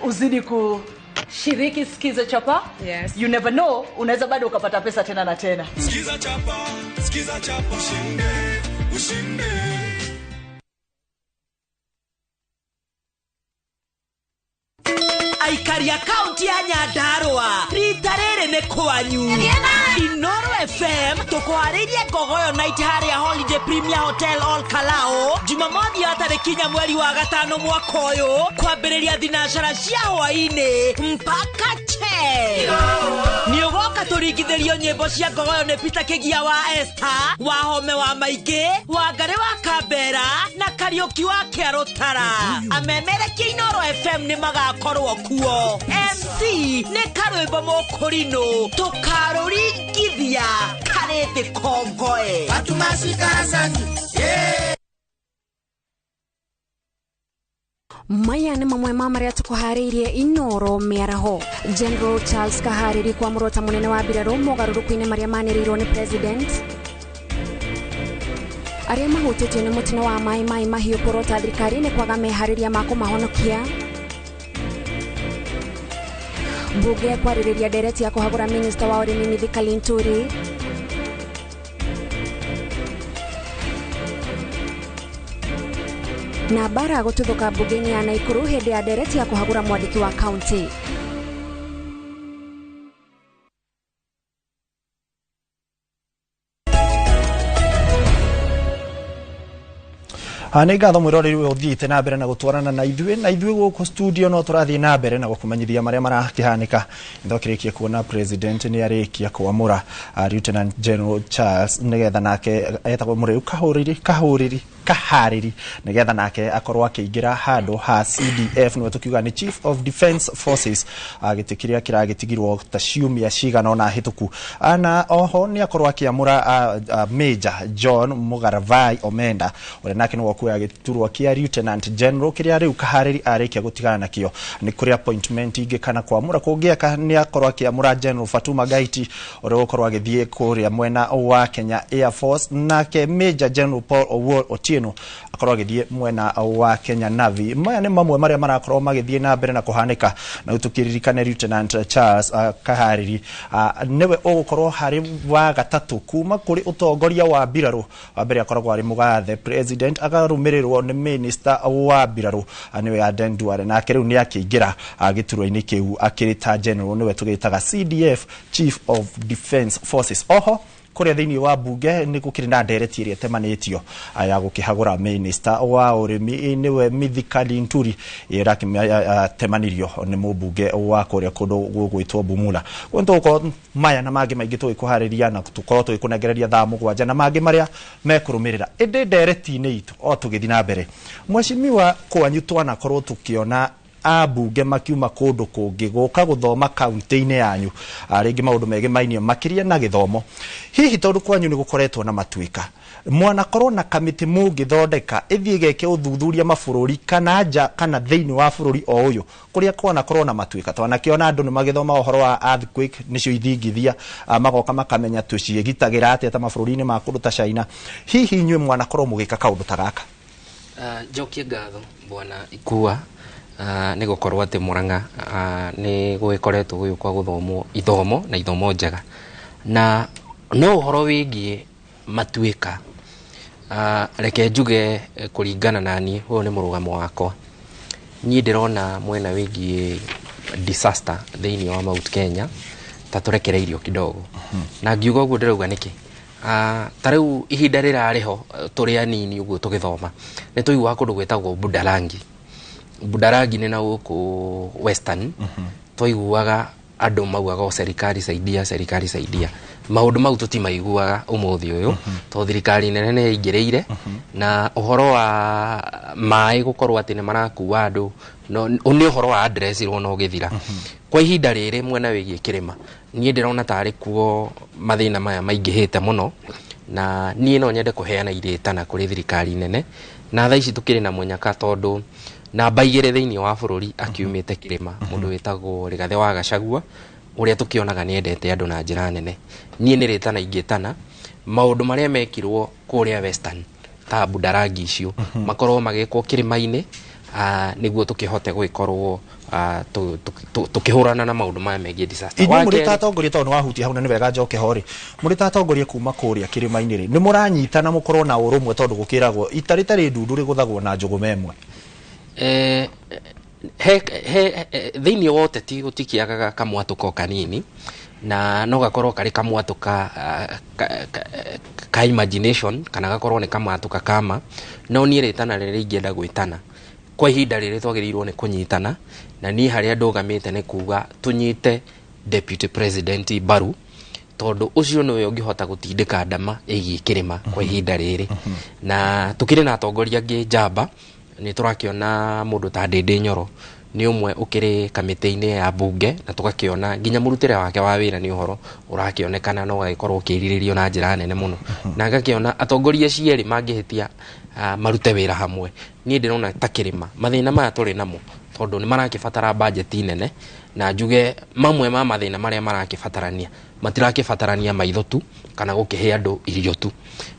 Uzidi kushiriki Skiza Chapa. Yes. You never know, unaweza bado ukapata pesa tena na tena. Skiza chapa ushinde. Aikari ya kaunti ya Nyandarua rita rĩrĩ nĩ kwanyu. Inoro FM tũkwarĩrie ngogoyo night harĩa Holiday Premier Hotel All Kalao Jumamothi ya tarĩki 4 mweri wa gatano mwaka ũyũ kwambĩrĩria thinacara cia hwaĩ-inĩ mpaka che. Nĩ ũgoka tũringithĩrio nyĩmbo cia ngogoyo nĩ Peter Kĩgia wa Esther, Wahome wa Maingĩ, Wangari wa Kambera na Kariũki wa Kĩarũtara. Amemerekia Inoro FM nĩ magakorwo kuo. MC nĩ Karwĩmbo Mũkũrinũ tũkarũringithia karĩ thĩ kongoe. Maya nĩ mamwe ma marĩa tũkũharĩirie Inoro mĩaraho. General Charles Kaharĩri kwamũrwo ta mũnene wa mbirarũ mogarũrũku-inĩ marĩa manĩrĩirwo nĩ president. Arĩa mahutĩtio nĩ mũtino wa maĩ mahiũ kũrota thirikari nĩ kwaga meharĩria ma kũmahonokia. Bunge kwarĩrĩria ndereti ya kũhagũra minista wa ũrĩmi Mithika Linturi. Na bara gũtuthũka bunge-inĩ ya Naikuru hĩndĩ ya ndereti ya kũhagũra mwandĩki wa kaunti. Nĩ ngatho mwĩroreri ũyũ ũthiĩte na mbere na gũtwarana na ithuĩ gũkũ studio no tũrathiĩ na mbere na gũkũmenyithia marĩa marakĩhanĩka. Nĩthokĩrĩkie kuona president nĩ arĩkia kwamũra Lieutenant General Charles nĩgetha nake etagwo mũrĩu Kaharĩri nĩgetha nake akorwo akĩingĩra handũ ha CDF nĩwe tũkiuga nĩ Chief of Defence Forces gĩtĩ kĩrĩa kĩragĩtigirwo ta ciumia cigana ona hĩtũku. Na oho nĩ akorwo akĩamũra Major John Mugaravai Omenda ũrĩa nake nĩwe kuoya gĩturwa kĩa Lieutenant General kĩrĩa rĩu Kaharĩri arĩkia gũtigana nakĩo. Nĩ kũrĩ appointment ingĩ kana kwamũra kũngĩaka nĩ akorwo akĩamũra General Fatuma Gaiti ũrĩa gũkorwo agĩthiĩ kũrĩa mwena wa Kenya Air Force, nake Major General Paul Otieno akorwo agĩthiĩ mwena wa Kenya Navy. Maya nĩ mamwe marĩa marakorwo magĩthiĩ na mbere na kũhanĩka, na tũkĩririkane Lieutenant Charles Kaharĩri nĩwe ũgũkorwo harĩ wa gatatũ kuma kũrĩ ũtongoria wa mbirarũ. Wa mbere akoragwo arĩ mũgathe president, akarũmĩrĩrwo nĩ minister wa mbirarũ nĩwe Aden Duale, nake rĩu nĩ akĩingĩra gĩturwa-inĩ kĩu akĩrĩ ta general nĩwe tũgĩtaga CDF Chief of Defence Forces. Oho kũrĩa thĩinĩ wa bunge nĩ gũkĩrĩ na ndereti ĩrĩa temanĩtio ya gũkĩhagũra minister wa ũrĩmi nĩwe Mithika Linturi ĩrakĩtemanirio nĩ mũmbunge wa kũrĩa kũndũ gũgwĩtwo Bumula. Gũkorwo maya na mangĩ maingĩ tũgĩkũharĩria na tũkorwo tũgĩkũnengereria thaa mũgwanja na mangĩ marĩa mekũrũmĩrĩra ĩndĩ ndereti-inĩ itũ o tũgĩthiĩ na mbere. Mwecimiwa kwanyu twanakorwo tũkĩona abunge makiuma kũndũ kũngĩ gũka gũthoma kaunti-inĩ yanyu rĩngĩ maũndũ megĩmainie makĩria na gĩthomo. Hihi tondũ kwanyu nĩ gũkoretwo na matuĩka mwanakorwo na kamĩtĩ mũngĩthondeka ĩthiĩ geke ũthuthuria mabũrũri kana nja kana thĩinĩ wa bũrũri o ũyũ kũrĩa kwanakorwo na matuĩka. Twanakĩona andũ nĩ magĩthoma ũhoro wa earthquake nĩcio ithingithia magoka makamenya tũciĩgitagĩra atĩa ta mabũrũri-inĩ ma kũndũ ta China. Hihi inyuĩ mwanakorwo mũgĩka kaũndũ ta gaka? Njokie ngatho bwana Ikua nĩ gũkorwo atĩ Murang'a nĩ gwĩkoretwo gũgĩũka gũthomwo ithomo na ithomo njega, na no ũhoro wĩgiĩ matuĩka reke njuge kũringana na niĩ ũyũ nĩ mũrũgamo wakwa. Niĩ ndĩrona mwena wĩgiĩ disaster thĩinĩ wa Mount Kenya ta turekereirio kidogo na ngiuga uguo ndirauga niki tareu ihinda rirarĩ ho tũrĩ anini ũguo tũgĩthoma nĩ tũiguaga kũndũ gwĩtagwo Budalangi nĩ na gũkũ Western tũiguaga andũ maugaga serikali saidia maũndũ mau tũtimaiguaga ũmũthĩ ũyũ tondũ thirikari nene nĩ yaingĩrĩire na ũhoro wa maĩ gũkorwo atĩ nĩ marakua andũ nĩ ũhoro wa address rwona ũgĩthira kwa ihinda rĩrĩ mwena wĩgiĩ kĩrĩma niĩ ndĩrona tarĩ kuo mathĩna maya maingĩhĩte mũno na niĩ no nyende kũheana irĩtana kũrĩ thirikari nene na thaa ici tũkĩrĩ na mũnyaka tondũ namba 2 thĩinĩ wa bũrũri akiumĩte kĩrĩma mũndũ wĩtagwo Rigathĩ wa Gachagua ũrĩa tũkĩonaga nĩ endete andũ na njĩra nene niĩ nĩ rĩtana ingĩtana maũndũ marĩa mekirwo kũrĩa Western ta Budalangi icio makorwo magĩkwo kĩrĩma-inĩ nĩguo tũkĩhote gwĩkorwo tũkĩhũrana na maũndũ maya megiĩ disaster. Inyuĩ mũrĩ ta atongoria tondũ wahutia hau na nĩ wega njoke hori. Mũrĩ ta atongoria kuma kũrĩa kĩrĩma-inĩ rĩ. Nĩ mũranyitana mũkorwo na ũrũmwe tondũ gũkĩragwo itarĩ tarĩ ndundu rĩgũthagwo na njũgũ memwe. Thĩinĩ wa ũteti gũtikĩagaga kamwatũko kanini na no gakorwo karĩ kamwatũka ka imagination kana gakorwo nĩ kamwatũka kama no niĩ rĩtana rĩrĩa ingĩenda gwĩtana kwa ihinda rĩrĩ twagĩrĩirwo nĩ kũnyitana na niĩ harĩa ndũgamĩte nĩ kuga tũnyite deputy president mbaru tondũ ũcio nĩwe ũngĩhota gũtindĩka ndama ĩgiĩ kĩrĩma kwa ihinda rĩrĩ na tũkĩrĩ na atongoria angĩ njamba nĩ tũrakĩona mũndũ ta Ndĩndĩ Nyoro nĩ ũmwe ũkĩrĩ kamĩtĩ-inĩ ya bunge na tũgakĩona nginya mũrutĩre wake wa wĩra nĩ ũhoro ũrakĩonekana no gagĩkorwo ũkĩrirĩrio na njĩra nene mũno na ngakĩona atongoria cierĩ mangĩhĩtia marute wĩra hamwe niĩ ndĩrona ta kĩrĩma mathĩna maya tũrĩ namo tondũ nĩ marakĩbatara budget nene na njuge mamwe ma mathĩna marĩa marakĩbatarania matirakĩbatarania maitho tu kana gũkĩhe andũ irio tu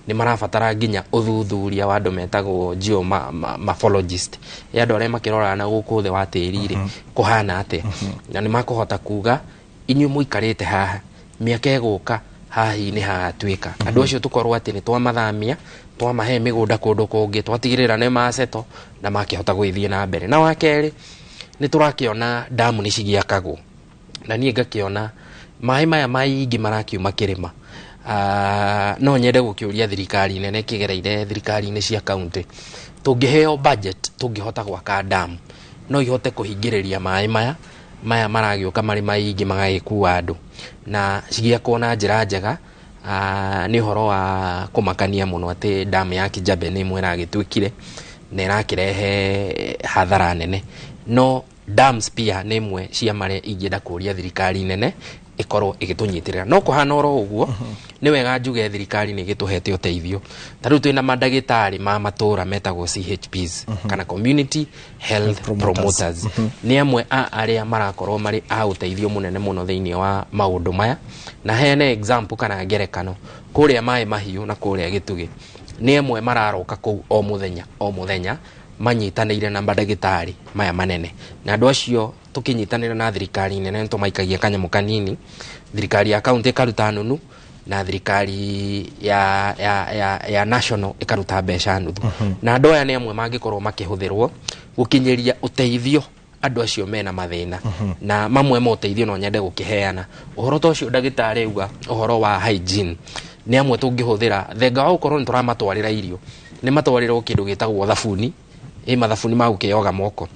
nĩ marabatara nginya ũthuthuria wa andũ metagwo geomorphologist andũ arĩa makĩroraga na gũkũ thĩ wa tĩri rĩ kũhana atĩa na nĩ makũhota kuga inyuĩ mũikarĩte haha mĩaka ĩgũka hahi nĩ hagatuĩka andũ acio tũkorwo atĩ nĩ twamathamia twamahe mĩgũnda kũndũ kũngĩ twatigĩrĩra nĩ maceto na makĩhota gũthiĩ na mbere na wakerĩ nĩ tũrakĩona damu nĩ cigĩakagwo na niĩ ngakĩona maĩ maya maingĩ marakiuma kĩrĩma no nyende gũkĩũria thirikari nene kĩgereire thirikari-inĩ cia kaunti tũngĩheo budget tũngĩhota gwaka damu no ihote kũhingĩrĩria maĩ maya maragĩũka marĩ maingĩ magagĩkua andũ na cigĩakwo na njĩra njega nĩ ũhoro wa kũmakania mũno atĩ damu ya Kijabe nĩ ĩmwe ĩragĩtuĩkire na ĩrakĩrehe hathara nene no dams pia nĩ ĩmwe cia marĩa ingĩenda kũria thirikari nene ikorwo igĩtũnyitĩrĩra no kũhana oro ũguo nĩ wega njuge thirikari nĩ ĩgĩtũhete ũteithio ta rĩu twĩna mandagĩtarĩ ma matũra metagwo CHPs kana community health promoters nĩ amwe arĩa marakorwo marĩ a ũteithio mũnene mũno thĩinĩ wa maũndũ maya na heane example kana ngerekano kũrĩa Maĩ Mahiũ na kũrĩa Gĩtugĩ nĩ amwe mararoka kũu o mũthenya manyitanĩire na mandagĩtarĩ maya manene na andũ acio tũkĩnyitanĩra na thirikari nene tũmaikagia kanyamũ kanini thirikari ya kaunti ĩkaruta nunu na thirikari ya national ĩkaruta mbeca nuthu na andũ aya nĩ amwe mangĩkorwo makĩhũthĩrwo gũkinyĩria ũteithio andũ acio mena mathĩna na mamwe ma ũteithio no nyende gũkĩheana ũhoro ta ũcio ndagĩtarĩ auga ũhoro wa hygiene nĩ amwe tũngĩhũthĩra thenga wa gũkorwo nĩ tũramatwarĩra irio nĩ matwarĩrwo kĩndũ gĩtagwo thabuni mathabuni ma gũkĩoga moko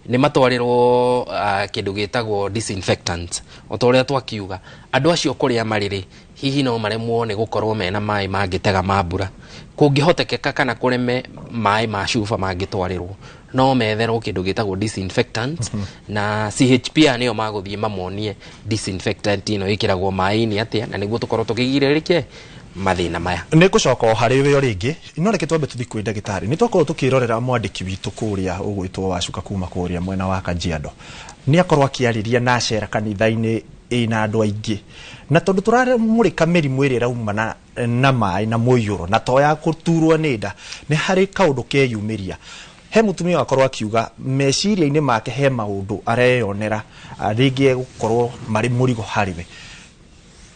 nĩ matwarĩrwo kĩndũ gĩtagwo disinfectant o ta ũrĩa twakiuga andũ acio kũrĩa marĩ hihi no maremwo nĩ gũkorwo mena maĩ mangĩtega ma mbura kũngĩhotekeka kana kũreme maĩ ma cuba mangĩtwarĩrwo no metherwo kĩndũ gĩtagwo disinfectant na CHP nĩo magũthiĩ mamonie disinfectant ĩno ĩkĩragwo maĩ-inĩ atĩa na nĩguo tũkorwo tũkĩgirĩrĩria mathĩna maya nĩ ngũcoka harĩ we rĩngĩ no reke twambe tũthiĩ kwĩ ndagĩtarĩ nĩ twakorwo tũkĩrorera mwandĩki witũ kũrĩa ũgwĩtwo Wacuka kuma kũrĩa mwena wa Kajiado nĩ akorwo akĩarĩria na acera kanitha-inĩ ĩna andũ aingĩ na tondũ tũramũrĩka mĩrimũ ĩrĩa ĩraumana na maĩ na mũiyũro na to ya gũturwo nĩ nda nĩ harĩ kaũndũ keyumĩria he mũtumia wakorwo akiuga meciria-inĩ make he maũndũ areyonera rĩngĩ gũkorwo marĩ mũrigo harĩ we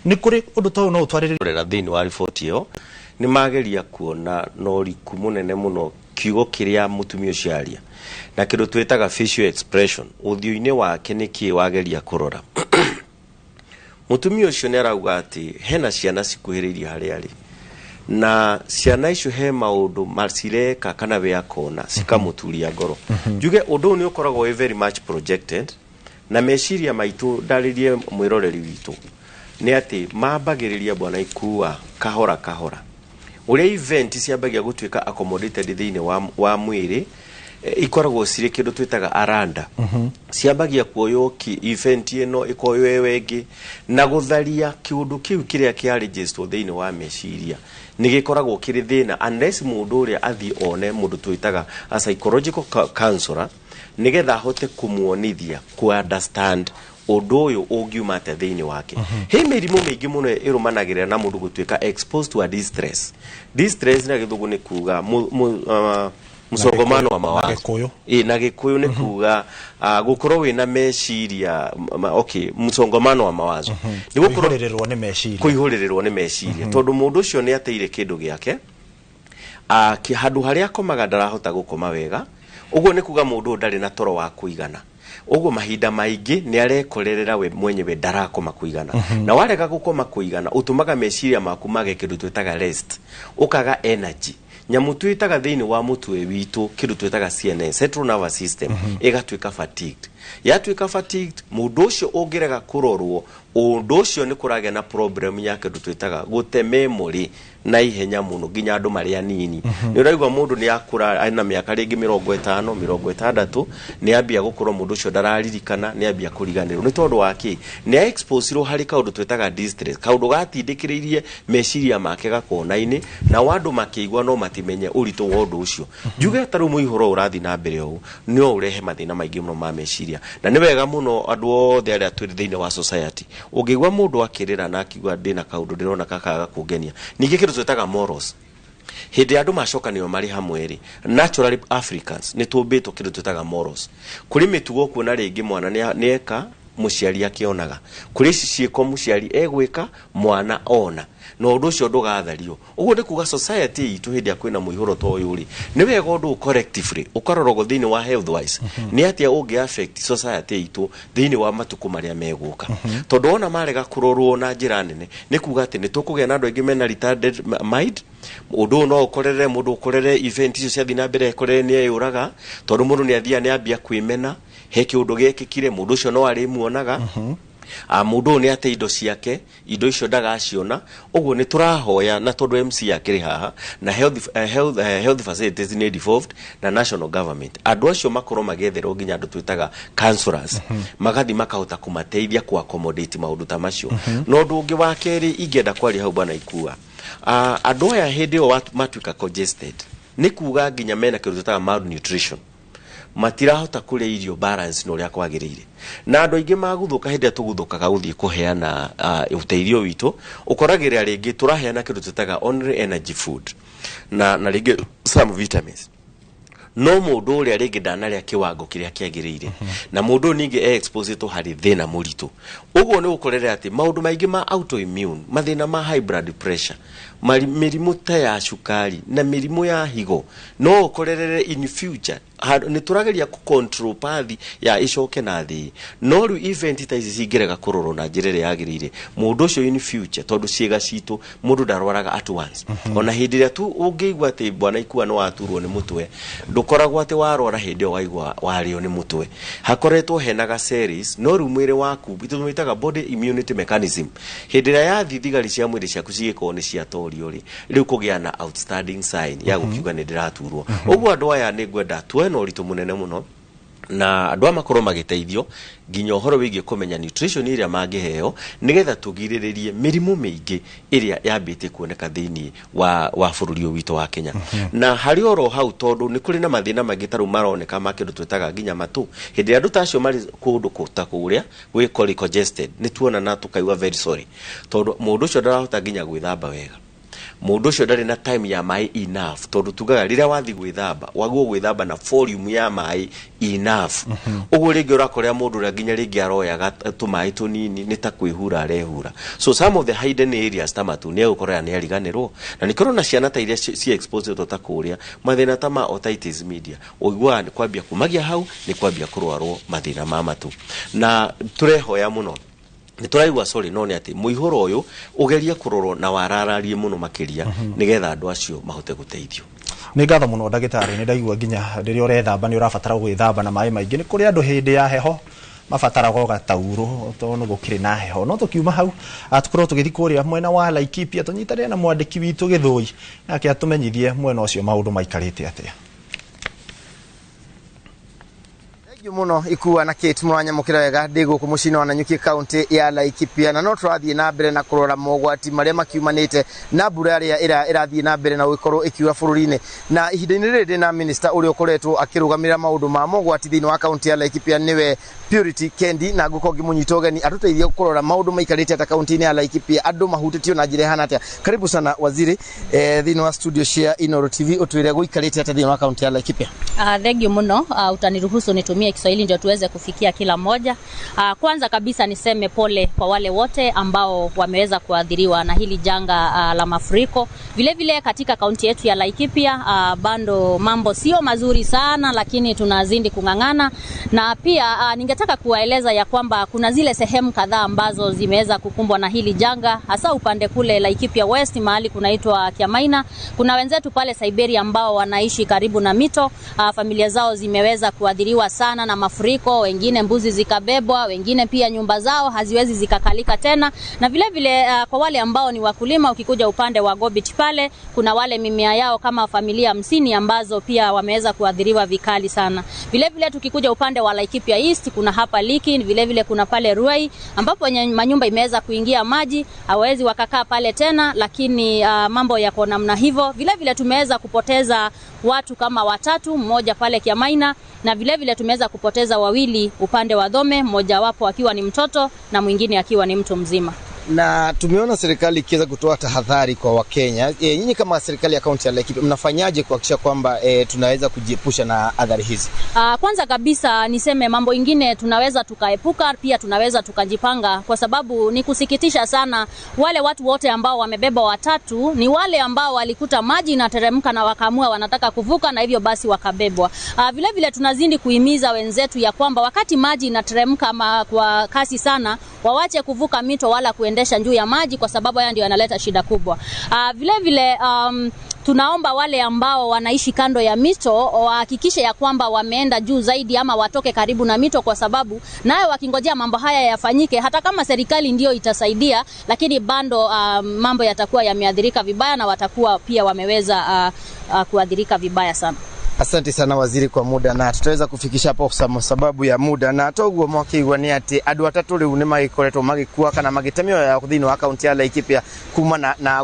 nĩ kũrĩ ũndũ ta ũyũ no ũtwarĩrĩra thĩinĩ wa riboti ĩyo nĩ mageria kuona na ũriku mũnene mũno kiugo kĩrĩa mũtumia ũcio aria na kĩndũ twĩtaga facial expression ũthiũ-inĩ wake nĩkĩĩ wageria kũrora mutumia ucio ni arauga ati hena ciana cikuhiriria hari ari na ciana icio he maundu macireka kana we akona cikamuturia ngoro njuge undu ni ukoragwo very much projected na meciria maitu ndaririe mwiroreri witu ni ati mambagiriria bwana ikua kahora kahora uria event ciambagia gutuika accommodated thiini wa mwiri ikoragwo cire kindu twitaga aranda ciambagia kuoyo ki event ino ikoyo ewengi na gutharia kiundu kiu kiria kia register thiini wa meciria ni gikoragwo kiri thina unless mundu uria athi one mundu twitaga a psychological counselor nigetha hote kumuonithia ku understand undu uyu ungiuma ate thiini wake he mirimu mingi muno irumanagirira na mundu gutuika exposed to a distress na githugu ni kuga musongomano wa mawazo na gikuyu ni kuga gukorwo wina meciria musongomano wa mawazo ni gukorererwo ni meciria kuihurirerwo ni meciria tondu mundu ucio ni ateire kindu giake handu haria komaga ndarahota gukoma wega uguo ni kuga mundu ndari na toro wa kuigana uguo mahinda maingi ni arekorerera we mwenyewe ndarakoma kuigana na warega gukoma kuigana utumaga meciria maku mage kindu twitaga rest ukaga energy nyamu twitaga thiini wa mutwe witu kindu twitaga CNS central nervous system igatuika fatigued yatuika fatigued mundu ucio ungirega kurorwo undu ucio ni kurage na problem ya kindu twitaga gute memory na ihenya muno ginya andu maria nini ni uraigwa mundu ni akura aina miaka ringi 50 60 ni ambia gukorwo mundu ucio ndararirikana ni ambia kuriganirwo ni tondu waki ni expose ro hari kaundu twitaga distress kaundu gatindikiririe meciria make gakonaini na wandu makigwa no matimenye uritu wa undu ucio njuge taru muihoro urathi na mbere u no urehe mathina maingi muno ma meciria na ni wega muno andu othe aria twiri thiini wa society ungigwa mundu akirira na akigwa ndina kaundu ndirona kakaga kungenia ningi kindu twitaga morals hindi andu macokanio mari hamwe ri naturally Africans ni tumbitwo kindu twitaga morals kuri mitugo kuona ringi mwana ni eka muciari akionaga kuri ciiko muciari egwika mwana ona no undu ucio ndugathario uguo ni kuga society itu hindi akwina muihuro to yuri ni wega undu collectively ukarorogo thiini wa health wise ni atia ungi affect society itu thiini wa matuku maria meguka tondu ona marega kurorwo na njira nene ni kuga ati ni tukugia na andu aingi mena retarded mind undu no ukorere mundu ukorere event icio cia thina mbere ukorere ni eyuraga tondu mundu ni athia ni ambia kwimena he kiundu gekikire mundu ucio no ari muonaga mundu ni ate indo ciake indo icio ndagaciona uguo ni turahoya na tondu MC akiri haha na health facilities ni devolved na national government andu acio makorwo magetherwo ginya andu twitaga counselors magathi makahota kumateithia ku accommodate maundu ta macio no ndu ungi wa keri ingenda kwari hau bana ikua andu aya hindi o matuika congested ni kuga ginya mena kindu twitaga malnutrition matirahota kuria irio balance no ria kwagirire na andu aingi maguthuka hindi atuguthukaga guthie kuheana uteithio witu ukoragira ringi turaheana kindu twitaga only energy food na ringi some vitamins no mundu uria ringi ndanaria kiwango kiria kiagirire na mundu ningi exposed to hari thina muritu uguo ni ukorere ati maundu maingi ma autoimmune mathina ma high blood pressure mirimu ta ya shukari na mirimu ya higo no ukorere in future ni turageria ku control pathi ya icoke na thi no ru event ta ici cingirega kuroro na njirere yagirire mundu ucio in future tondu ciega citu mundu ndarwaraga at once ona hindi ria tu ungeigwa ati bwana ikua no aturwo ni mutwe ndukoragwo ati warwara hindi o waigwa wario ni mutwe hakoretwo henaga series no ru mwire waku bitumitaga body immunity mechanism hindi ria yathi thigari cia mwiri ciaku cigiko ni cia torio ri riu kugia na outstanding sign ya gukiuga ni ndiraturwo uguo andu aya ni gwenda twena uritu munene muno na andu amakorwo magiteithio ginya uhoro wigie kumenya nutrition iria mangiheo nigetha tugiriririe mirimu mingi iria yambite kuoneka thiini wa bururi witu wa Kenya na hari oro hau tondu ni kuri na mathina magitaru maroneka makindu twitaga ginya matu hindi andu tacio mari kundu kutakuria we congested ni tuona na tukaiwa very sorry tondu mundu ucio ndarahota ginya gwithamba wega mundu ucio ndari na time ya mai enough tondu tugaga rira wathi gwithamba waguo gwithamba na volume ya mai enough uguo ringi urakorea mundu ra ginya ringi aroyaga tumai tunini ni ta kwihura arehura so some of the hidden areas tamatu ni ukorera ni ariganirwo na nikoro na ciana ta iria ci exposed to takuria mathina ta ma otitis media uigwa ni kwambia kumagia hau ni kwambia kurwarwo mathina ma matu na turehoya muno ni turaigua sorry no ni ati muihuro uyu ugeria kurorwo na warararie muno makiria nigetha andu acio mahote guteithio. Nĩ ngatho mũno ndagĩtarĩ, nĩ ndaigua nginya rĩrĩa ũrethamba nĩ ũrabatara gwĩthamba na maĩ maingĩ. Nĩ kũrĩ andũ hĩndĩ ya heho mabataraga gatauro tondũ gũkĩrĩ na heho. No tũkiuma hau tukorwo tũgĩthiĩ kũrĩa mwena wa Laikipia tũnyitanĩre na mwandĩki witũ Gĩthũi nake atũmenyithie mwena ũcio maũndũ maikarĩte atĩa. Muno ikuwa na Kate Mwanya mukira wega ndigo ku mucini wa Nanyuki county ya Laikipia na no turathie na mbere na kurora mogwati maria makiumanite na mbura ria irathie na mbere na gukorwo ikiura bururi-ini na ihinda-ini riri na minister uri ukoretwo akirugamira maundu ma mogwati thiini wa county ya Laikipia niwe Purity Kendi na guko ngimunyito gani atuteithia kurora maundu maikarite ata county-ini ya Laikipia andu mahutitio na njira hana atia. Karibu sana waziri thiini wa studio cia Inooro TV utwire guikarite ata thiini wa county ya Laikipia. Thank you muno, utaniruhusu nitumie Kiswahili ndio tuweze kufikia kila mmoja. Kwanza kabisa niseme pole kwa wale wote ambao wameweza kuadhiriwa na hili janga la mafuriko. Vile vile katika kaunti yetu ya Laikipia bado mambo sio mazuri sana, lakini tunazidi kungangana. Na pia ningetaka kuwaeleza ya kwamba kuna zile sehemu kadhaa ambazo zimeweza kukumbwa na hili janga, hasa upande kule Laikipia West mahali kunaitwa Kiamaina. Kuna wenzetu pale Siberia ambao wanaishi karibu na mito, familia zao zimeweza kuadhiriwa sana na mafuriko, wengine mbuzi zikabebwa, wengine pia nyumba zao haziwezi zikakalika tena. Na vile vile kwa wale ambao ni wakulima, ukikuja upande wa Gobit pale kuna wale mimea yao kama familia 50 ambazo pia wameweza kuadhiriwa vikali sana. Vile vile tukikuja upande wa Laikipia East kuna hapa Liki, vile vile kuna pale Ruai ambapo manyumba imeweza kuingia maji, hawezi wakakaa pale tena, lakini mambo yako namna hivyo. Vile vile tumeweza kupoteza watu kama 3, mmoja pale Kiamaina, na vile vile tumeweza kupoteza 2 upande wa Dhome, mmoja wapo akiwa ni mtoto na mwingine akiwa ni mtu mzima. Na tumeona serikali ikiweza kutoa tahadhari kwa Wakenya. Nyinyi kama serikali ya kaunti ya Laikipia mnafanyaje kuhakikisha kwamba tunaweza kujiepusha na adhari hizi? Kwanza kabisa niseme mambo ingine tunaweza tukaepuka, pia tunaweza tukajipanga, kwa sababu ni kusikitisha sana wale watu wote ambao wamebeba 3 ni wale ambao walikuta maji inateremka na wakaamua wanataka kuvuka na hivyo basi wakabebwa. Vile vile tunazidi kuhimiza wenzetu ya kwamba wakati maji inateremka kwa kasi sana wawache kuvuka mito wala kuendesha juu ya maji, kwa sababu haya ndio yanaleta shida kubwa. Vile vile tunaomba wale ambao wanaishi kando ya mito wahakikishe ya kwamba wameenda juu zaidi ama watoke karibu na mito, kwa sababu nayo wakingojea mambo haya yafanyike, hata kama serikali ndio itasaidia, lakini bado mambo yatakuwa yameadhirika vibaya na watakuwa pia wameweza kuadhirika vibaya sana. Asante sana waziri kwa muda, na tutaweza kufikisha hapo kwa sababu ya muda. Na toguo mwakiigwa ni ati andu 3 riu ni magikoretwo magikua kana magitemio ya thiini wa kaunti ya Laikipia kuma na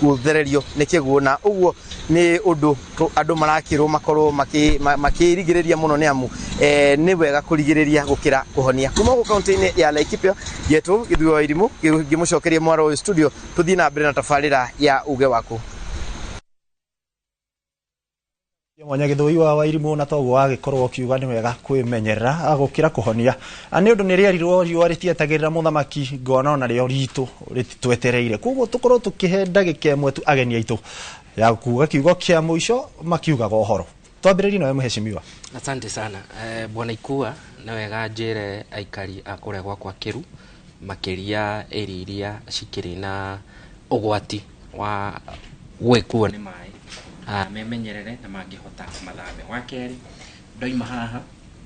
guthererio ni kiguo, na uguo ni undu andu marakirwo makorwo makirigiriria muno ni amu ni wega kurigiriria gukira kuhonia. Kuma ku kaunti-ini ya Laikipia yetu Githuo wa Irimu ngimucokeria mwaro wa studio, tuthii na mbere na tafarira ya uge waku. Mwanya Githui wa Irimu na toguo agikorwo kiuga ni wega kwimenyerera agukira kuhonia. Ani undu ni riarirwo riwa ritietagirira muthamaki ngona na rio ritu rititwetereire, koguo tukorwo tukihe ndagika imwe tu ageni aitu ya kuga kiugo kia muico makiugaga uhoro. Twambiririe nawe muheshimiwa. Asante sana. Bwana Ikua na wega njire aikari akore kwa Kiru makiria eriria cikiri na ugwati wa gwikuo ni mai memenyerere na mangihota mathame. Wa keri ndoima haha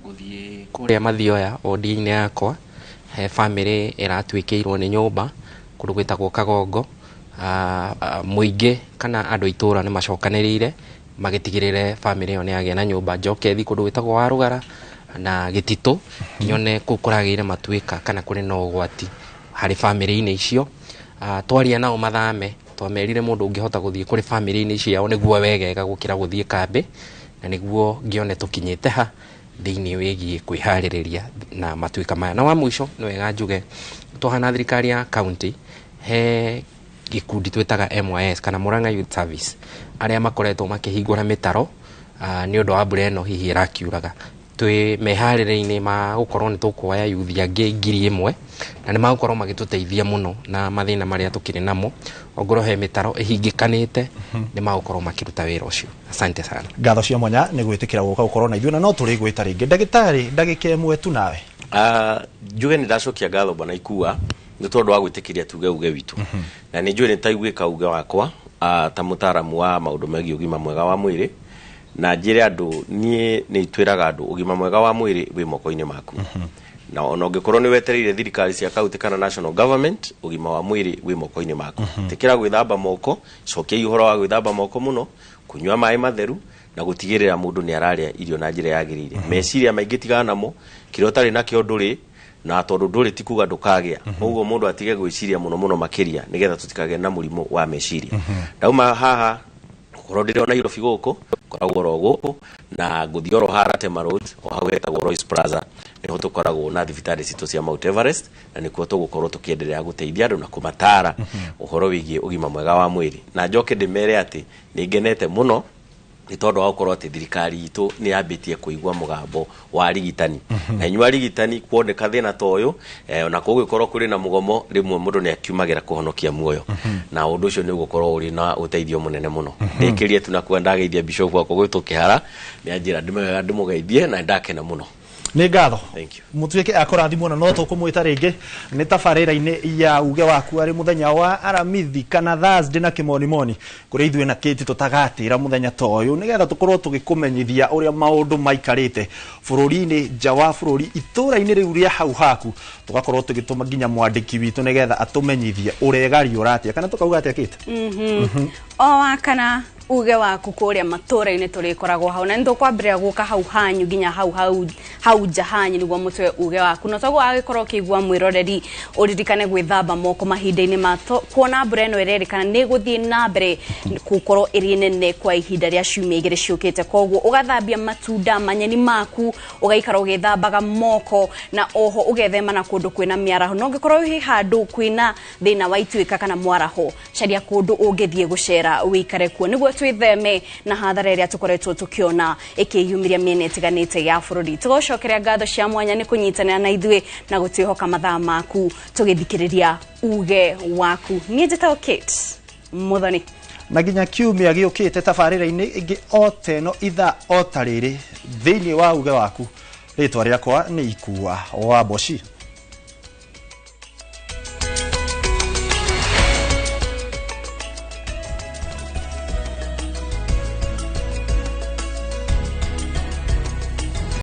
guthie kuria Mathioya odi-ini yakwa he family iratwikirwo ni nyumba kundu gwitagwo Kagongo. Muingi kana andu itura ni macokanirire magitigirire family yo ni agia na nyumba njokethi kundu gwitagwo Warugara na Gititu nyone kukuragire matwika kana kuri no gwati hari family-ini icio. Twaria nao mathame, twamerire mundu ungihota guthie kuri family-ini ciao niguo wegega gukira guthie kambi, na niguo ngione tukinyite ha thiini wigie kwihaririria na matwika maya. Na wa mwisho ni wega njuge tuhana thirikari ya county he gikundi twetaga MYS kana Murang'a Youth Service aria makoretwo makihingura mitaro ni undu wa mbura eno hihi irakiuraga. Twi meharire-ini ma gukorwo ni tukuoya youth angi 1,000 na ni magukorwo magituteithia muno na mathina maria tukiri namo ongoro he mitaro ihingikanite ni magukorwo makiruta wira ucio. Asante sana. Ngatho cia mwanya ni gwitikira guka gukorwo na ithuĩ na no turi gwita ringi. Ndagitari ndagika imwe tu nawe. Njuge nĩ ndacokia ngatho bana Ikua nĩ tondũ wa gwĩtĩkĩria tuge uge witũ na nĩ njũĩ nĩ taiguĩka uge wakwa ta mũtaaramu wa maũndũ megiĩ ũgima mwega wa mwĩrĩ na njĩre andũ niĩ nĩ itwĩraga andũ ũgima mwega wa mwĩrĩ wĩ moko-inĩ maku na ona ũngĩkorwo nĩ wetereire thirikari cia kaunti kana national government ũgima wa mwĩrĩ wĩ moko-inĩ maku tĩkĩra gwĩthamba moko cokia ihoro wa gwĩthamba moko mũno kunyua maĩ matheru na gutigirira mundu ni araria irio na njira yagirire meciria maingi tigana namo kire utari nakio nduri na tondu nduri tikuga ndukagia uguo mundu atige gwiciria muno makiria nigetha tutikage na murimu wa meciria ndauma haha korwo ndire ona Nairobi guku koragwo ro guku na nguthioro Harate Road o haweta Royce Plaza niho tukoragwo na thibitari citu cia Mount Everest na nikuo tugukorwo tukiendelea guteithia andu na kumatara uhoro wigie ugima mwega wa mwiri na njoke ndimere ati ningenete muno ni tondu wa gukorwo ati thirikari itu ni yambitie kuigwa mugambo wa arigitani na inywa arigitani kuoneka thina toyo na kugikorwo kuri na mugomo rimwe mundu ni akiumagira kuhonokia muoyo na undu ucio ni gukorwo uri na uteithio munene muno ndikirie tu na kwenda geithia bishop wako gwitu kihara ni anjira ndimugeithie na ndakena muno nĩ ngatho mutuike akorathimwo na no tukumwita ringi ni tabarĩra-inĩ ya uge waku arĩ muthenya wa aramithi kana Thursday na kimonimoni kuri ithuĩ na Kate tutagatĩra muthenya ta ũyũ nigetha tukorwo tugikumenyithia ũrĩa maũndũ maikarĩte bũrũri-inĩ nja wa bũrũri itũra-inĩ rĩu rĩa hau haku tugakorwo tugituma nginya mwandĩki witũ nigetha atumenyithie ũregari ũratia kana tukauga atĩa Kate o kana uge waku kuria matura-inĩ turikoragwo hau na ndo kwambĩrĩria guka hau hanyu nginya hau jahanyu niguo mutwe uge waku no togo agikorwo kigwa mwiroreri uririkane gwithamba moko mahinda-inĩ ma kuona mbura ĩno ĩrerĩkana nĩ gũthiĩ na mbere gukorwo ĩrĩ nene kwa ihinda rĩa ciumia igĩrĩ ciũkĩte koguo ugathambia matunda manyeni maku ugaikara ũgĩthambaga moko na oho ũgethema na kũndũ kwĩna mĩaraho no ũngĩkorwo hi handũ kwĩna thĩna wa ituĩka kana mwaraho caria kũndũ ũngĩthiĩ gũcera wĩikare kuo nĩguo twitheme na hathara ĩrĩa tũkoretwo tukiona ĩkĩyumĩria mĩena ĩtiganĩte ya bũrũri tugocokeria ngatho cia mwanya nĩ kũnyitanĩra na ithuĩ na gũtwĩhoka mathaa maku tũgĩthikĩrĩria uge waku niĩ njĩtagwo Kate Muthoni na nginya kiumia gĩũkĩte tabarĩra-inĩ ĩngĩ oteno ithaa otarĩrĩ thĩinĩ wa uge waku rĩtwa rĩakwa nĩ Ikua wa Boshi.